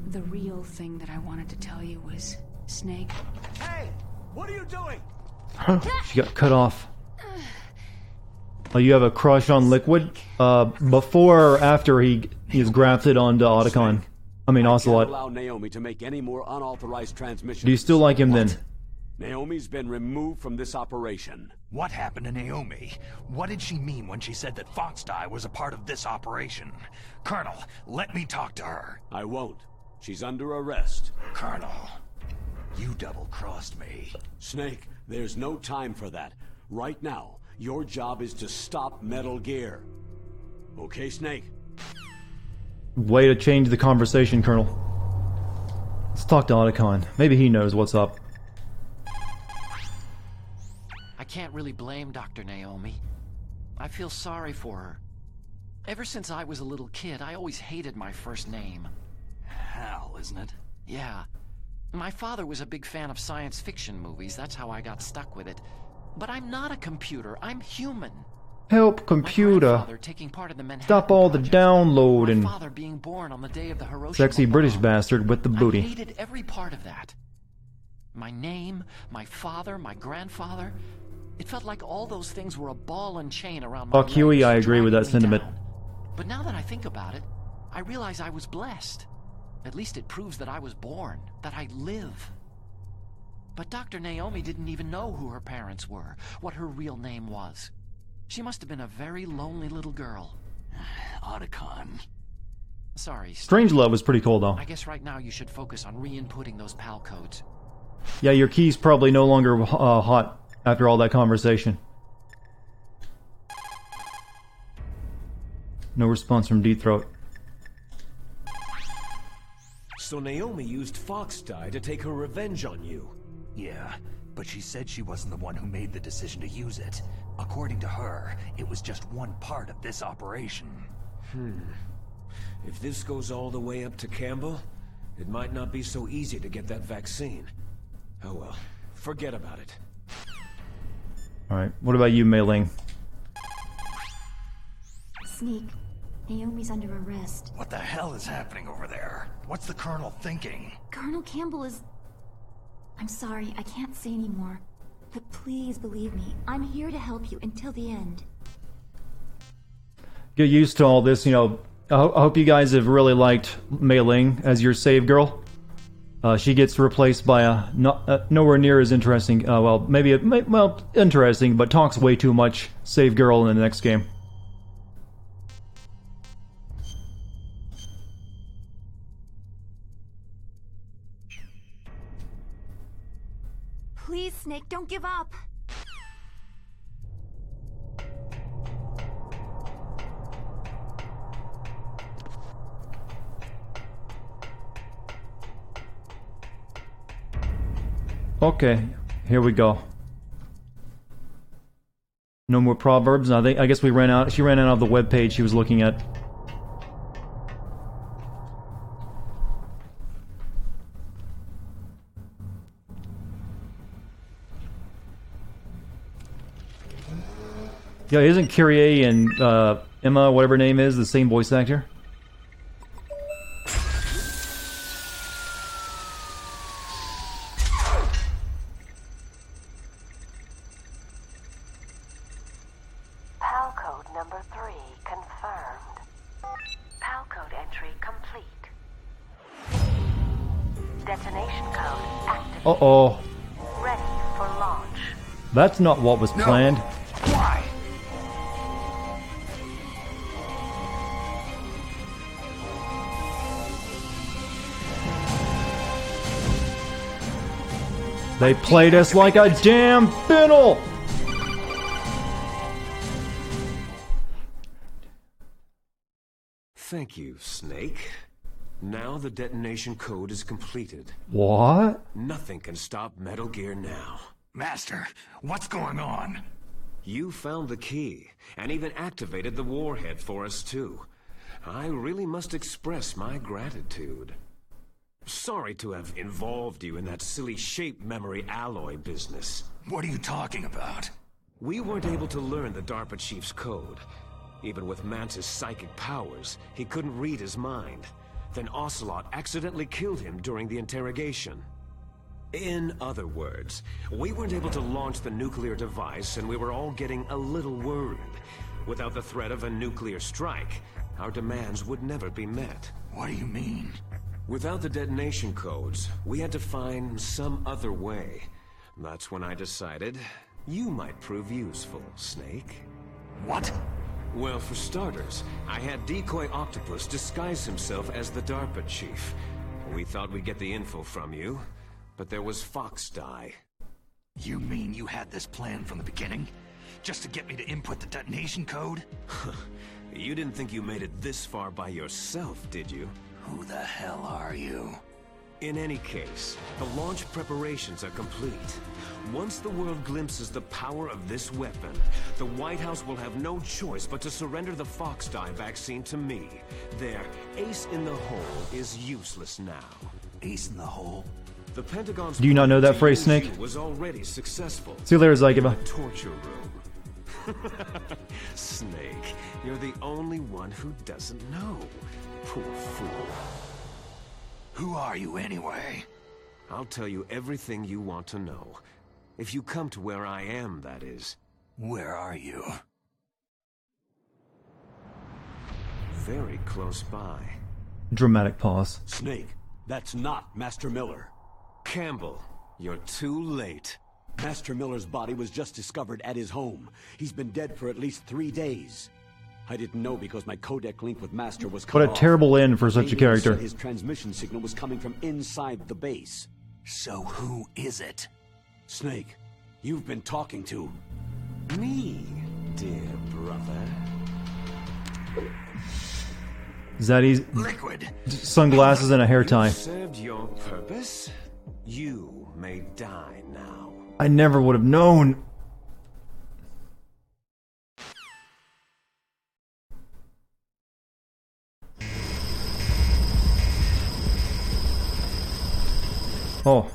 The real thing that I wanted to tell you was... Snake... Hey! What are you doing? She got cut off. Oh, you have a crush on Liquid? Before or after he is grafted onto Dartigan? I mean, Ocelot. Allow Naomi to make any more unauthorized transmissions. Do you still like him then? Naomi's been removed from this operation. What happened to Naomi? What did she mean when she said that Foxdie was a part of this operation? Colonel, let me talk to her. I won't. She's under arrest. Colonel, you double-crossed me. Snake, there's no time for that. Right now, your job is to stop Metal Gear. Okay, Snake? Way to change the conversation, Colonel. Let's talk to Otacon. Maybe he knows what's up. I can't really blame Dr. Naomi. I feel sorry for her. Ever since I was a little kid, I always hated my first name. Hal, isn't it? Yeah. My father was a big fan of science fiction movies. That's how I got stuck with it. But I'm not a computer. I'm human. Help, computer. Taking part in the Manhattan Stop all the Project. downloading. My father being born on the day of the Hiroshima Sexy British bomb. bastard with the booty. I hated every part of that. My name, my father, my grandfather. It felt like all those things were a ball and chain around my Fuck Huey, legs, I agree with that dragging me sentiment. down. But now that I think about it, I realize I was blessed. At least it proves that I was born, that I live. But Dr. Naomi didn't even know who her parents were, what her real name was. She must have been a very lonely little girl. Otacon. Sorry, Strangelove was pretty cool, though. I guess right now you should focus on re-inputting those PAL codes. Yeah, your key's probably no longer hot after all that conversation. No response from Deep Throat. So Naomi used Foxdie to take her revenge on you. Yeah, but she said she wasn't the one who made the decision to use it. According to her, it was just one part of this operation. If this goes all the way up to Campbell, it might not be so easy to get that vaccine. Oh well, forget about it. Alright, what about you, Mei Ling? Sneak, Naomi's under arrest. What the hell is happening over there? What's the Colonel thinking? Colonel Campbell is... I'm sorry, I can't say anymore. But please believe me, I'm here to help you until the end. Get used to all this, you know. I hope you guys have really liked Mei Ling as your save girl. She gets replaced by a nowhere near as interesting, well, maybe, interesting, but talks way too much save girl in the next game. Please, Snake, don't give up! Okay, here we go. No more proverbs. I guess we ran out. She ran out of the webpage she was looking at. Yeah, isn't Kyrie and Emma, whatever her name is, the same voice actor? PAL code number 3 confirmed. PAL code entry complete. Detonation code activated. Uh-oh. Ready for launch. That's not what was planned. Why? They played us like a damn fiddle! Thank you, Snake. Now the detonation code is completed. What? Nothing can stop Metal Gear now. Master, what's going on? You found the key, and even activated the warhead for us too. I really must express my gratitude. Sorry to have involved you in that silly shape memory alloy business. What are you talking about? We weren't able to learn the DARPA chief's code. Even with Mance's psychic powers, he couldn't read his mind. Then Ocelot accidentally killed him during the interrogation. In other words, we weren't able to launch the nuclear device, and we were all getting a little worried. Without the threat of a nuclear strike, our demands would never be met. What do you mean? Without the detonation codes, we had to find some other way. That's when I decided you might prove useful, Snake. What? Well, for starters, I had Decoy Octopus disguise himself as the DARPA chief. We thought we'd get the info from you, but there was Foxdie. You mean you had this plan from the beginning? Just to get me to input the detonation code? You didn't think you made it this far by yourself, did you? Who the hell are you? In any case, the launch preparations are complete. Once the world glimpses the power of this weapon, the White House will have no choice but to surrender the Foxdie vaccine to me. Their ace in the hole is useless now. Ace in the hole? The Pentagon's Do you not know that phrase, Snake? Was already successful. See you later, Zygiba. Torture room. Snake, you're the only one who doesn't know. Poor fool. Who are you anyway? I'll tell you everything you want to know. If you come to where I am, that is. Where are you? Very close by. Dramatic pause. Snake, that's not Master Miller. Campbell, you're too late. Master Miller's body was just discovered at his home. He's been dead for at least 3 days. I didn't know because my codec link with Master was cut off. What a terrible end for such a character. His transmission signal was coming from inside the base. So who is it? Snake, you've been talking to... Me, dear brother. Zaddy's Liquid. sunglasses and a hair tie. You served your purpose. You may die now. I never would have known. Oh.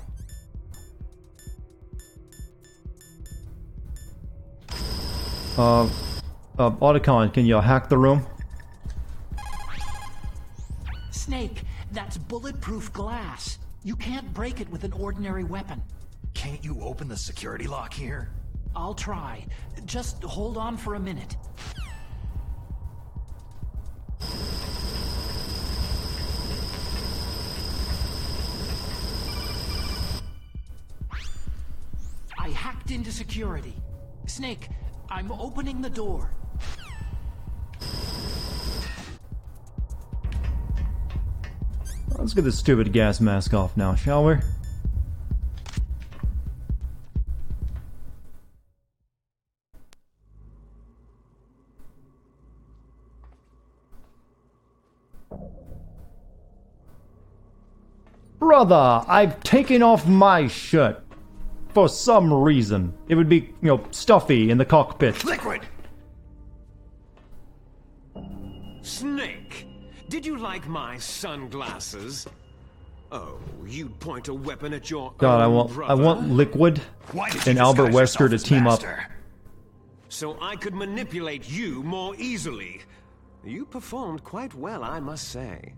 Otacon, can you hack the room? Snake, that's bulletproof glass. You can't break it with an ordinary weapon. Can't you open the security lock here? I'll try. Just hold on for a minute. I hacked into security. Snake, I'm opening the door. Let's get this stupid gas mask off now, shall we? Brother, I've taken off my shirt. For some reason. It would be, stuffy in the cockpit. Liquid! Snake, did you like my sunglasses? Oh, you'd point a weapon at your God, own I want Liquid and Albert Wesker to team up. So I could manipulate you more easily. You performed quite well, I must say.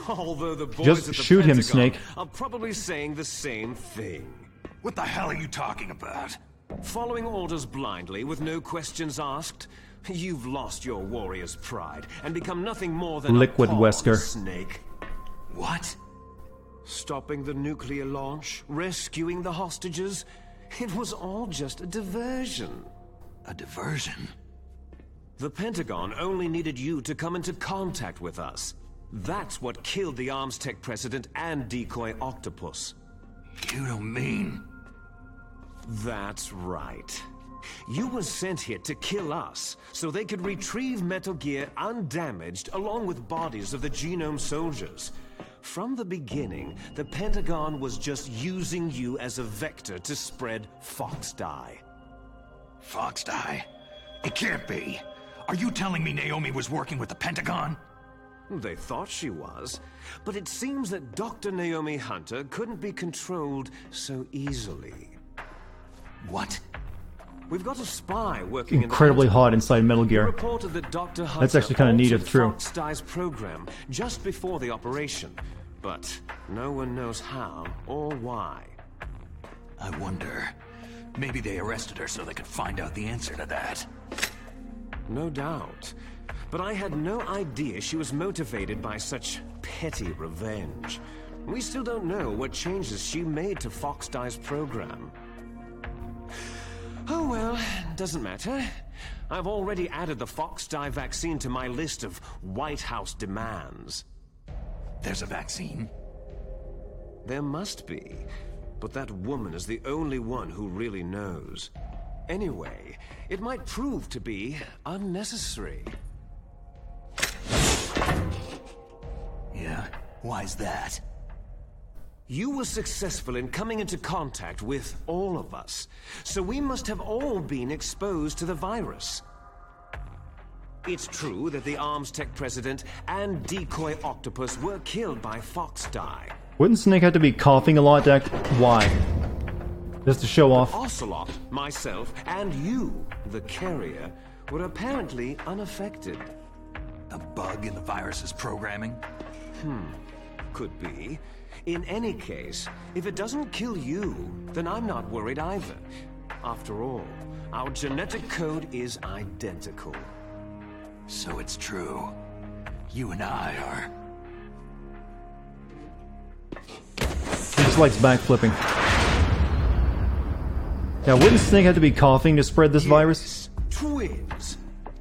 Although the boys Just at the shoot him, Pentagon Snake. are probably saying the same thing. What the hell are you talking about? Following orders blindly with no questions asked, you've lost your warrior's pride and become nothing more than Liquid a pawn, Wesker. Snake. What? Stopping the nuclear launch, rescuing the hostages, it was all just a diversion. A diversion? The Pentagon only needed you to come into contact with us. That's what killed the Arms Tech President and Decoy Octopus. You don't mean... That's right. You were sent here to kill us, so they could retrieve Metal Gear undamaged along with bodies of the Genome soldiers. From the beginning, the Pentagon was just using you as a vector to spread Foxdie. Foxdie? It can't be. Are you telling me Naomi was working with the Pentagon? They thought she was, but it seems that Dr. Naomi Hunter couldn't be controlled so easily. What? We've got a spy working Incredibly in the hot inside Metal Gear. reported that Dr. Hunter That's actually kind of neat if true. Foxdie's program just before the operation, but no one knows how or why. I wonder. Maybe they arrested her so they could find out the answer to that. No doubt. But I had no idea she was motivated by such petty revenge. We still don't know what changes she made to Foxdie's program. Oh well, doesn't matter. I've already added the Foxdie vaccine to my list of White House demands. There's a vaccine? There must be, but that woman is the only one who really knows. Anyway, it might prove to be unnecessary. Yeah, why's that? You were successful in coming into contact with all of us, so we must have all been exposed to the virus. It's true that the Arms Tech president and decoy octopus were killed by Foxdie. Wouldn't Snake have to be coughing a lot to act? Why? Just to show off? Ocelot, myself, and you, the carrier, were apparently unaffected. A bug in the virus's programming? Could be. In any case, if it doesn't kill you, then I'm not worried either. After all, our genetic code is identical. So it's true. You and I are... He just likes backflipping. Now, wouldn't Snake have to be coughing to spread this virus? Twins.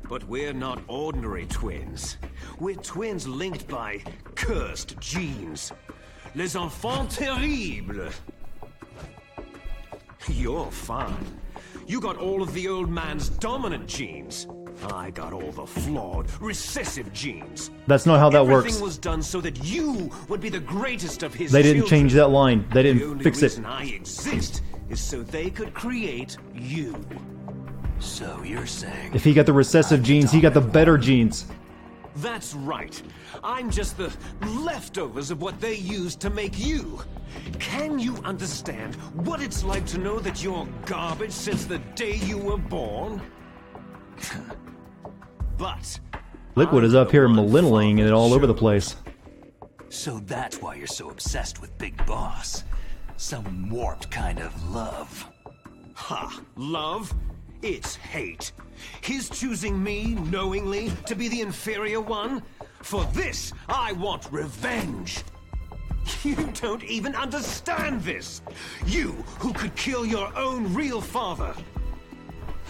But we're not ordinary twins. We're twins linked by cursed genes. Les enfants terribles. You're fine. You got all of the old man's dominant genes. I got all the flawed, recessive genes. That's not how that works. Everything was done so that you would be the greatest of his They didn't children. change that line. They didn't fix it. The only reason I exist is so they could create you. So you're saying... If he got the recessive genes, he got the better genes. That's right. I'm just the leftovers of what they used to make you. Can you understand what it's like to know that you're garbage since the day you were born? But... Liquid is up here millennialing it all over the place. So that's why you're so obsessed with Big Boss. Some warped kind of love. Ha! Love? It's hate. His choosing me, knowingly, to be the inferior one? For this, I want revenge. You don't even understand this. You, who could kill your own real father.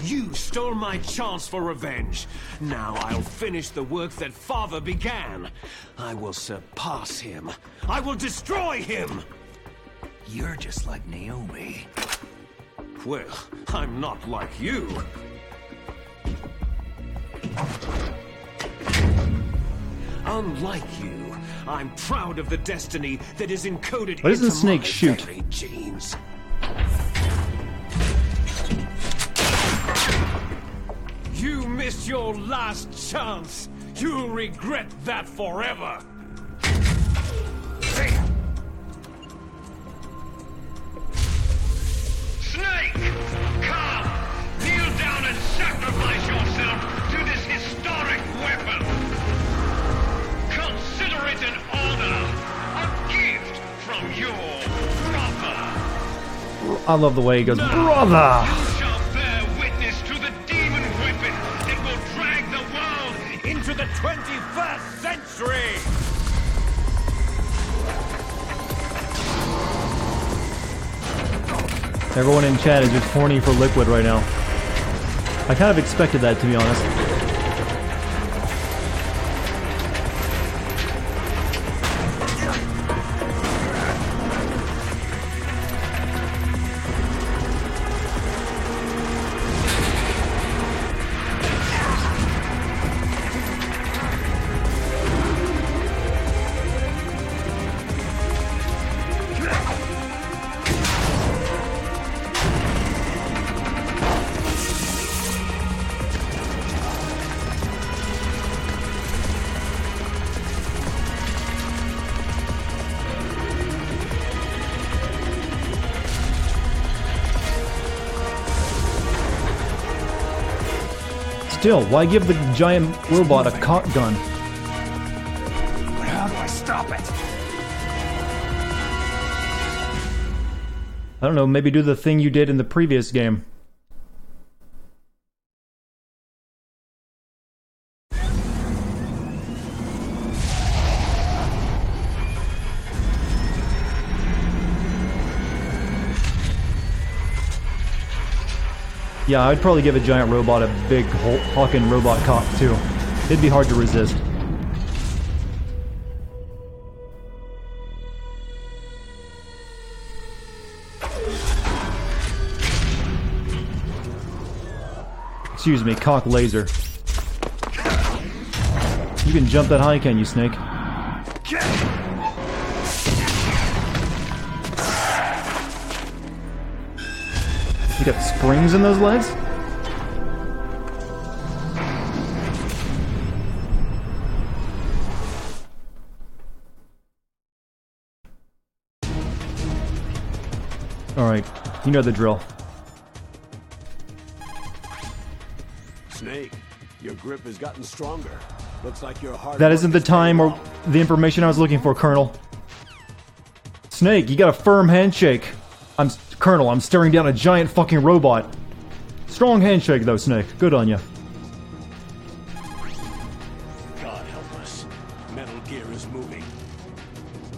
You stole my chance for revenge. Now I'll finish the work that father began. I will surpass him. I will destroy him. You're just like Naomi. Well, I'm not like you. Unlike you, I'm proud of the destiny that is encoded Why doesn't into Snake my shoot? very genes. You missed your last chance. You'll regret that forever. Snake! Come! Kneel down and sacrifice yourself to this historic weapon! Consider it an honor! A gift from your brother! I love the way he goes, brother! You shall bear witness to the demon weapon that will drag the world into the 21st century! Everyone in chat is just horny for Liquid right now. I kind of expected that, to be honest. Still, why give the giant robot a cock gun? But how do I stop it? I don't know, maybe do the thing you did in the previous game. Yeah, I'd probably give a giant robot a big hawking robot cock too. It'd be hard to resist. Excuse me, cock laser. You can jump that high, can you, Snake? You got springs in those legs? Alright, you know the drill. Snake, your grip has gotten stronger. Looks like your heart. That isn't the time or the information I was looking for, Colonel. Snake, you got a firm handshake. Colonel, I'm staring down a giant fucking robot. Strong handshake though, Snake. Good on you. God help us. Metal Gear is moving.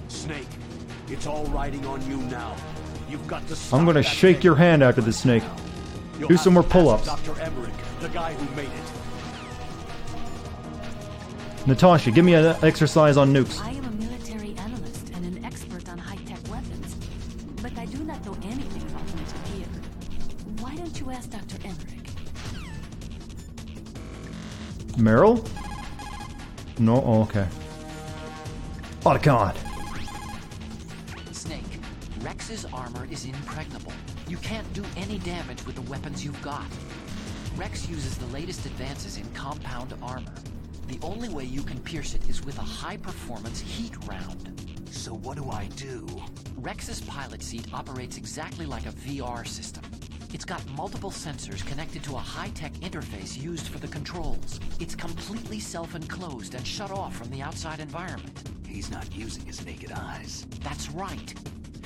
Snake, it's all riding on you now. You've got to stop. I'm gonna shake your hand after this, Snake. Do some more pull-ups. Dr. Emmerich, the guy who made it. Natasha, give me an exercise on nukes. I am a military analyst and an expert on high-tech weapons, but I do not know anything about Metal Gear. Why don't you ask Dr. Emmerich? Meryl? No? Oh, okay. Oh, God. Snake, Rex's armor is impregnable. You can't do any damage with the weapons you've got. Rex uses the latest advances in compound armor. The only way you can pierce it is with a high-performance heat round. So what do I do? Rex's pilot seat operates exactly like a VR system. It's got multiple sensors connected to a high-tech interface used for the controls. It's completely self-enclosed and shut off from the outside environment. He's not using his naked eyes. That's right.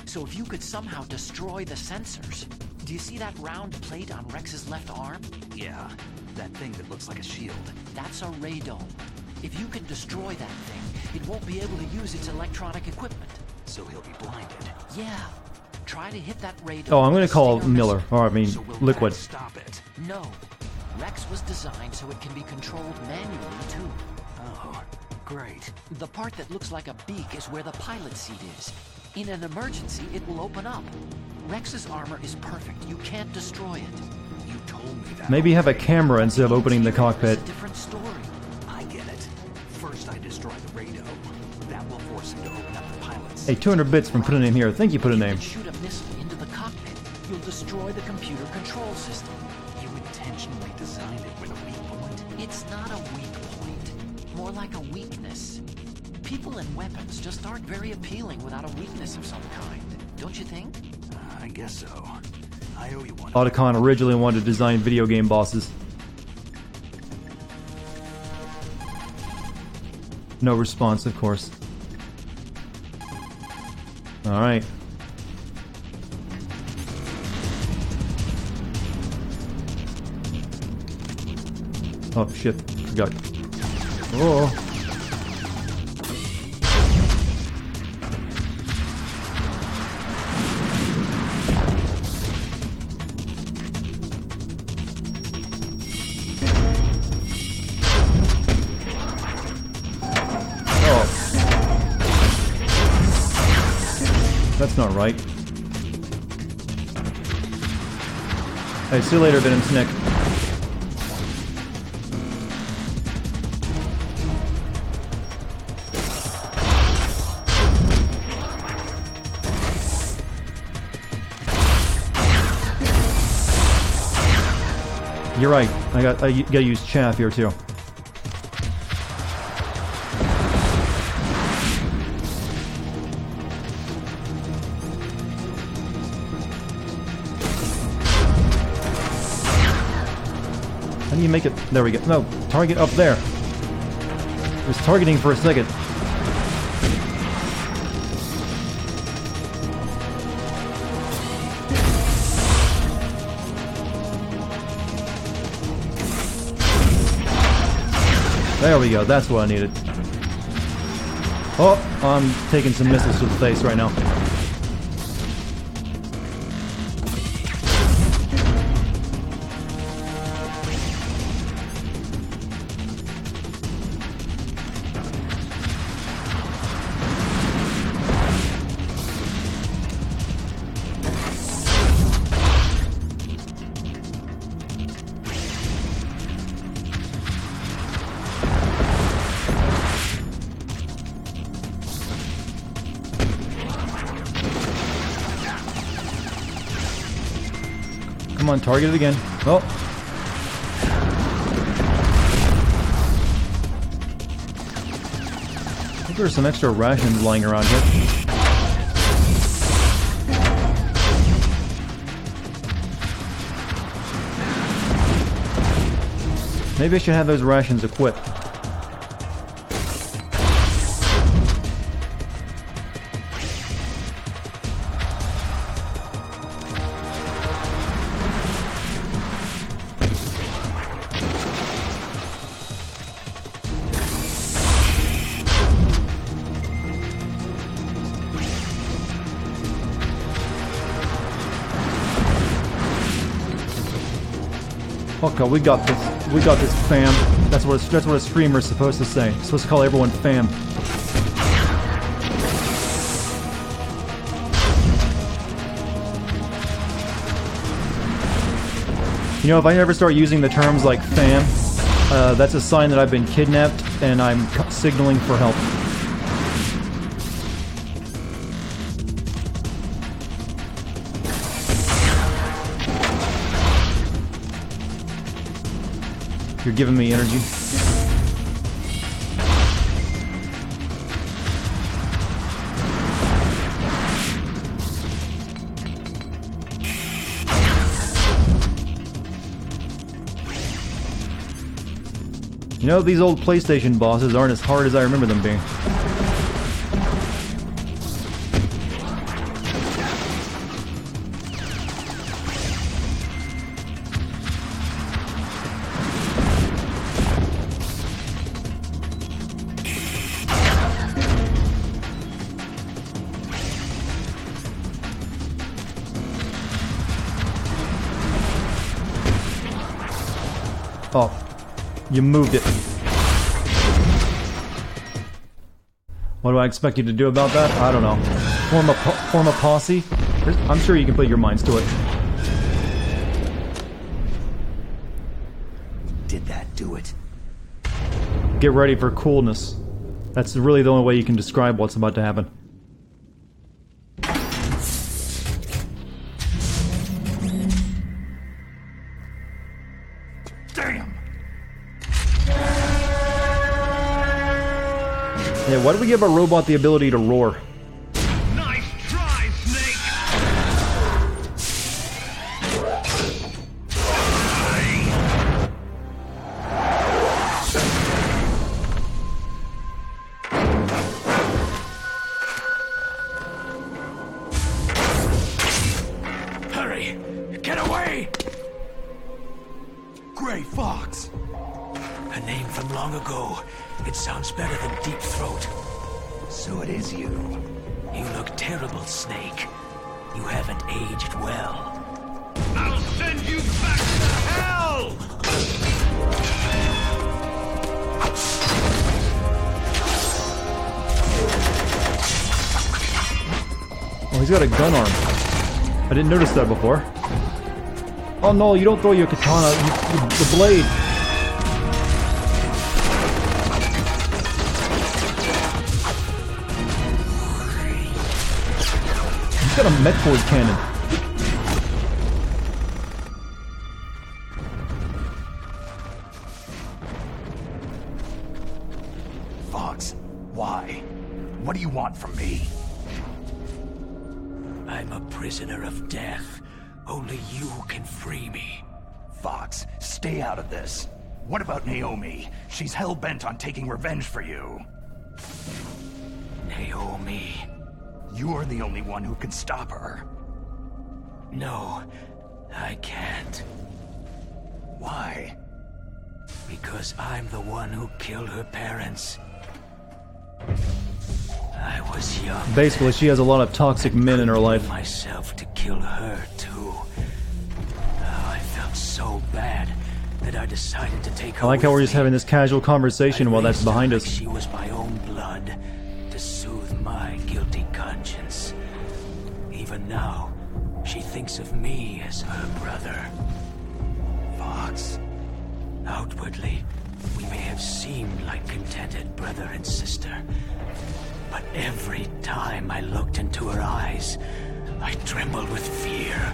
So if you could somehow destroy the sensors... Do you see that round plate on Rex's left arm? Yeah, that thing that looks like a shield. That's a radome. If you can destroy that thing, it won't be able to use its electronic equipment. So he'll be blinded. Yeah. Try to hit that radome. Oh, I'm gonna call Miller. Or, I mean, So will Liquid. that stop it? No. Rex was designed so it can be controlled manually, too. Oh, great. The part that looks like a beak is where the pilot seat is. In an emergency, it will open up. Rex's armor is perfect. You can't destroy it. You told me that. Maybe have a camera instead of opening the cockpit. It's a different story. I get it. First I destroy the radome. That will force him to open up the pilot's. Hey, 200 bits from putting a name here. Thank you, put a name. You shoot a missile into the cockpit. You'll destroy the computer control system. You intentionally designed it with a weak point. It's not a weak point. More like a weakness. People and weapons just aren't very appealing without a weakness of some kind. Don't you think? I guess so. I owe you one. Otacon originally wanted to design video game bosses. No response, of course. Alright. Oh shit, forgot. Oh. That's not right. Hey, see you later, Venom Snick. You're right. I gotta use chaff here too. How do you make it? There we go. No, target up there. It was targeting for a second. There we go. That's what I needed. Oh, I'm taking some missiles to the face right now. on, target it again. Oh. I think there's some extra rations lying around here. Maybe I should have those rations equipped. Okay, we got this. We got this, fam. That's what a streamer's supposed to say. It's supposed to call everyone fam. You know, if I ever start using the terms like fam, that's a sign that I've been kidnapped and I'm signaling for help. You're giving me energy. You know, these old PlayStation bosses aren't as hard as I remember them being. Oh, you moved it. What do I expect you to do about that? I don't know. Form a posse? I'm sure you can put your minds to it. Did that do it? Get ready for coolness. That's really the only way you can describe what's about to happen. Yeah, why do we give a robot the ability to roar? Nice try, Snake! Hurry! Get away! Gray Fox! A name from long ago. It sounds better than Deep Throat. So it is you. You look terrible, Snake. You haven't aged well. I'll send you back to hell! Oh, he's got a gun arm. I didn't notice that before. Oh no, you don't throw your katana, the blade. He's got a Metford cannon. Fox, why? What do you want from me? I'm a prisoner of death. Only you can free me. Fox, stay out of this. What about Naomi? She's hell-bent on taking revenge for you. Naomi? You're the only one who can stop her. No, I can't. Why? Because I'm the one who killed her parents. I was young. Basically, she has a lot of toxic men in her life. Myself to kill her too. I felt so bad that I decided to take her. I like how we're just having this casual conversation while that's behind us. She was my own blood to soothe my guilty conscience. Even now, she thinks of me as her brother. Fox. Outwardly, we may have seemed like contented brother and sister. But every time I looked into her eyes, I trembled with fear.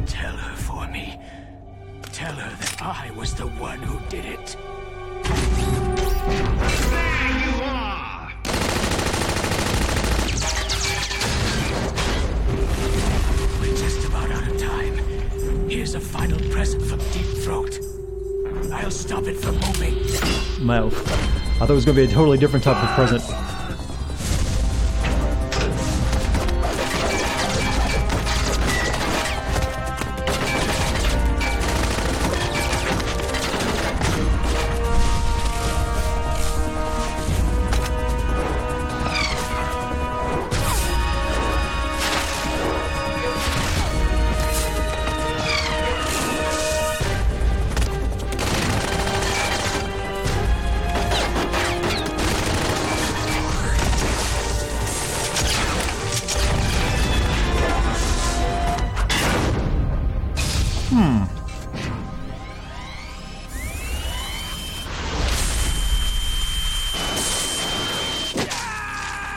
Tell her for me. Tell her that I was the one who did it. There you are! We're just about out of time. Here's a final present from Deep Throat. I'll stop it from moving. Mouth. I thought it was going to be a totally different type of present.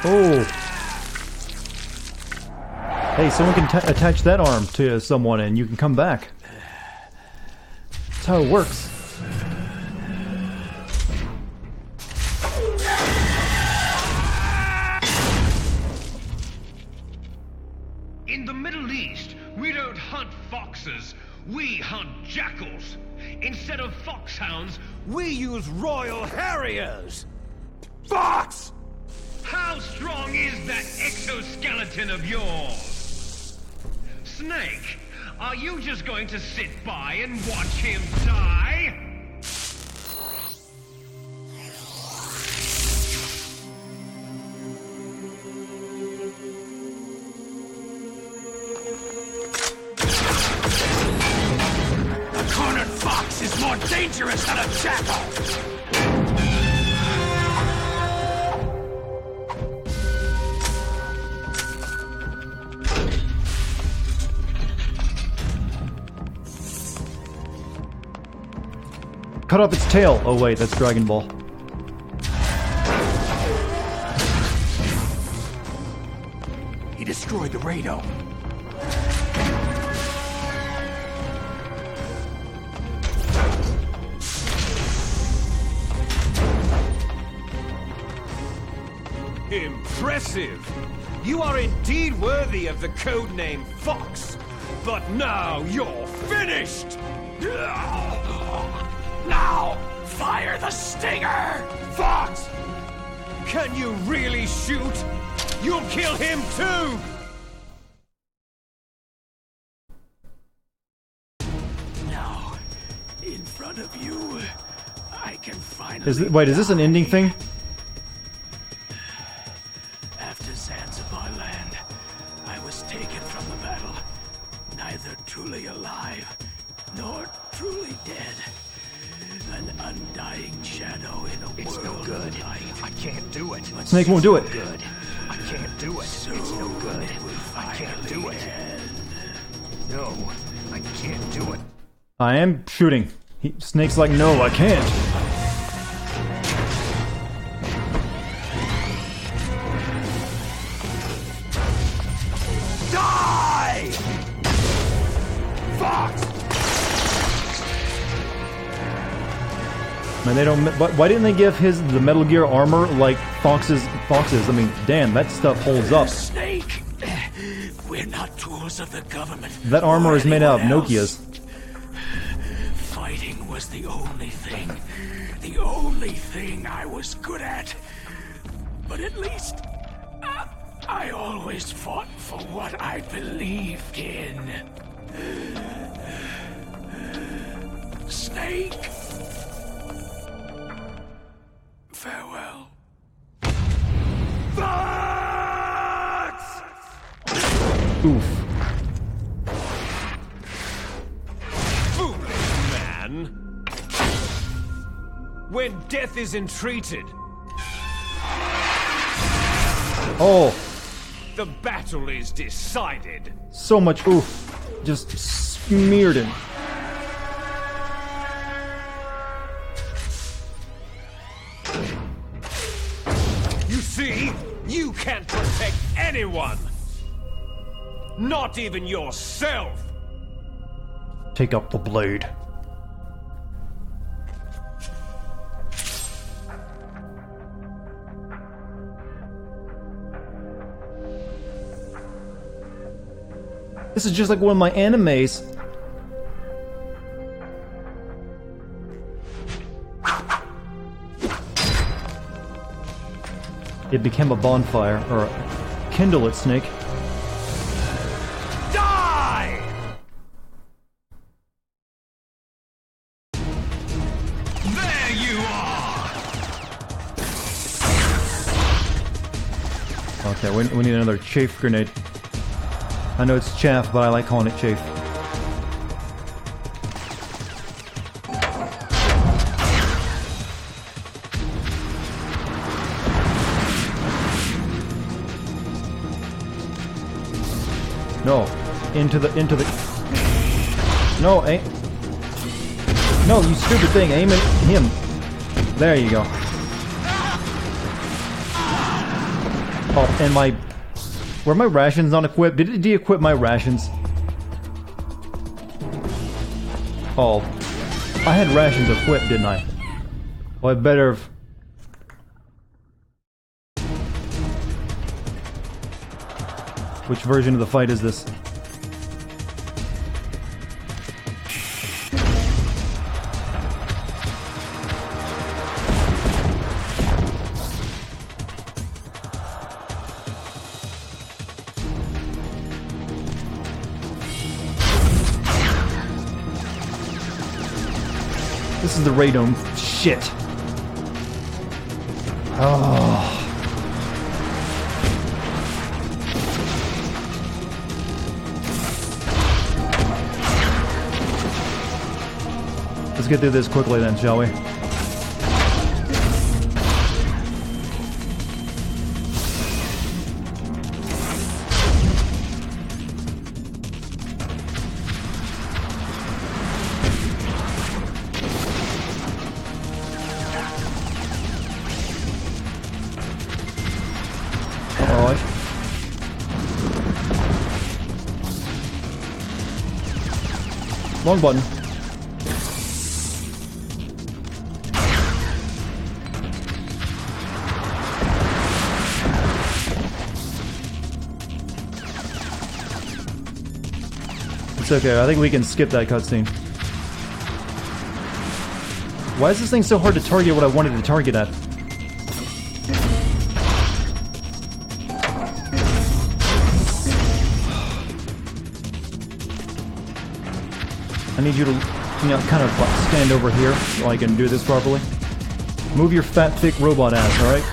Oh. Hey, someone can attach that arm to someone and you can come back. That's how it works. In the Middle East, we don't hunt foxes, we hunt jackals. Instead of foxhounds, We use Royal Harriers! Fox! how strong is that exoskeleton of yours? Snake, are you just going to sit by and watch him die? A cornered fox is more dangerous than a jackal! Cut off its tail. Oh wait, that's Dragon Ball. He destroyed the radome. Impressive! You are indeed worthy of the codename Fox. But now you're finished! Now, fire the stinger! Fox! Can you really shoot? You'll kill him too! Now, in front of you, I can finally... Wait, is this an ending thing? After Zanzibar land, I was taken from the battle, neither truly alive nor truly dead. An undying shadow in a world. It's no good. I can't do it. Snake won't do it. Good. I can't do it. It's no good. I can't do it. No, I can't do it. I am shooting. Snake's like, no, I can't. Die! Fox! Man, they don't. Why didn't they give the Metal Gear armor like Fox's? I mean, damn, that stuff holds up. Snake! We're not tools of the government. That armor is made out of else. Nokia's. Fighting was the only thing I was good at. But at least, I always fought for what I believed in. Snake! Farewell. Fox! Oof. Foolish man! When death is entreated, Oh, the battle is decided. so much oof. Just smeared him. You see, you can't protect anyone. Not even yourself. Take up the blade. This is just like one of my animes. It became a bonfire, or kindle it, Snake. Die! There you are! Okay, we need another chafe grenade. I know it's chaff, but I like calling it chafe. No, into the. No, aim. No, you stupid thing! Aim at him. There you go. Oh, and my. Were my rations not equipped? Did it de-equip my rations? Oh. I had rations equipped, didn't I? Well, I better have... Which version of the fight is this? This is the radome. Shit. Oh. Let's get through this quickly then, shall we? Wrong button. It's okay, I think we can skip that cutscene. Why is this thing so hard to target what I wanted to target at? I need you to, kind of stand over here so I can do this properly. Move your fat, thick robot ass, alright?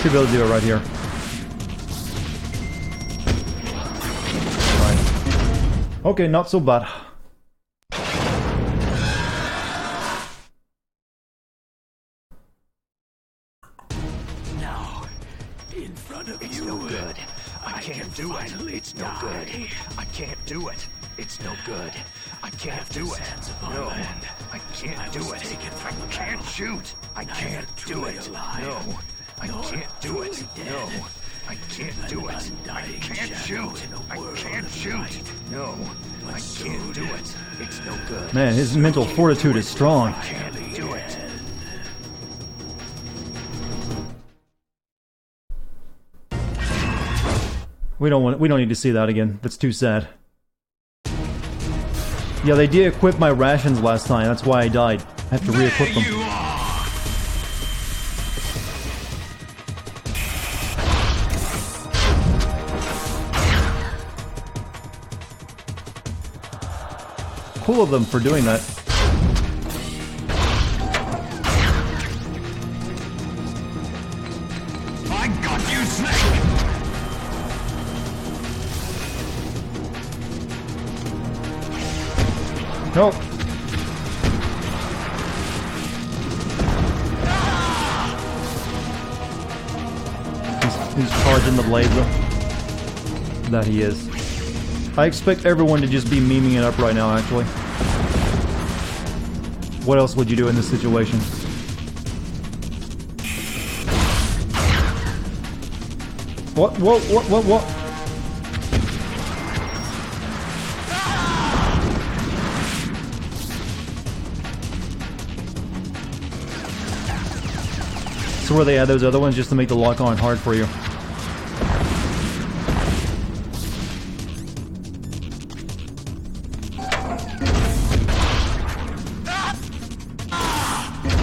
Should be able to do it right here. Right. Okay, not so bad. No. In front of you. It's no good. I can't do it. It's no good. I can't do it. It's no good. I can't do it. No. I can't do it. I can't shoot. I can't do it. No. I can't do it. No. I can't do it. I can't shoot. I can't shoot. No. I can't do it. It's no good. Man, his mental fortitude is strong. I can't do it. We don't need to see that again. That's too sad. Yeah, they de-equipped my rations last time. That's why I died. I have to re-equip them. cool of them for doing that. I got you, Snake! Nope. He's charging the laser. That he is. I expect everyone to just be memeing it up right now, actually. What else would you do in this situation? What? So where they add those other ones just to make the lock-on hard for you.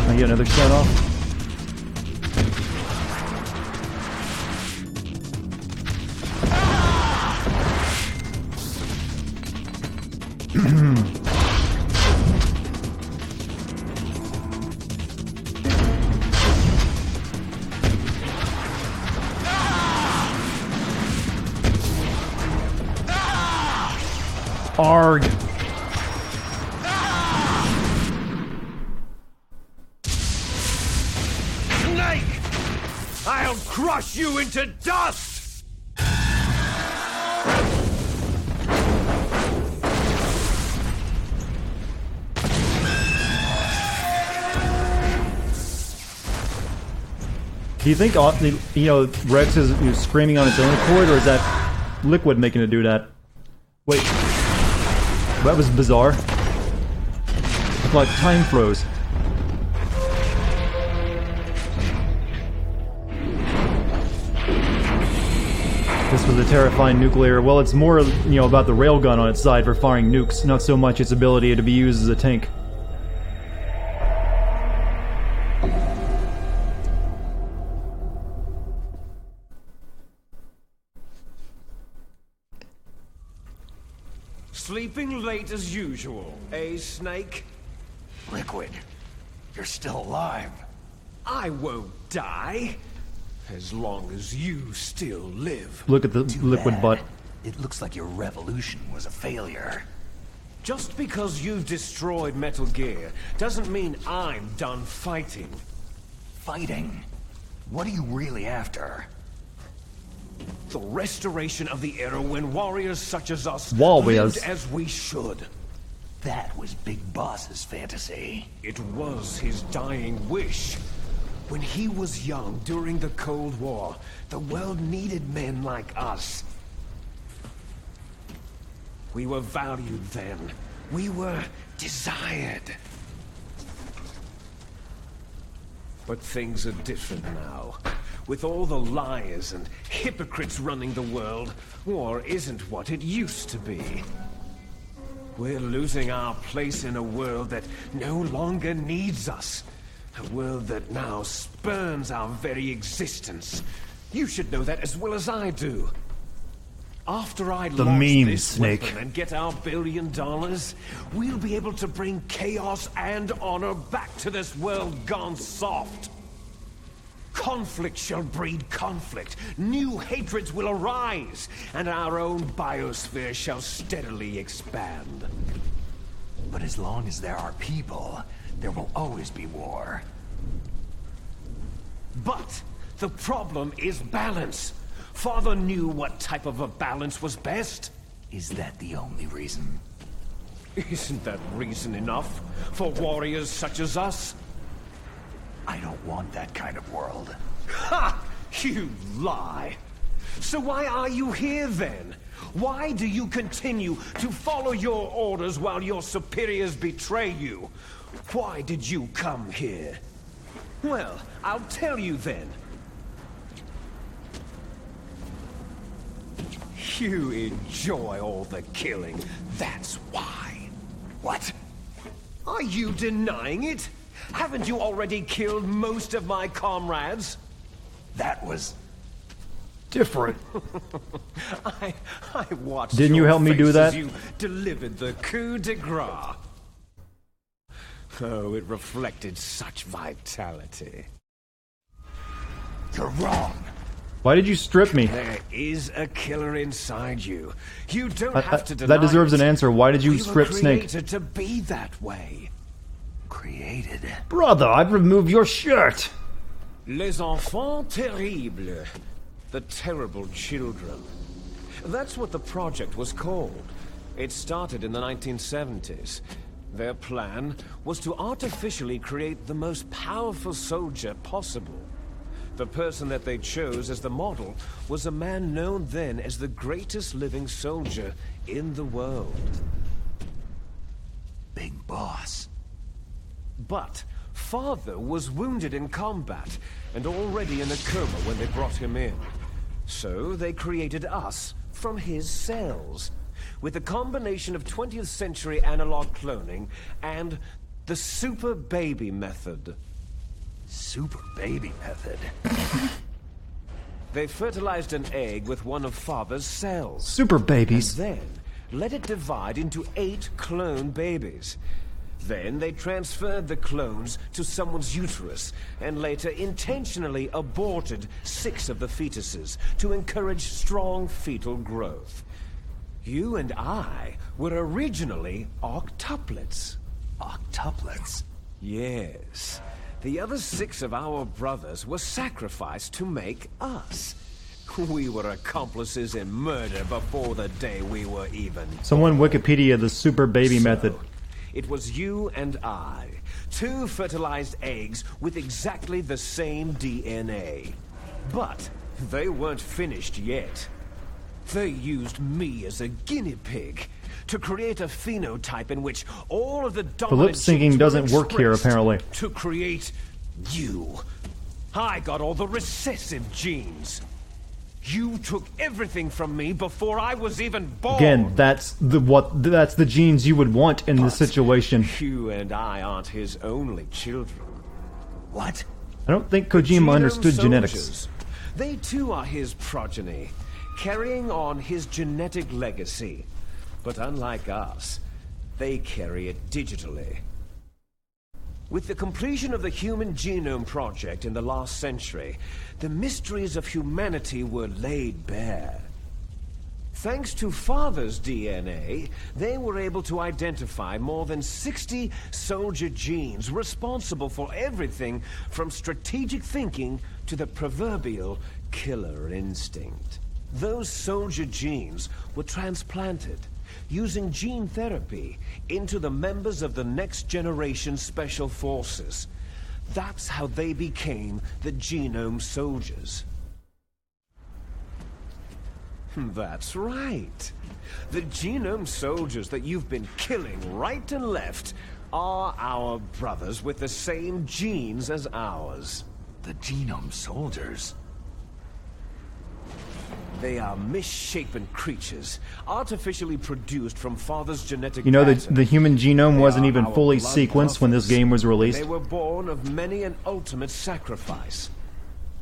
I get another shut off. Arg. Snake! I'll crush you into dust! Do you think, you know, Rex is screaming on its own accord, or is that Liquid making it do that? Wait. That was bizarre. It's like time froze. This was a terrifying nuclear. Well, it's more, you know, about the railgun on its side for firing nukes, not so much its ability to be used as a tank. Sleeping late as usual, eh, Snake? Liquid, you're still alive. I won't die. As long as you still live. Look at the Liquid butt. It looks like your revolution was a failure. Just because you've destroyed Metal Gear doesn't mean I'm done fighting. Fighting? What are you really after? The restoration of the era when warriors such as us Warriors. lived as we should. That was Big Boss's fantasy. It was his dying wish. When he was young during the Cold War, the world needed men like us. We were valued then. We were desired. But things are different now. With all the liars and hypocrites running the world, war isn't what it used to be. We're losing our place in a world that no longer needs us. A world that now spurns our very existence. You should know that as well as I do. After I launch this Snake. weapon and get our $1 billion, we'll be able to bring chaos and honor back to this world gone soft. Conflict shall breed conflict. New hatreds will arise, and our own biosphere shall steadily expand. But as long as there are people, there will always be war. But the problem is balance. Father knew what type of a balance was best. Is that the only reason? Isn't that reason enough for warriors such as us? I don't want that kind of world. Ha! You lie! So why are you here then? Why do you continue to follow your orders while your superiors betray you? Why did you come here? Well, I'll tell you then. You enjoy all the killing, that's why. What? Are you denying it? Haven't you already killed most of my comrades? That was... different. I watched. Didn't you your help me do face that? as you delivered the coup de grace. Oh, it reflected such vitality. You're wrong. Why did you strip me? There is a killer inside you. You don't have to deny that deserves it. an answer. Why did you We strip were Snake? created to be that way. Created. Brother, I've removed your shirt. Les enfants terribles. The terrible children. That's what the project was called. It started in the 1970s. Their plan was to artificially create the most powerful soldier possible. The person that they chose as the model was a man known then as the greatest living soldier in the world. Big boss. But Father was wounded in combat and already in a coma when they brought him in. So they created us from his cells, with a combination of 20th century analog cloning and the super baby method. Super baby method? They fertilized an egg with one of Father's cells. Super babies. And then let it divide into 8 clone babies. Then they transferred the clones to someone's uterus and later intentionally aborted 6 of the fetuses to encourage strong fetal growth. You and I were originally octuplets. Octuplets? Yes. The other 6 of our brothers were sacrificed to make us. We were accomplices in murder before the day we were even. Someone Wikipedia the super baby method. It was you and I, 2 fertilized eggs with exactly the same DNA. But they weren't finished yet. They used me as a guinea pig to create a phenotype in which all of the dominant lip syncing genes were doesn't work here, expressed apparently. To create you. I got all the recessive genes. You took everything from me before I was even born. Again, that's the genes you would want in this situation. You and I aren't his only children. What? I don't think Kojima understood Genome genetics. soldiers. They too are his progeny, carrying on his genetic legacy. But unlike us, they carry it digitally. With the completion of the Human Genome Project in the last century, the mysteries of humanity were laid bare. Thanks to Father's DNA, they were able to identify more than 60 soldier genes responsible for everything from strategic thinking to the proverbial killer instinct. Those soldier genes were transplanted using gene therapy into the members of the next generation special forces. That's how they became the Genome Soldiers. That's right. The Genome Soldiers that you've been killing right and left are our brothers with the same genes as ours. The Genome Soldiers? They are misshapen creatures, artificially produced from Father's genetic You know, matter. the human genome They wasn't are even our fully blood sequenced when this brothers. game was released. They were born of many an ultimate sacrifice.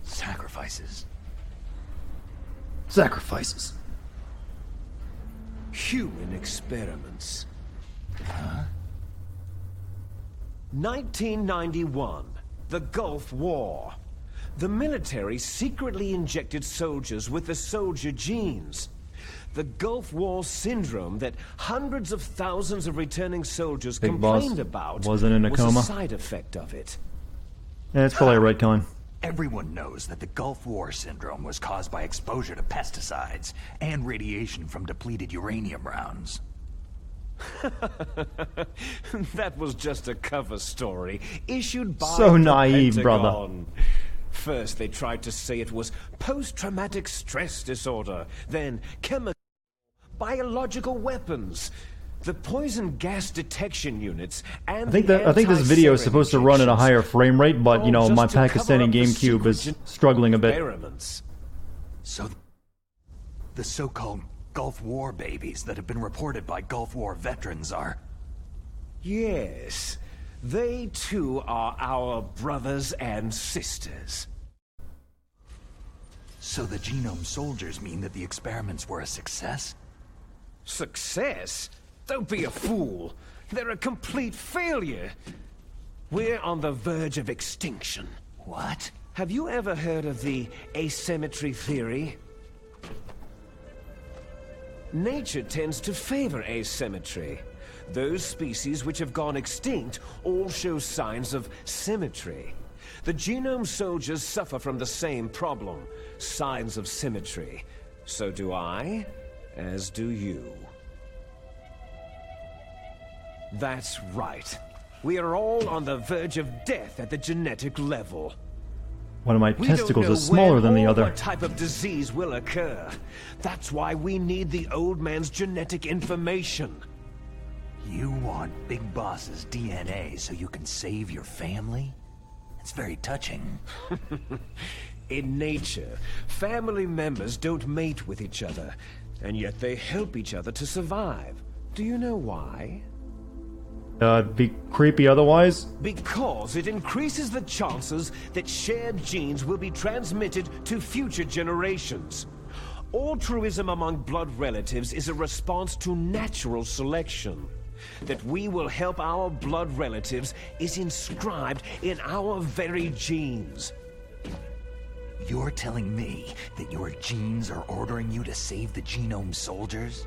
Sacrifices? Sacrifices. Human experiments. Huh? 1991. The Gulf War. The military secretly injected soldiers with the soldier genes. The Gulf War syndrome that hundreds of thousands of returning soldiers Big Boss complained about wasn't in a was coma. a side effect of it. Yeah, it's probably a right con. Everyone knows that the Gulf War syndrome was caused by exposure to pesticides and radiation from depleted uranium rounds. That was just a cover story issued by So the naive, Pentagon. brother. First, they tried to say it was post-traumatic stress disorder, then chemical, biological weapons, the poison gas detection units, and I think this video is supposed to run at a higher frame rate, but you know, my Pakistani GameCube is struggling a bit. Experiments. So, the so-called Gulf War babies that have been reported by Gulf War veterans are... Yes. They too are our brothers and sisters. So the genome soldiers mean that the experiments were a success? Success? Don't be a fool. They're a complete failure. We're on the verge of extinction. What? Have you ever heard of the asymmetry theory? Nature tends to favor asymmetry. Those species which have gone extinct all show signs of symmetry. The genome soldiers suffer from the same problem, signs of symmetry. So do I, as do you. That's right. We are all on the verge of death at the genetic level. One of my testicles is smaller than the other. What type of disease will occur? That's why we need the old man's genetic information. You want Big Boss's DNA so you can save your family? It's very touching. In nature, family members don't mate with each other, and yet they help each other to survive. Do you know why? Be creepy otherwise? Because it increases the chances that shared genes will be transmitted to future generations. Altruism among blood relatives is a response to natural selection. That we will help our blood relatives is inscribed in our very genes. You're telling me that your genes are ordering you to save the genome soldiers?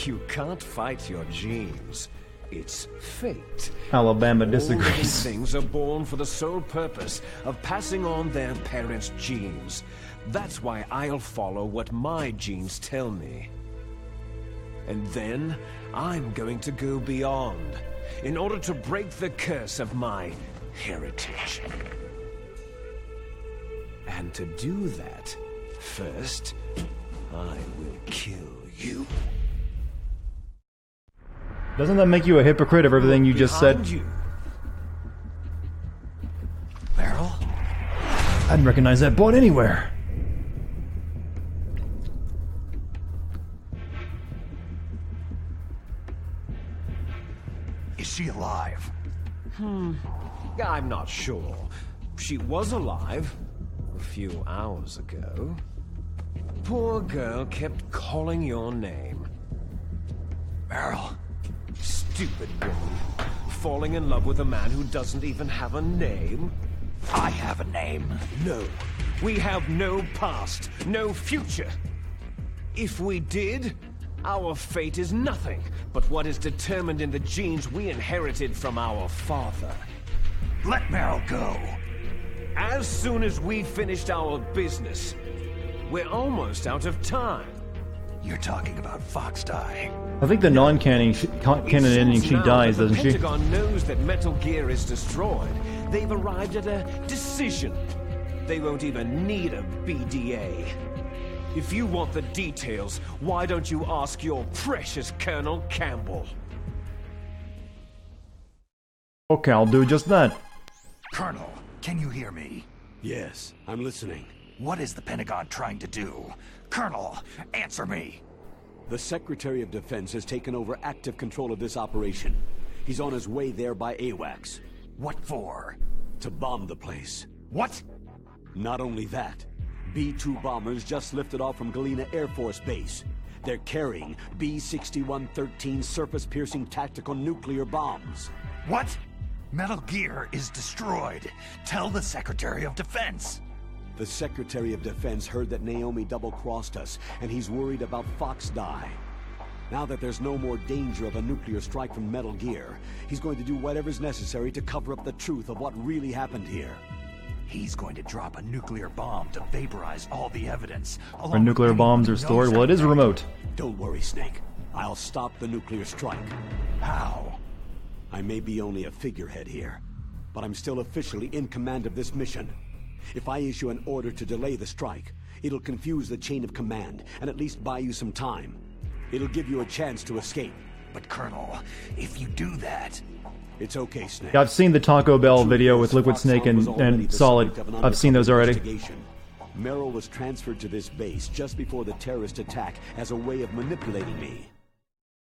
You can't fight your genes. It's fate. Alabama All disagrees. living things are born for the sole purpose of passing on their parents' genes. That's why I'll follow what my genes tell me. And then, I'm going to go beyond, in order to break the curse of my heritage. And to do that, first, I will kill you. Doesn't that make you a hypocrite of everything you just said? Meryl? I'd recognize that boat anywhere. Is she alive? I'm not sure. She was alive a few hours ago. Poor girl kept calling your name. Meryl? Stupid woman. Falling in love with a man who doesn't even have a name? I have a name. No. We have no past, no future. If we did, our fate is nothing but what is determined in the genes we inherited from our father. Let Meryl go. As soon as we finished our business, we're almost out of time. You're talking about Foxdie. I think the non-canon canon ending, she dies, doesn't she? The Pentagon knows that Metal Gear is destroyed. They've arrived at a decision. They won't even need a BDA. If you want the details, why don't you ask your precious Colonel Campbell? Okay, I'll do just that. Colonel, can you hear me? Yes, I'm listening. What is the Pentagon trying to do? Colonel, answer me! The Secretary of Defense has taken over active control of this operation. He's on his way there by AWACS. What for? To bomb the place. What? Not only that, B-2 bombers just lifted off from Galena Air Force Base. They're carrying B-6113 surface-piercing tactical nuclear bombs. What? Metal Gear is destroyed. Tell the Secretary of Defense. The Secretary of Defense heard that Naomi double-crossed us, and he's worried about Foxdie. Now that there's no more danger of a nuclear strike from Metal Gear, he's going to do whatever's necessary to cover up the truth of what really happened here. He's going to drop a nuclear bomb to vaporize all the evidence. Where nuclear bombs are stored? Well, it is remote. Don't worry, Snake. I'll stop the nuclear strike. How? I may be only a figurehead here, but I'm still officially in command of this mission. If I issue an order to delay the strike, it'll confuse the chain of command and at least buy you some time. It'll give you a chance to escape. But Colonel, if you do that... It's okay, Snake. Yeah, I've seen the Taco Bell video with Liquid Snake and Solid. I've seen those already. Meryl was transferred to this base just before the terrorist attack as a way of manipulating me.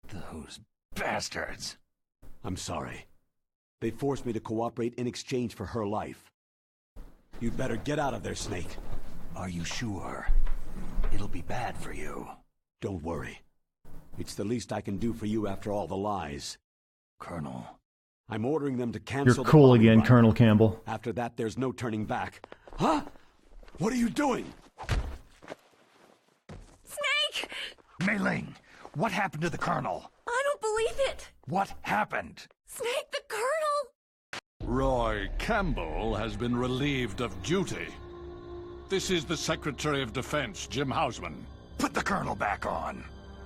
Those bastards. I'm sorry. They forced me to cooperate in exchange for her life. You'd better get out of there, Snake. Are you sure? It'll be bad for you. Don't worry. It's the least I can do for you after all the lies. Colonel. I'm ordering them to cancel You're cool the bombing again, run. Colonel Campbell. After that, there's no turning back. Huh? What are you doing? Snake! Mei Ling, what happened to the Colonel? I don't believe it! What happened? Snake, the Colonel! Roy Campbell has been relieved of duty. This is the Secretary of Defense, Jim Hausman. Put the Colonel back on.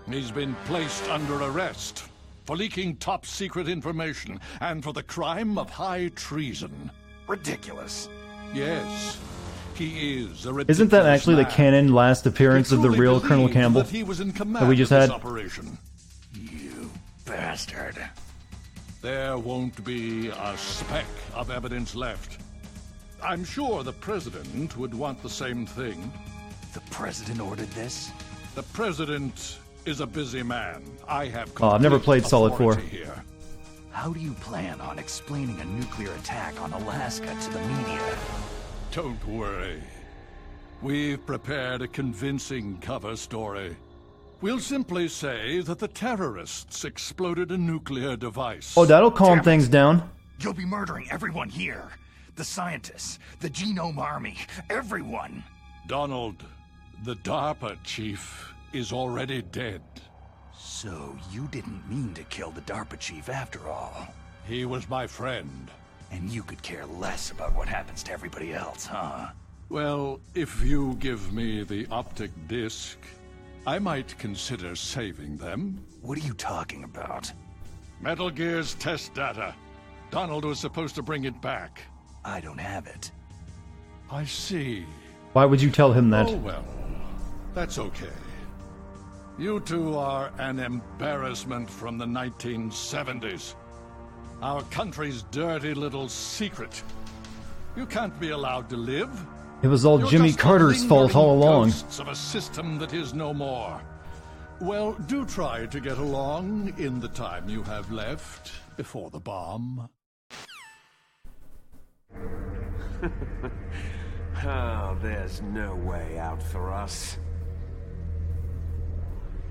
He's been placed under arrest for leaking top-secret information and for the crime of high treason. Ridiculous. Yes, he is a ridiculous Isn't that actually the man. canon last appearance of the He real truly Colonel believed Campbell that he was in command that we just of this had? operation. You bastard. There won't be a speck of evidence left. I'm sure the President would want the same thing. The President ordered this? The President is a busy man. I have Oh, I've never complete played Solid 4. authority here. How do you plan on explaining a nuclear attack on Alaska to the media? Don't worry. We've prepared a convincing cover story. We'll simply say that the terrorists exploded a nuclear device. Oh, that'll calm Damn it. things down. You'll be murdering everyone here. The scientists, the Genome Army, everyone. Donald, the DARPA chief, is already dead. So you didn't mean to kill the DARPA chief after all. He was my friend. And you could care less about what happens to everybody else, huh? Well, if you give me the optic disc, I might consider saving them. What are you talking about? Metal Gear's test data. Donald was supposed to bring it back. I don't have it. I see. Why would you tell him that? Oh well, that's okay. You two are an embarrassment from the 1970s. Our country's dirty little secret. You can't be allowed to live. It was all You're Jimmy just the Carter's fault all lingering along. ghosts of a system that is no more. Well, do try to get along in the time you have left before the bomb. Oh, there's no way out for us.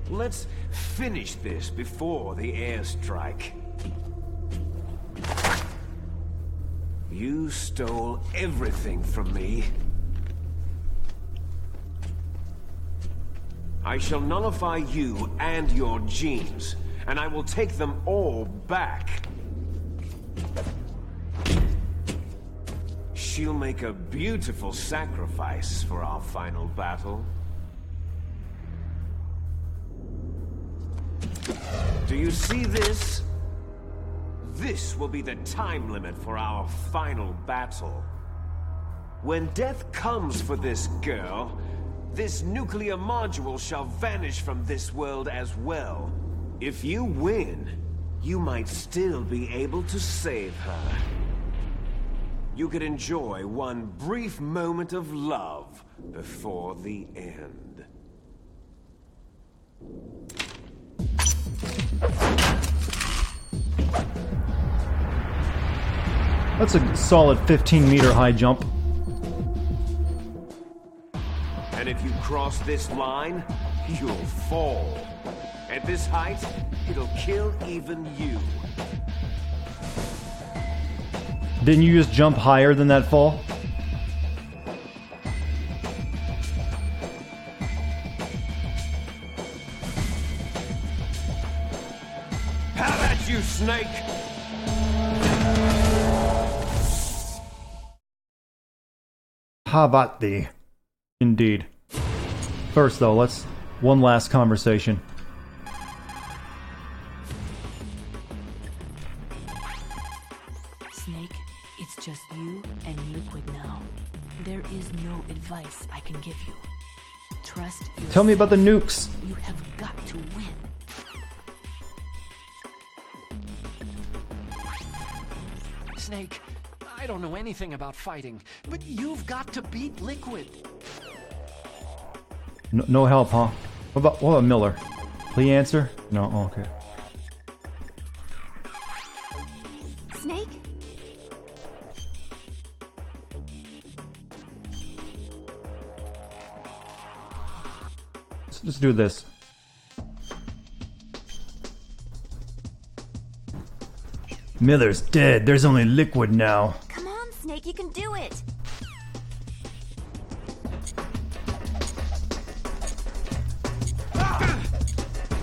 Let's finish this before the airstrike. You stole everything from me. I shall nullify you and your genes, and I will take them all back. She'll make a beautiful sacrifice for our final battle. Do you see this? This will be the time limit for our final battle. When death comes for this girl, this nuclear module shall vanish from this world as well. If you win, you might still be able to save her. You could enjoy one brief moment of love before the end. That's a solid 15-meter high jump. And if you cross this line, you'll fall. At this height, it'll kill even you. Didn't you just jump higher than that fall? Have at you, Snake! Have at thee. Indeed. First, though, let's... one last conversation. Snake, it's just you and Liquid now. There is no advice I can give you. Trust yourself. Tell me about the nukes. You have got to win. Snake, I don't know anything about fighting, but you've got to beat Liquid. No help, huh? What about Miller? Will he answer? No? Oh, okay. Snake? Let's just do this. Miller's dead. There's only liquid now. Come on, Snake, you can do it!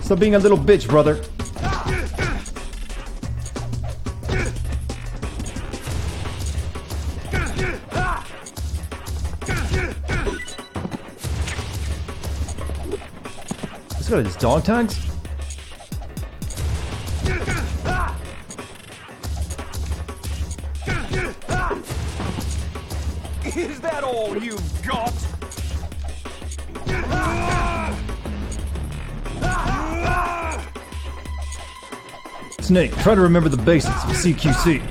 Stop being a little bitch, brother. This guy just dog tags? Is that all you've got? Snake, try to remember the basics of CQC.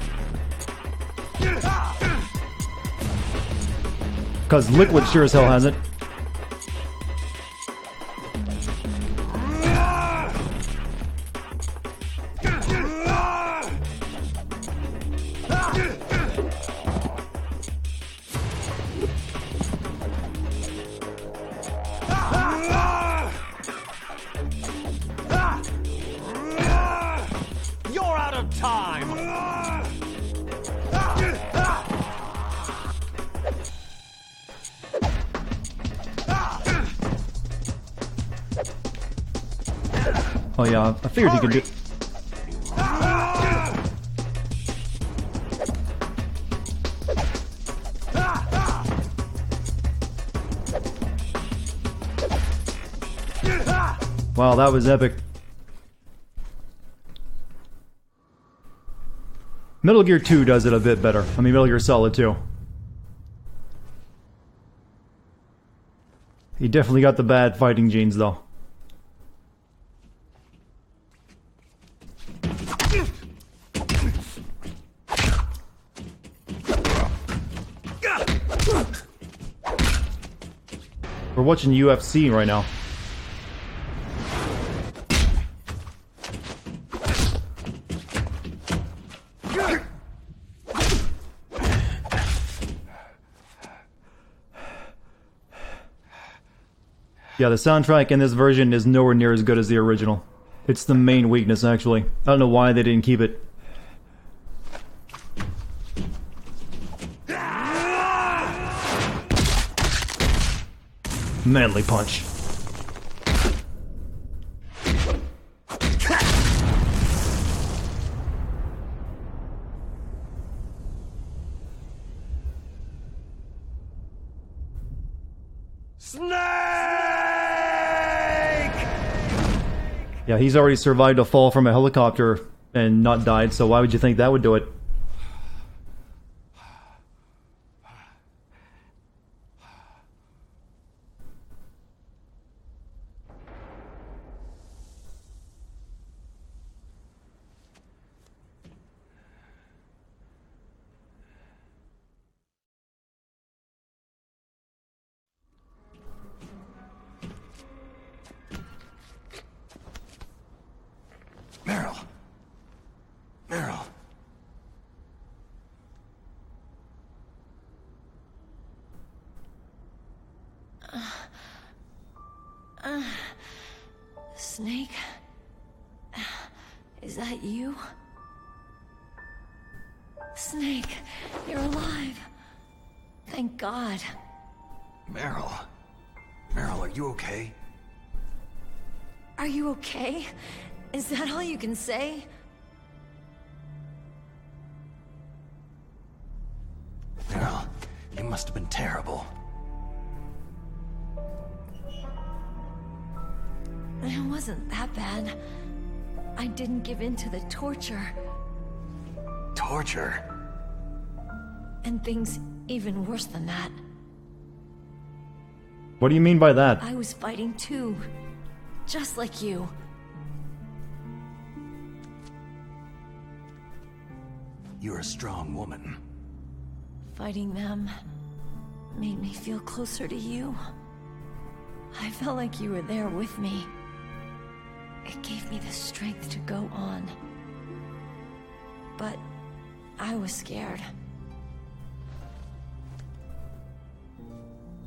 Cause Liquid sure as hell hasn't. You're out of time! Oh yeah, I figured he could do. Wow, that was epic. Metal Gear 2 does it a bit better. I mean, Metal Gear Solid 2. He definitely got the bad fighting genes, though. We're watching UFC right now. Yeah, the soundtrack in this version is nowhere near as good as the original. It's the main weakness, actually. I don't know why they didn't keep it. Manly punch. Yeah, he's already survived a fall from a helicopter and not died, so why would you think that would do it? Meryl. Meryl. Snake? Is that you? Snake, you're alive. Thank God. Meryl. Meryl, are you okay? Are you okay? Is that all you can say? Meryl, you must have been terrible. It wasn't that bad. I didn't give in to the torture. Torture? And things even worse than that. What do you mean by that? I was fighting too. Just like you. You're a strong woman. Fighting them made me feel closer to you. I felt like you were there with me. It gave me the strength to go on. But I was scared.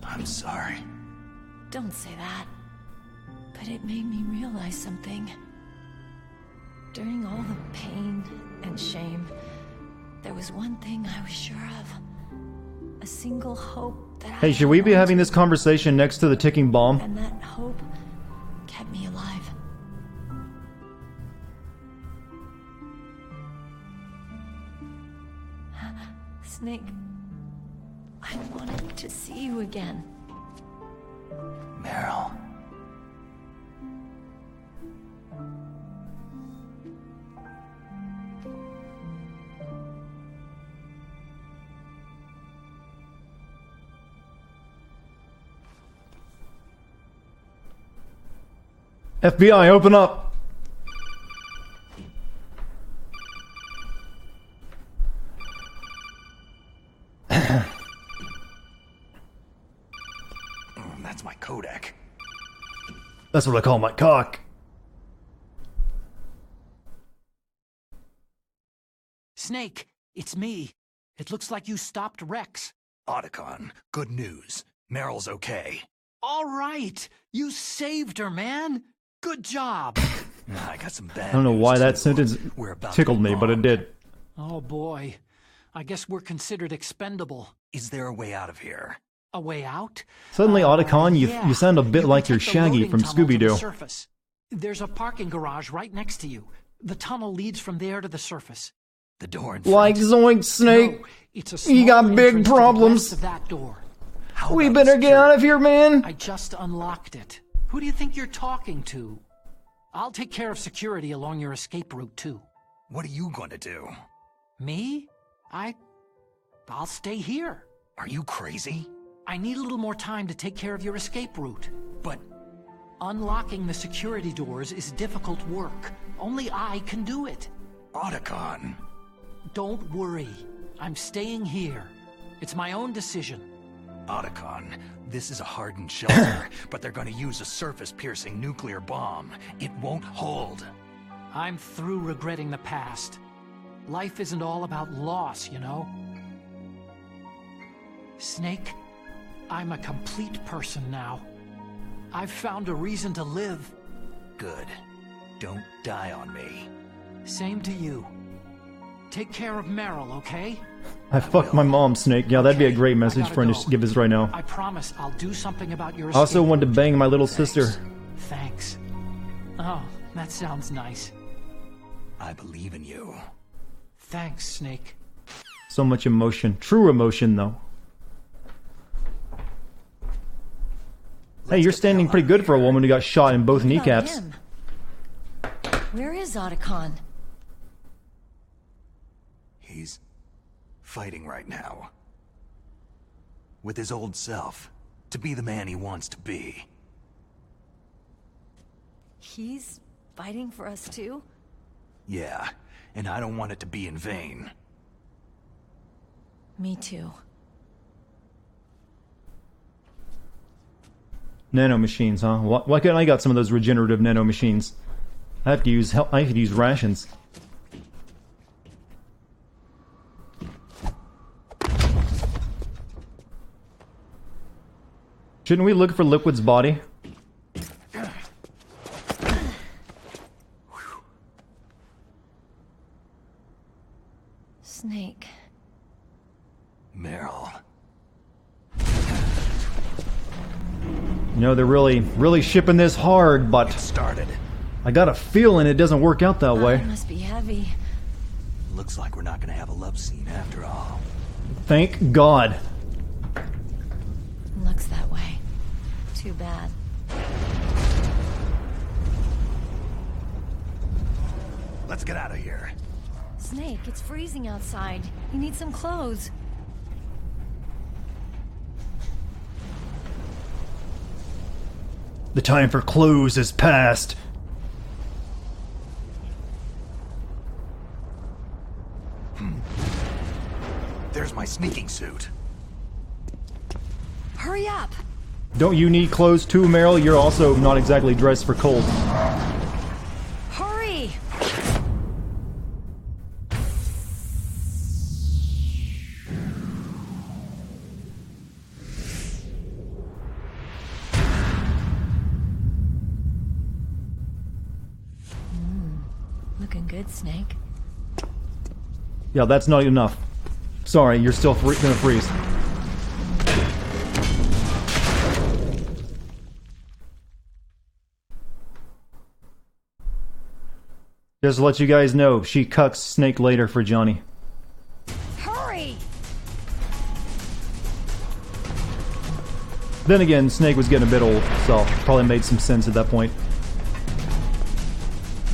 I'm sorry. Don't say that. But it made me realize something. During all the pain and shame, there was one thing I was sure of. A single hope that Hey, should we be having this conversation next to the ticking bomb? And that hope kept me alive. Snake, I wanted to see you again. Meryl. FBI, open up! That's my Kodak. That's what I call my cock. Snake, it's me. It looks like you stopped Rex. Otacon, good news. Meryl's okay. All right, you saved her, man. Good job. I got some bad I don't know news, why that too. sentence We're about to tickled get me, but it bombed. did. Oh boy, I guess we're considered expendable. Is there a way out of here? A way out? Suddenly, Otacon, Yeah. you sound a bit You can like you're take the Shaggy loading from tunnel to the Scooby-Doo. surface. There's a parking garage right next to you. The tunnel leads from there to the surface. The door in Like front. Zoink Snake, No, it's a small you got big entrance to the problems. west of that door. How We about better get out of here, man. I just unlocked it. Who do you think you're talking to? I'll take care of security along your escape route, too. What are you going to do? Me? I'll stay here. Are you crazy? I need a little more time to take care of your escape route. But unlocking the security doors is difficult work. Only I can do it. Otacon. Don't worry. I'm staying here. It's my own decision. Otacon, this is a hardened shelter, but they're going to use a surface-piercing nuclear bomb. It won't hold. I'm through regretting the past. Life isn't all about loss, you know? Snake, I'm a complete person now. I've found a reason to live. Good. Don't die on me. Same to you. Take care of Meryl, okay? I fucked my mom, Snake. Yeah, that'd be a great message gotta for him go. to give us right now. I promise I'll do something about your I also escape. wanted to bang my little sister. Thanks. Oh, that sounds nice. I believe in you. Thanks, Snake. So much emotion. True emotion, though. Hey, you're standing pretty good for a woman who got shot in both What about kneecaps. him? Where is Otacon? He's fighting right now. With his old self. To be the man he wants to be. He's fighting for us too? Yeah, and I don't want it to be in vain. Me too. Nano machines, huh? Why couldn't I got some of those regenerative nano machines? I have to use I could use rations. Shouldn't we look for Liquid's body? Snake. Meryl. You know, they're really shipping this hard, but Started. I got a feeling it doesn't work out that way. It must be heavy. Looks like we're not gonna have a love scene after all. Thank God. Looks that way. Too bad. Let's get out of here. Snake, it's freezing outside. You need some clothes. The time for clothes is past. There's my sneaking suit. Hurry up! Don't you need clothes too, Meryl? You're also not exactly dressed for cold. Hurry! good, Snake. Yeah, that's not enough. Sorry, you're still gonna freeze. Just to let you guys know, she cucks Snake later for Johnny. Hurry! Then again, Snake was getting a bit old, so probably made some sense at that point.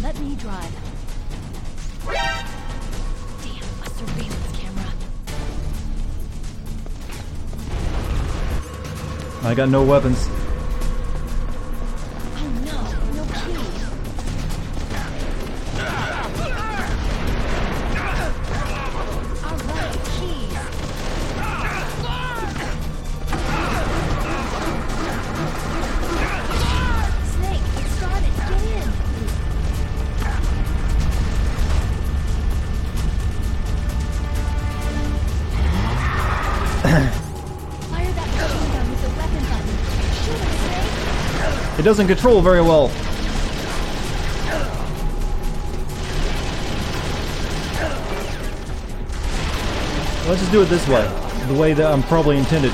Let me drive. Damn, a surveillance camera. I got no weapons. Oh no, no key. All right, keys. Snake, it started. Get in. Fire that machine gun with the weapon button. Shoot him, Snake. It doesn't control very well. Let's just do it this way. The way that I'm probably intended.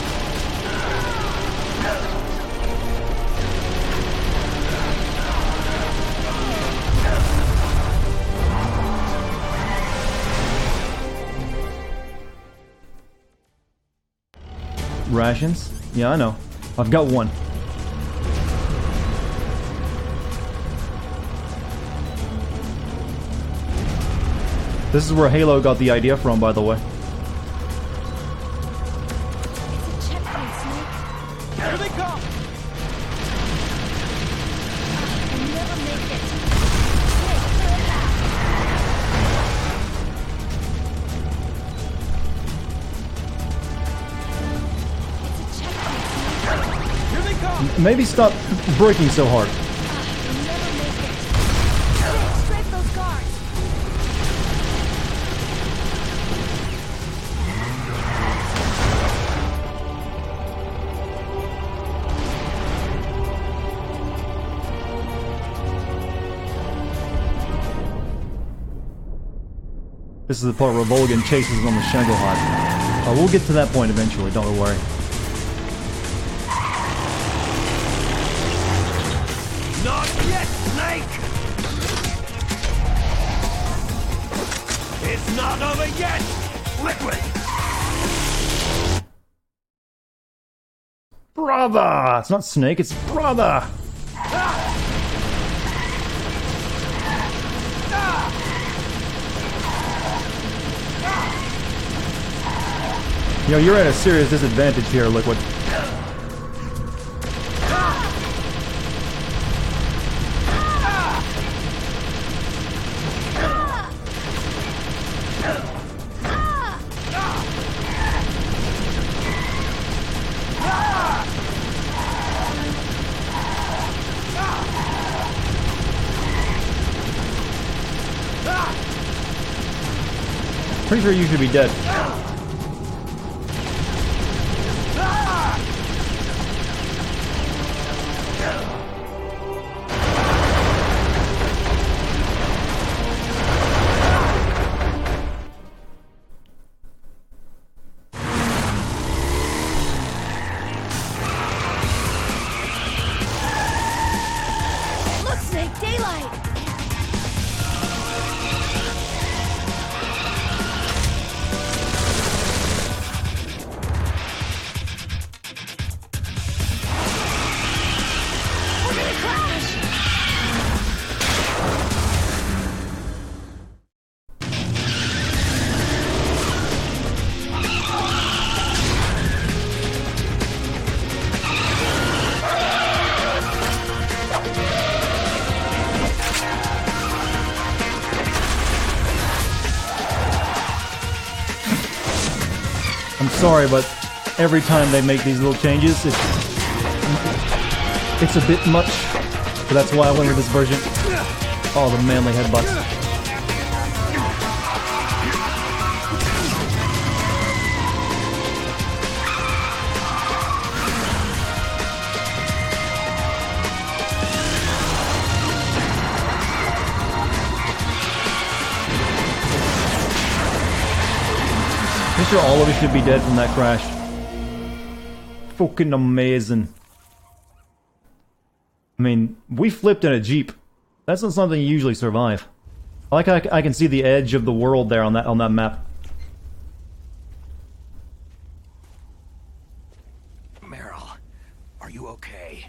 Rations? Yeah, I know. I've got one. This is where Halo got the idea from, by the way. It's a checkpoint, Snake. Here they come! You'll never make it. Snake, clear it out. It's a checkpoint, Snake. Here they come! Maybe stop braking so hard. You'll never make it. Snake, strafe those guards. This is the part where Volgan chases him on the Shangohide. We'll get to that point eventually, don't worry. Not yet, Snake! It's not over yet! Liquid! Brother! It's not Snake, it's Brother! You know, you're at a serious disadvantage here, Liquid. Pretty sure you should be dead. Look, Snake, daylight. We're gonna crash. I'm sorry, but every time they make these little changes, it's a bit much. But that's why I went with this version. Oh, the manly headbutts. I'm sure all of us should be dead from that crash. Fucking amazing. I mean, we flipped in a Jeep. That's not something you usually survive. I can see the edge of the world there on that map. Meryl, are you okay?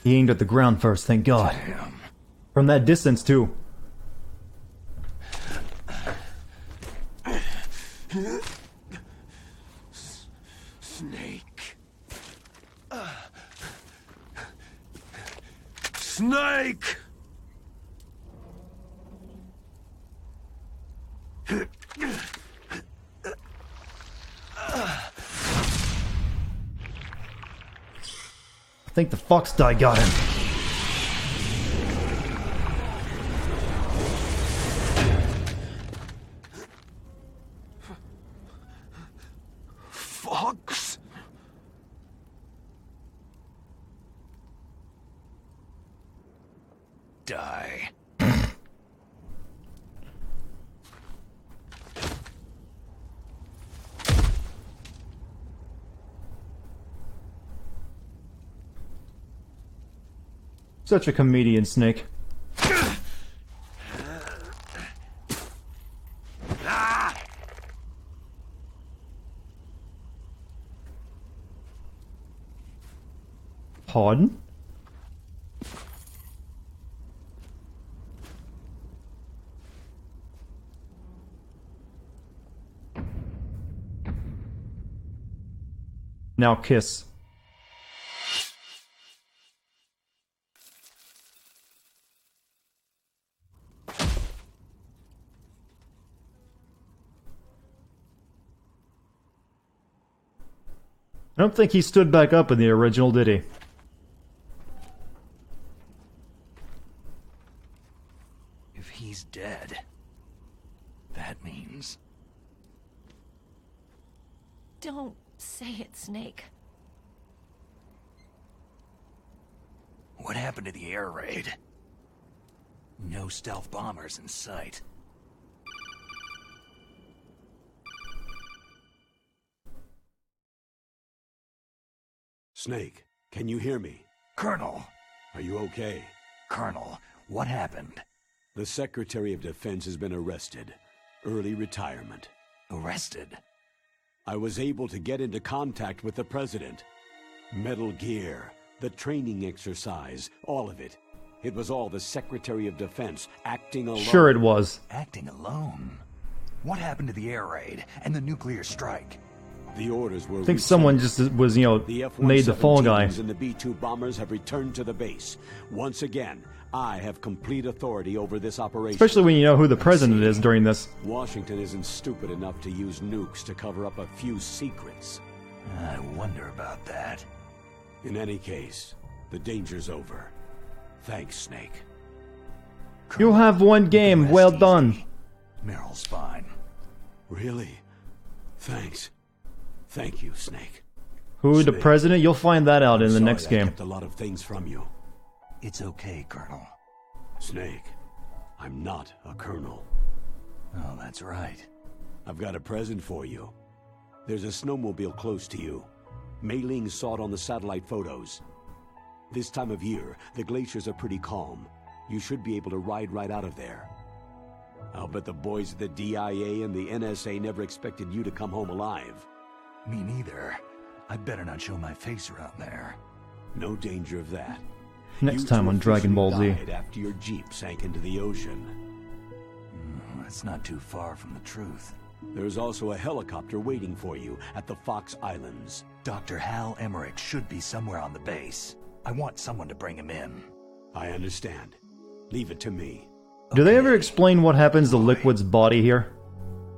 He aimed at the ground first, thank God. From that distance, too. Snake. Snake! I think the fox die got him. Fox? Die. Such a comedian, Snake. Pardon? Now kiss. I don't think he stood back up in the original, did he? If he's dead, that means... Don't say it, Snake. What happened to the air raid? No stealth bombers in sight. Snake, can you hear me? Colonel! Are you okay? Colonel, what happened? The Secretary of Defense has been arrested. Early retirement. Arrested? I was able to get into contact with the President. Metal Gear, the training exercise, all of it. It was all the Secretary of Defense acting alone. Sure it was. Acting alone? What happened to the air raid and the nuclear strike? The orders were I think someone just was, you know, made the fall guy. And the B-2 bombers have returned to the base. Once again, I have complete authority over this operation. Especially when you know who the president is during this. Washington isn't stupid enough to use nukes to cover up a few secrets. I wonder about that. In any case, the danger's over. Thanks, Snake. You have one game. Well done. Meryl's fine. Really? Thanks. Thank you, Snake. Who, the president? You'll find that out in the next game. I kept a lot of things from you. It's okay, Colonel. Snake, I'm not a colonel. Oh, that's right. I've got a present for you. There's a snowmobile close to you. Mei Ling saw it on the satellite photos. This time of year, the glaciers are pretty calm. You should be able to ride right out of there. I'll bet the boys at the DIA and the NSA never expected you to come home alive. Me neither. I'd better not show my face around there. No danger of that. Next time on Dragon Ball Z. Died after your Jeep sank into the ocean. That's not too far from the truth. There's also a helicopter waiting for you at the Fox Islands. Dr. Hal Emmerich should be somewhere on the base. I want someone to bring him in. I understand. Leave it to me. Do they ever explain what happens to Liquid's body here?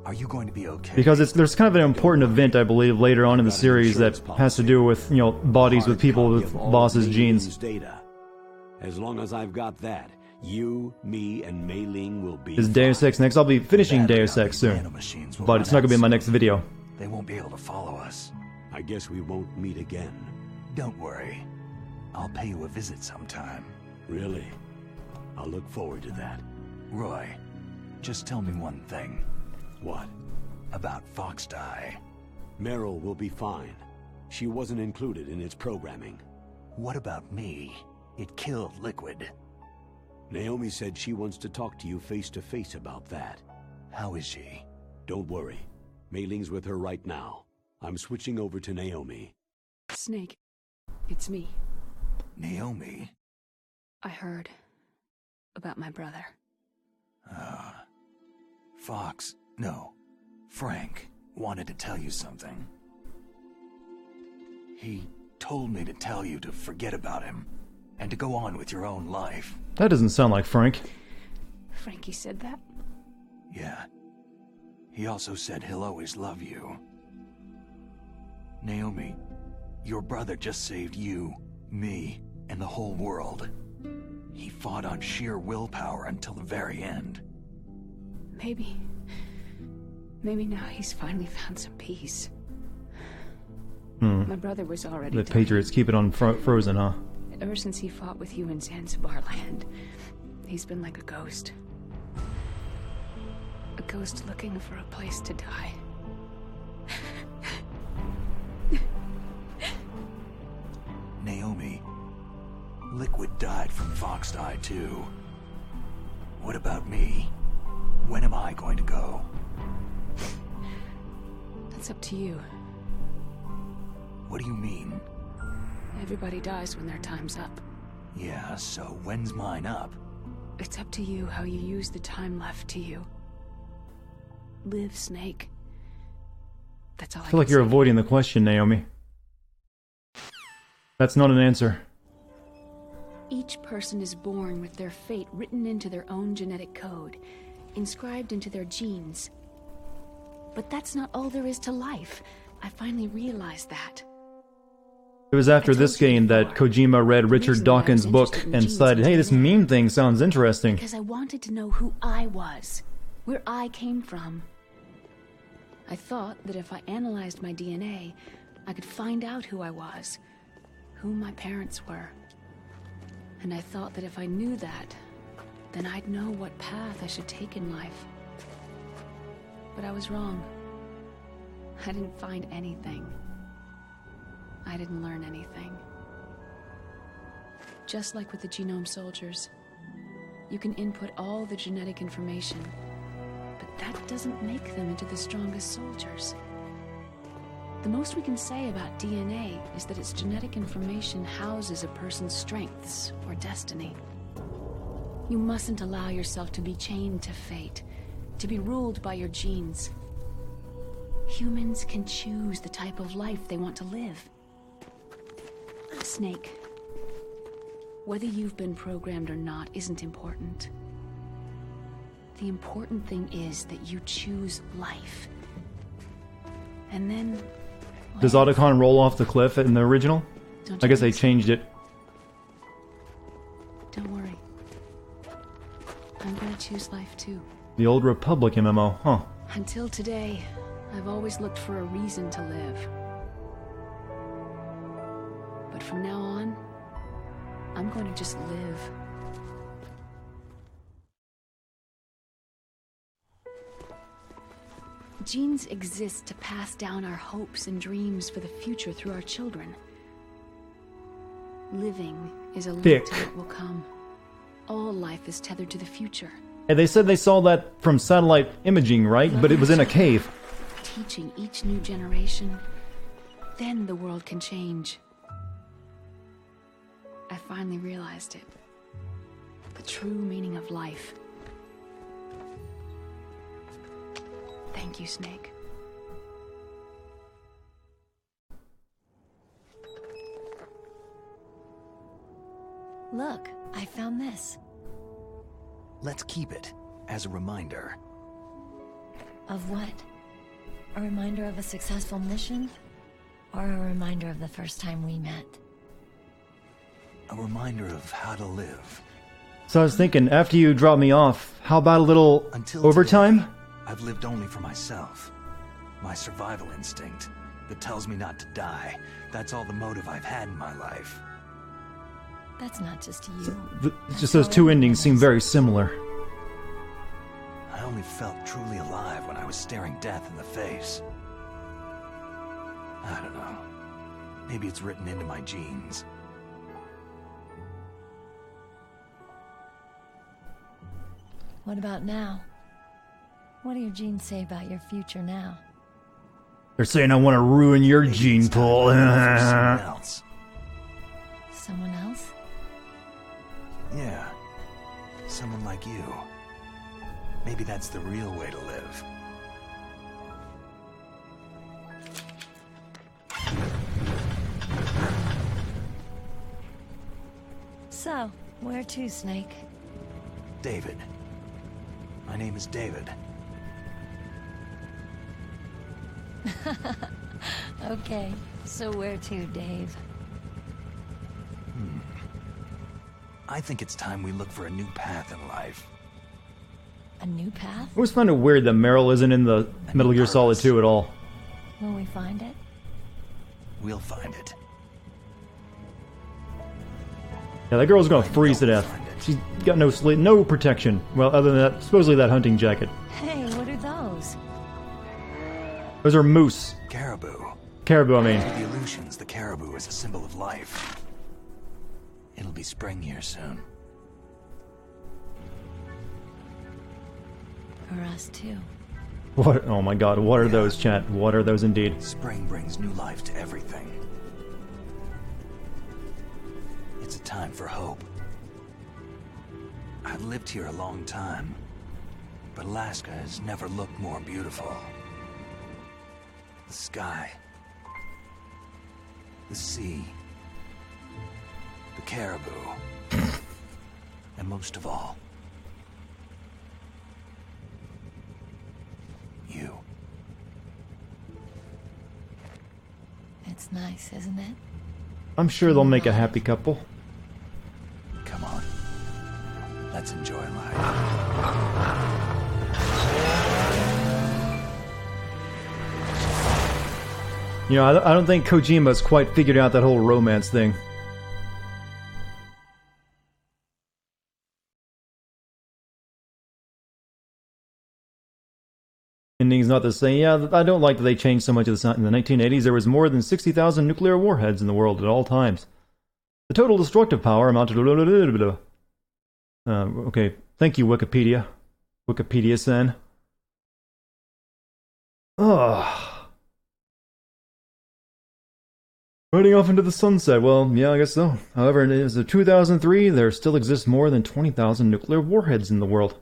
Are you going to be okay? Because there's kind of an important event, I believe, later on in the series that has to do with, you know, bodies with people with Boss's genes. Data. As long as I've got that, you, me, and Mei Ling will be Is Deus Ex next? I'll be finishing Deus Ex soon. But it's not going to be in my next video. They won't be able to follow us. I guess we won't meet again. Don't worry. I'll pay you a visit sometime. Really? I'll look forward to that. Roy, just tell me one thing. What? About Foxdie. Meryl will be fine. She wasn't included in its programming. What about me? It killed Liquid. Naomi said she wants to talk to you face to face about that. How is she? Don't worry. Mei Ling's with her right now. I'm switching over to Naomi. Snake, it's me. Naomi? I heard about my brother. Frank wanted to tell you something. He told me to tell you to forget about him and to go on with your own life. That doesn't sound like Frank. Frankie said that? Yeah. He also said he'll always love you. Naomi, your brother just saved you, me, and the whole world. He fought on sheer willpower until the very end. Maybe now he's finally found some peace. My brother was already The dying. Patriots keep it on frozen, huh? Ever since he fought with you in Zanzibar land, he's been like a ghost. A ghost looking for a place to die. Naomi, Liquid died from Foxdie too. What about me? When am I going to go? That's up to you. What do you mean? Everybody dies when their time's up. Yeah, so when's mine up? It's up to you how you use the time left to you. Live, Snake. That's all I feel like you're avoiding the question, Naomi. That's not an answer. Each person is born with their fate written into their own genetic code, inscribed into their genes. But that's not all there is to life. I finally realized that. It was after this game that Kojima read Richard Dawkins' book and decided, hey, this meme thing sounds interesting. Because I wanted to know who I was, where I came from. I thought that if I analyzed my DNA, I could find out who I was, who my parents were. And I thought that if I knew that, then I'd know what path I should take in life. But I was wrong. I didn't find anything. I didn't learn anything. Just like with the genome soldiers, you can input all the genetic information, but that doesn't make them into the strongest soldiers. The most we can say about DNA is that its genetic information houses a person's strengths or destiny. You mustn't allow yourself to be chained to fate, to be ruled by your genes. Humans can choose the type of life they want to live. Snake, whether you've been programmed or not isn't important. The important thing is that you choose life. And then... Does Otacon roll off the cliff in the original? I guess they changed it. Don't worry. I'm gonna choose life too. The Old Republic MMO, huh? Until today, I've always looked for a reason to live. But from now on, I'm going to just live. Genes exist to pass down our hopes and dreams for the future through our children. Living is a link to what will come. All life is tethered to the future. And they said they saw that from satellite imaging, right? But it was in a cave. Teaching each new generation, then the world can change. I finally realized it. The true meaning of life. Thank you, Snake. Look, I found this. Let's keep it as a reminder. Of what? A reminder of a successful mission? Or a reminder of the first time we met? A reminder of how to live. So I was thinking, after you drop me off, how about a little Until overtime? Today, I've lived only for myself. My survival instinct that tells me not to die. That's all the motive I've had in my life. That's not just you. Just those two endings seem very similar. I only felt truly alive when I was staring death in the face. I don't know. Maybe it's written into my genes. What about now? What do your genes say about your future now? They're saying I want to ruin your gene pool. Someone else. Someone else? Yeah. Someone like you. Maybe that's the real way to live. So, where to, Snake? David. My name is David. Okay, so where to, Dave? I think it's time we look for a new path in life. A new path? I always find it weird that Meryl isn't in the Metal Gear Solid 2 at all. Will we find it? We'll find it. Yeah, that girl's gonna freeze to death. She's got no sleep, no protection. Well, other than that, supposedly that hunting jacket. Hey, what are those? Those are moose. Caribou. Caribou, I mean. To the Aleutians, the caribou is a symbol of life. It'll be spring here soon. For us, too. What? Oh my god, what are those, chat? What are those indeed? Spring brings new life to everything. It's a time for hope. I've lived here a long time, but Alaska has never looked more beautiful. The sky, the sea, the caribou, and most of all, you. It's nice, isn't it? I'm sure they'll make a happy couple. Come on. Let's enjoy life. You know, I don't think Kojima's quite figured out that whole romance thing. Ending's not the same. Yeah, I don't like that they changed so much of the in the 1980s. There was more than 60,000 nuclear warheads in the world at all times. The total destructive power amounted to... okay, thank you, Wikipedia. Wikipedia-san. Ugh. Riding off into the sunset. Well, yeah, I guess so. However, as of 2003, there still exists more than 20,000 nuclear warheads in the world.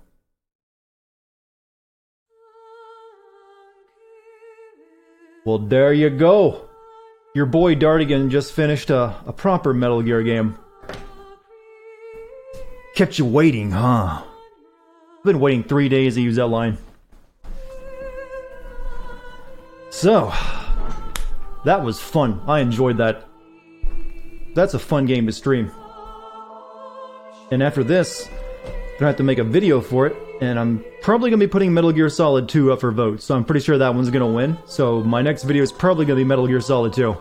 Well, there you go. Your boy Dartigan just finished a proper Metal Gear game. Kept you waiting, huh? I've been waiting 3 days to use that line. So, that was fun. I enjoyed that. That's a fun game to stream. And after this, I'm gonna have to make a video for it, and I'm probably gonna be putting Metal Gear Solid 2 up for vote, so I'm pretty sure that one's gonna win. So my next video is probably gonna be Metal Gear Solid 2.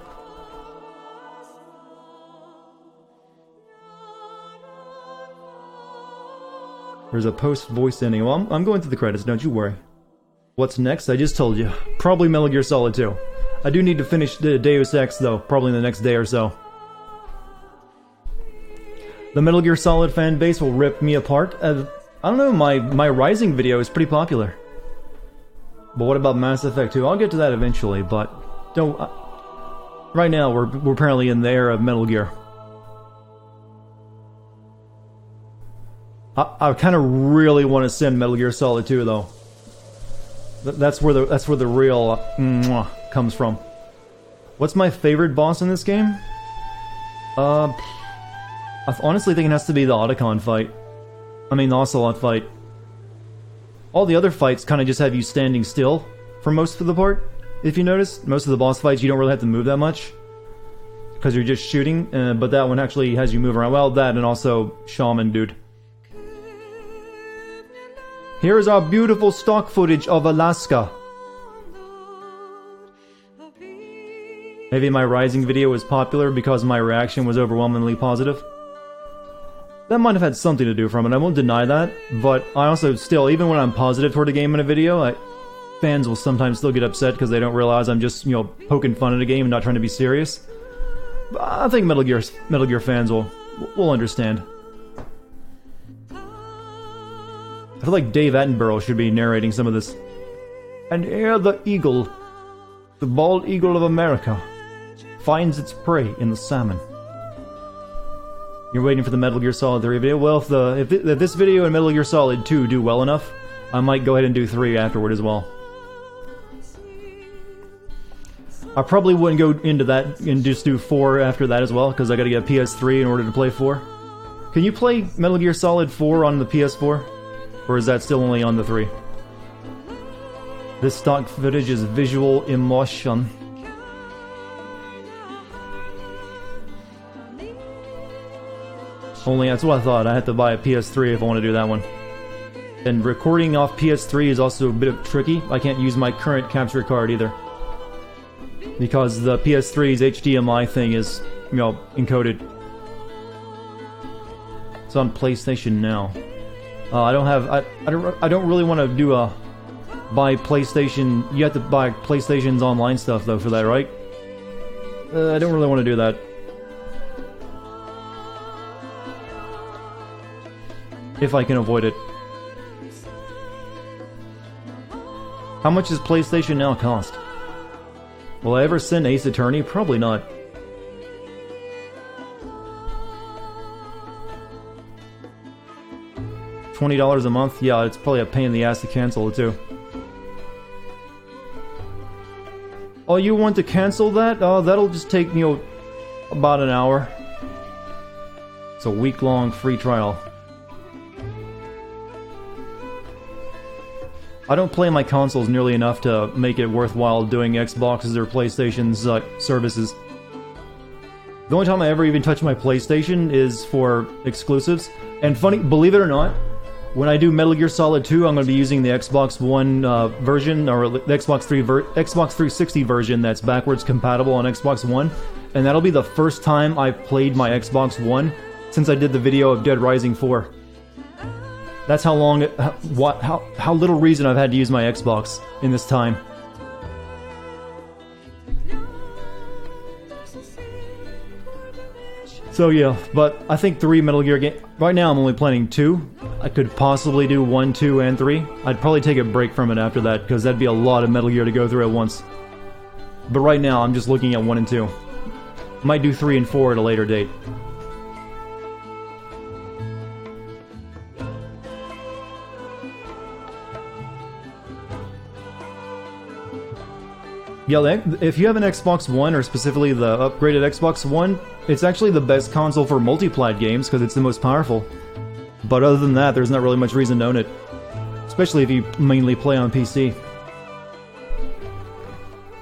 There's a post-voice ending. Well, I'm going through the credits, don't you worry. What's next? I just told you. Probably Metal Gear Solid 2. I do need to finish the Deus Ex, though, probably in the next day or so. The Metal Gear Solid fan base will rip me apart. I don't know, my Rising video is pretty popular. But what about Mass Effect 2? I'll get to that eventually, but don't... right now, we're apparently in the era of Metal Gear. I kind of really want to send Metal Gear Solid 2, though. That's where the real comes from. What's my favorite boss in this game? I honestly think it has to be the Otacon fight. I mean, the Ocelot fight. All the other fights kind of just have you standing still for most of the part. If you notice, most of the boss fights you don't really have to move that much because you're just shooting. But that one actually has you move around. Well, that and also Shaman Dude. Here is our beautiful stock footage of Alaska. Maybe my Rising video was popular because my reaction was overwhelmingly positive. That might have had something to do from it, I won't deny that, but I also still, even when I'm positive toward a game in a video, fans will sometimes still get upset because they don't realize I'm just, you know, poking fun at a game and not trying to be serious. But I think Metal Gear fans will understand. I feel like Dave Attenborough should be narrating some of this. And ere the eagle, the bald eagle of America, finds its prey in the salmon. You're waiting for the Metal Gear Solid 3 video? Well, if this video and Metal Gear Solid 2 do well enough, I might go ahead and do 3 afterward as well. I probably wouldn't go into that and just do 4 after that as well, because I gotta get a PS3 in order to play 4. Can you play Metal Gear Solid 4 on the PS4? Or is that still only on the 3? This stock footage is visual emotion. Only, that's what I thought. I had to buy a PS3 if I want to do that one. And recording off PS3 is also a bit tricky. I can't use my current capture card either. Because the PS3's HDMI thing is, you know, encoded. It's on PlayStation Now. I don't really want to do a buy PlayStation. You have to buy PlayStation's online stuff though for that, right? I don't really want to do that. If I can avoid it. How much does PlayStation Now cost? Will I ever send Ace Attorney? Probably not. $20 a month? Yeah, it's probably a pain in the ass to cancel it too. Oh, you want to cancel that? Oh, that'll just take, you know, about an hour. It's a week-long free trial. I don't play my consoles nearly enough to make it worthwhile doing Xbox's or PlayStation's services. The only time I ever even touch my PlayStation is for exclusives. And funny, believe it or not, when I do Metal Gear Solid 2, I'm going to be using the Xbox One version, or the Xbox 360 version that's backwards compatible on Xbox One. And that'll be the first time I've played my Xbox One since I did the video of Dead Rising 4. That's how long, how little reason I've had to use my Xbox in this time. So yeah, but I think 3 Metal Gear games. Right now I'm only planning 2. I could possibly do 1, 2, and 3. I'd probably take a break from it after that, because that'd be a lot of Metal Gear to go through at once. But right now I'm just looking at 1 and 2. Might do 3 and 4 at a later date. Yeah, if you have an Xbox One, or specifically the upgraded Xbox One, it's actually the best console for multi-plat games because it's the most powerful. But other than that, there's not really much reason to own it. Especially if you mainly play on PC.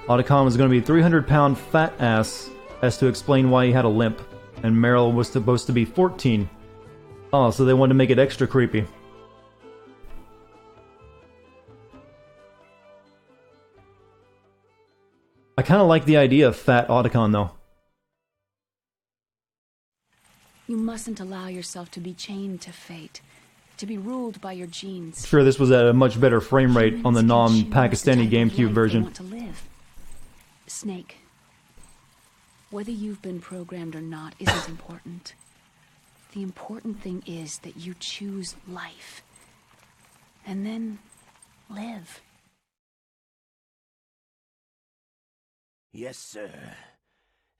Otacon was going to be 300-pound fat ass, as to explain why he had a limp. And Meryl was supposed to be 14. Oh, so they wanted to make it extra creepy. I kind of like the idea of fat Otacon, though. You mustn't allow yourself to be chained to fate, to be ruled by your genes. Sure, this was at a much better frame rate on the non-Pakistani GameCube version. Want to live. Snake, whether you've been programmed or not isn't important. The important thing is that you choose life. And then live. Yes, sir.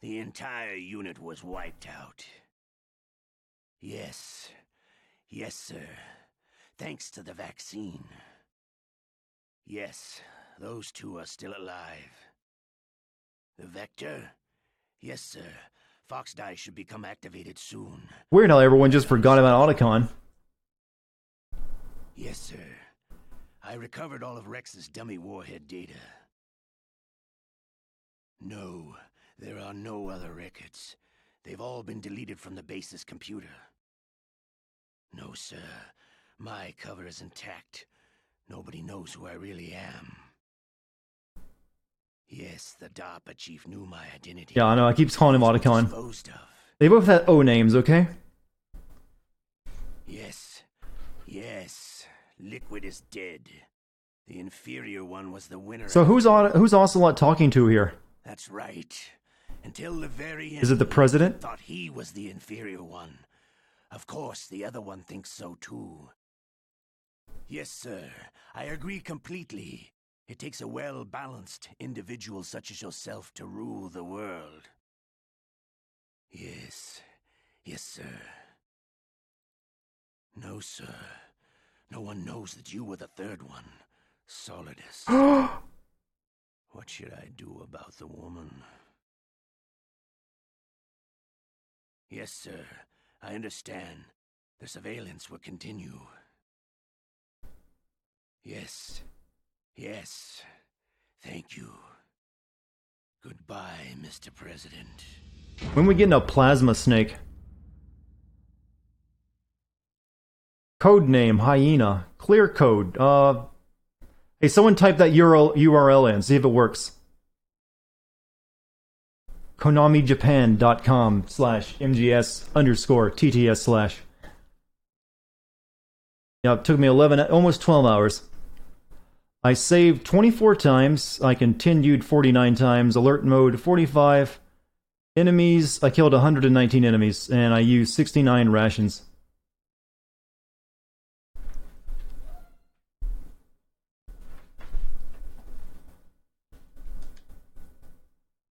The entire unit was wiped out. Yes. Yes, sir. Thanks to the vaccine. Yes, those two are still alive. The Vector? Yes, sir. Fox Die should become activated soon. Weird how everyone just forgot about Otacon. Yes, sir. I recovered all of Rex's dummy warhead data. No, there are no other records. They've all been deleted from the base's computer. No, sir. My cover is intact. Nobody knows who I really am. Yes, the DARPA chief knew my identity. Yeah, I know. I keep calling him Otacon. They both had O names, okay? Liquid is dead. The inferior one was the winner. So who's Ocelot talking to here? That's right. Until the very end. Is it the president? Thought he was the inferior one. Of course, the other one thinks so too. Yes, sir. I agree completely. It takes a well-balanced individual such as yourself to rule the world. Yes. Yes, sir. No, sir. No one knows that you were the third one. Solidus. What should I do about the woman? Yes, sir. I understand. The surveillance will continue. Yes. Yes. Thank you. Goodbye, Mr. President. When we getting a plasma snake? Code name, Hyena. Clear code. Hey, someone type that URL in, see if it works. KonamiJapan.com/MGS_TTS/. Yeah, it took me 11, almost 12 hours. I saved 24 times. I continued 49 times. Alert mode 45. Enemies, I killed 119 enemies, and I used 69 rations.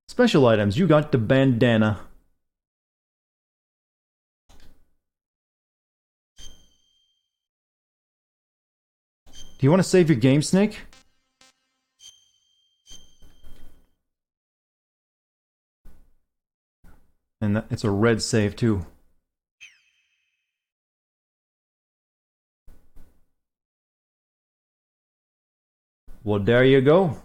Special items, you got the bandana. Do you want to save your game, Snake? And it's a red save, too. Well, there you go.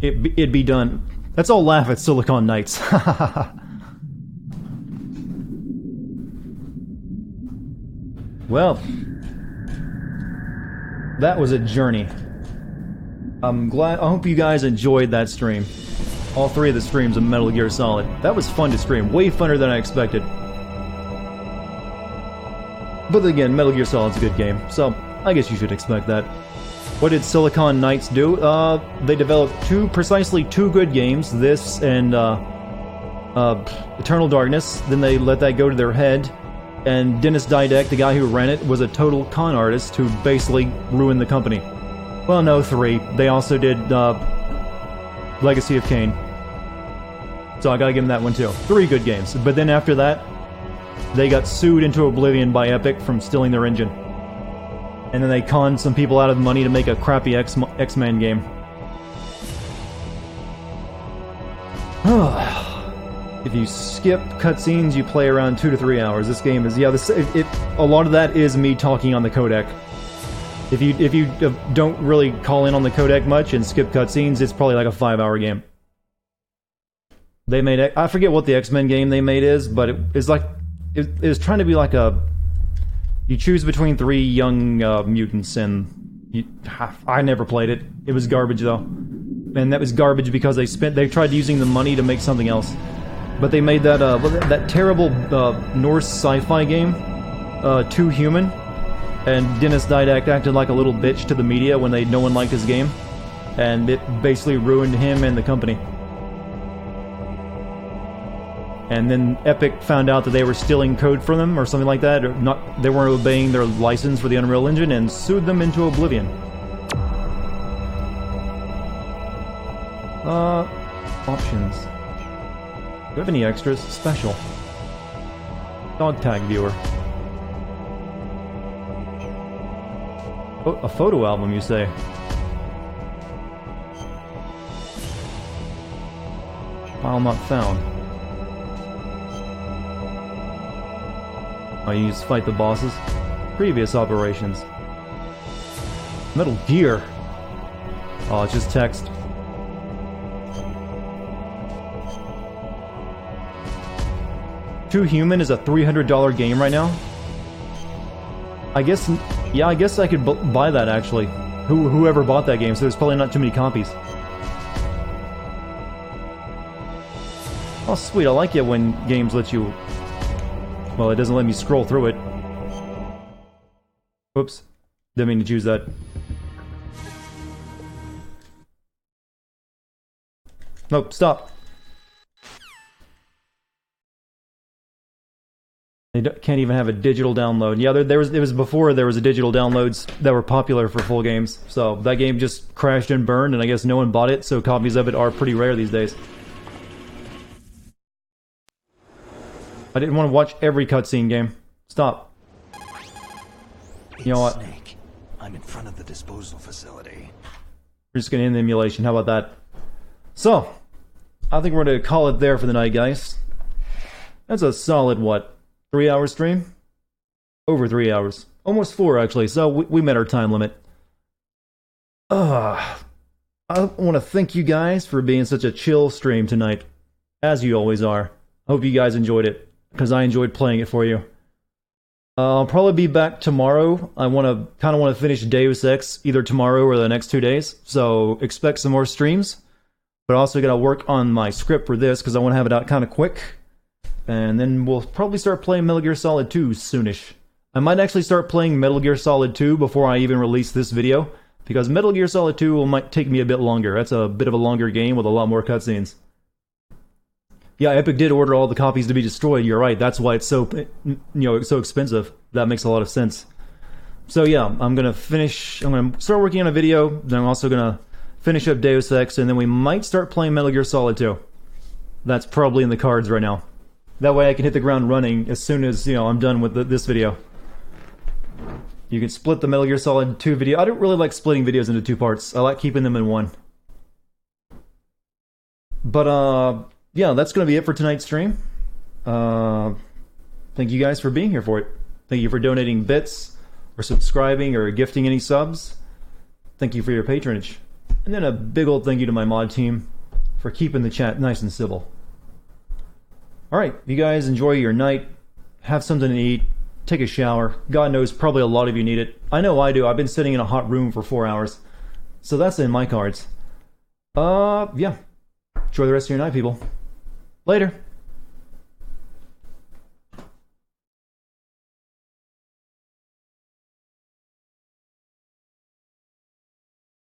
It'd be done. Let's all laugh at Silicon Knights. Well, that was a journey. I'm glad. I hope you guys enjoyed that stream. All three of the streams of Metal Gear Solid. That was fun to stream. Way funner than I expected. But again, Metal Gear Solid's a good game, so I guess you should expect that. What did Silicon Knights do? They developed precisely two good games, this and Eternal Darkness. Then they let that go to their head, and Dennis Didek, the guy who ran it, was a total con artist who basically ruined the company. Well, no, 3. They also did Legacy of Kain. So I gotta give them that one too. 3 good games. But then after that, they got sued into oblivion by Epic from stealing their engine. And then they conned some people out of money to make a crappy X-Men game. If you skip cutscenes, you play around 2 to 3 hours. This game is, yeah, a lot of that is me talking on the codec. If you don't really call in on the codec much and skip cutscenes, it's probably like a 5-hour game. They made, I forget what the X-Men game they made is, but it's like, it was trying to be like a, you choose between 3 young mutants, and I never played it. It was garbage though, and that was garbage because they tried using the money to make something else. But they made that that terrible Norse sci-fi game, Too Human, and Dennis Didek acted like a little bitch to the media when no one liked his game, and it basically ruined him and the company. And then Epic found out that they were stealing code from them or something like that, or they weren't obeying their license for the Unreal Engine, and sued them into oblivion. Options. Do you have any extras? Special. Dog tag viewer. Oh, a photo album, you say? File not found. I use fight the bosses. Previous operations. Metal Gear. Oh, it's just text. Too Human is a $300 game right now. I guess, yeah, I guess I could buy that actually. Whoever bought that game, so there's probably not too many copies. Oh, sweet! I like it when games let you Well, it doesn't let me scroll through it. Whoops. Didn't mean to choose that. Nope, stop. They can't even have a digital download. Yeah, it was before there was a digital downloads that were popular for full games. So that game just crashed and burned, and I guess no one bought it, so copies of it are pretty rare these days. I didn't want to watch every cutscene game. Stop. You know what? Snake. I'm in front of the disposal facility. We're just gonna end the emulation. How about that? So, I think we're gonna call it there for the night, guys. That's a solid, what, 3-hour stream? Over 3 hours. Almost 4, actually, so we met our time limit. I want to thank you guys for being such a chill stream tonight. As you always are. Hope you guys enjoyed it, because I enjoyed playing it for you. I'll probably be back tomorrow. I kind of want to finish Deus Ex either tomorrow or the next 2 days, so expect some more streams. But also gotta work on my script for this, because I want to have it out kind of quick. And then we'll probably start playing Metal Gear Solid 2 soonish. I might actually start playing Metal Gear Solid 2 before I even release this video, because Metal Gear Solid 2 might take me a bit longer. That's a bit of a longer game with a lot more cutscenes. Yeah, Epic did order all the copies to be destroyed, you're right. That's why it's so, so expensive. That makes a lot of sense. So yeah, I'm gonna start working on a video, then I'm also gonna finish up Deus Ex, and then we might start playing Metal Gear Solid 2. That's probably in the cards right now. That way I can hit the ground running as soon as, I'm done with this video. You can split the Metal Gear Solid 2 video. I don't really like splitting videos into 2 parts. I like keeping them in one. But, yeah, that's going to be it for tonight's stream. Thank you guys for being here for it. Thank you for donating bits, or subscribing, or gifting any subs. Thank you for your patronage. And then a big old thank you to my mod team for keeping the chat nice and civil. Alright, you guys enjoy your night. Have something to eat. Take a shower. God knows, probably a lot of you need it. I know I do. I've been sitting in a hot room for 4 hours. So that's in my cards. Yeah. Enjoy the rest of your night, people. Later.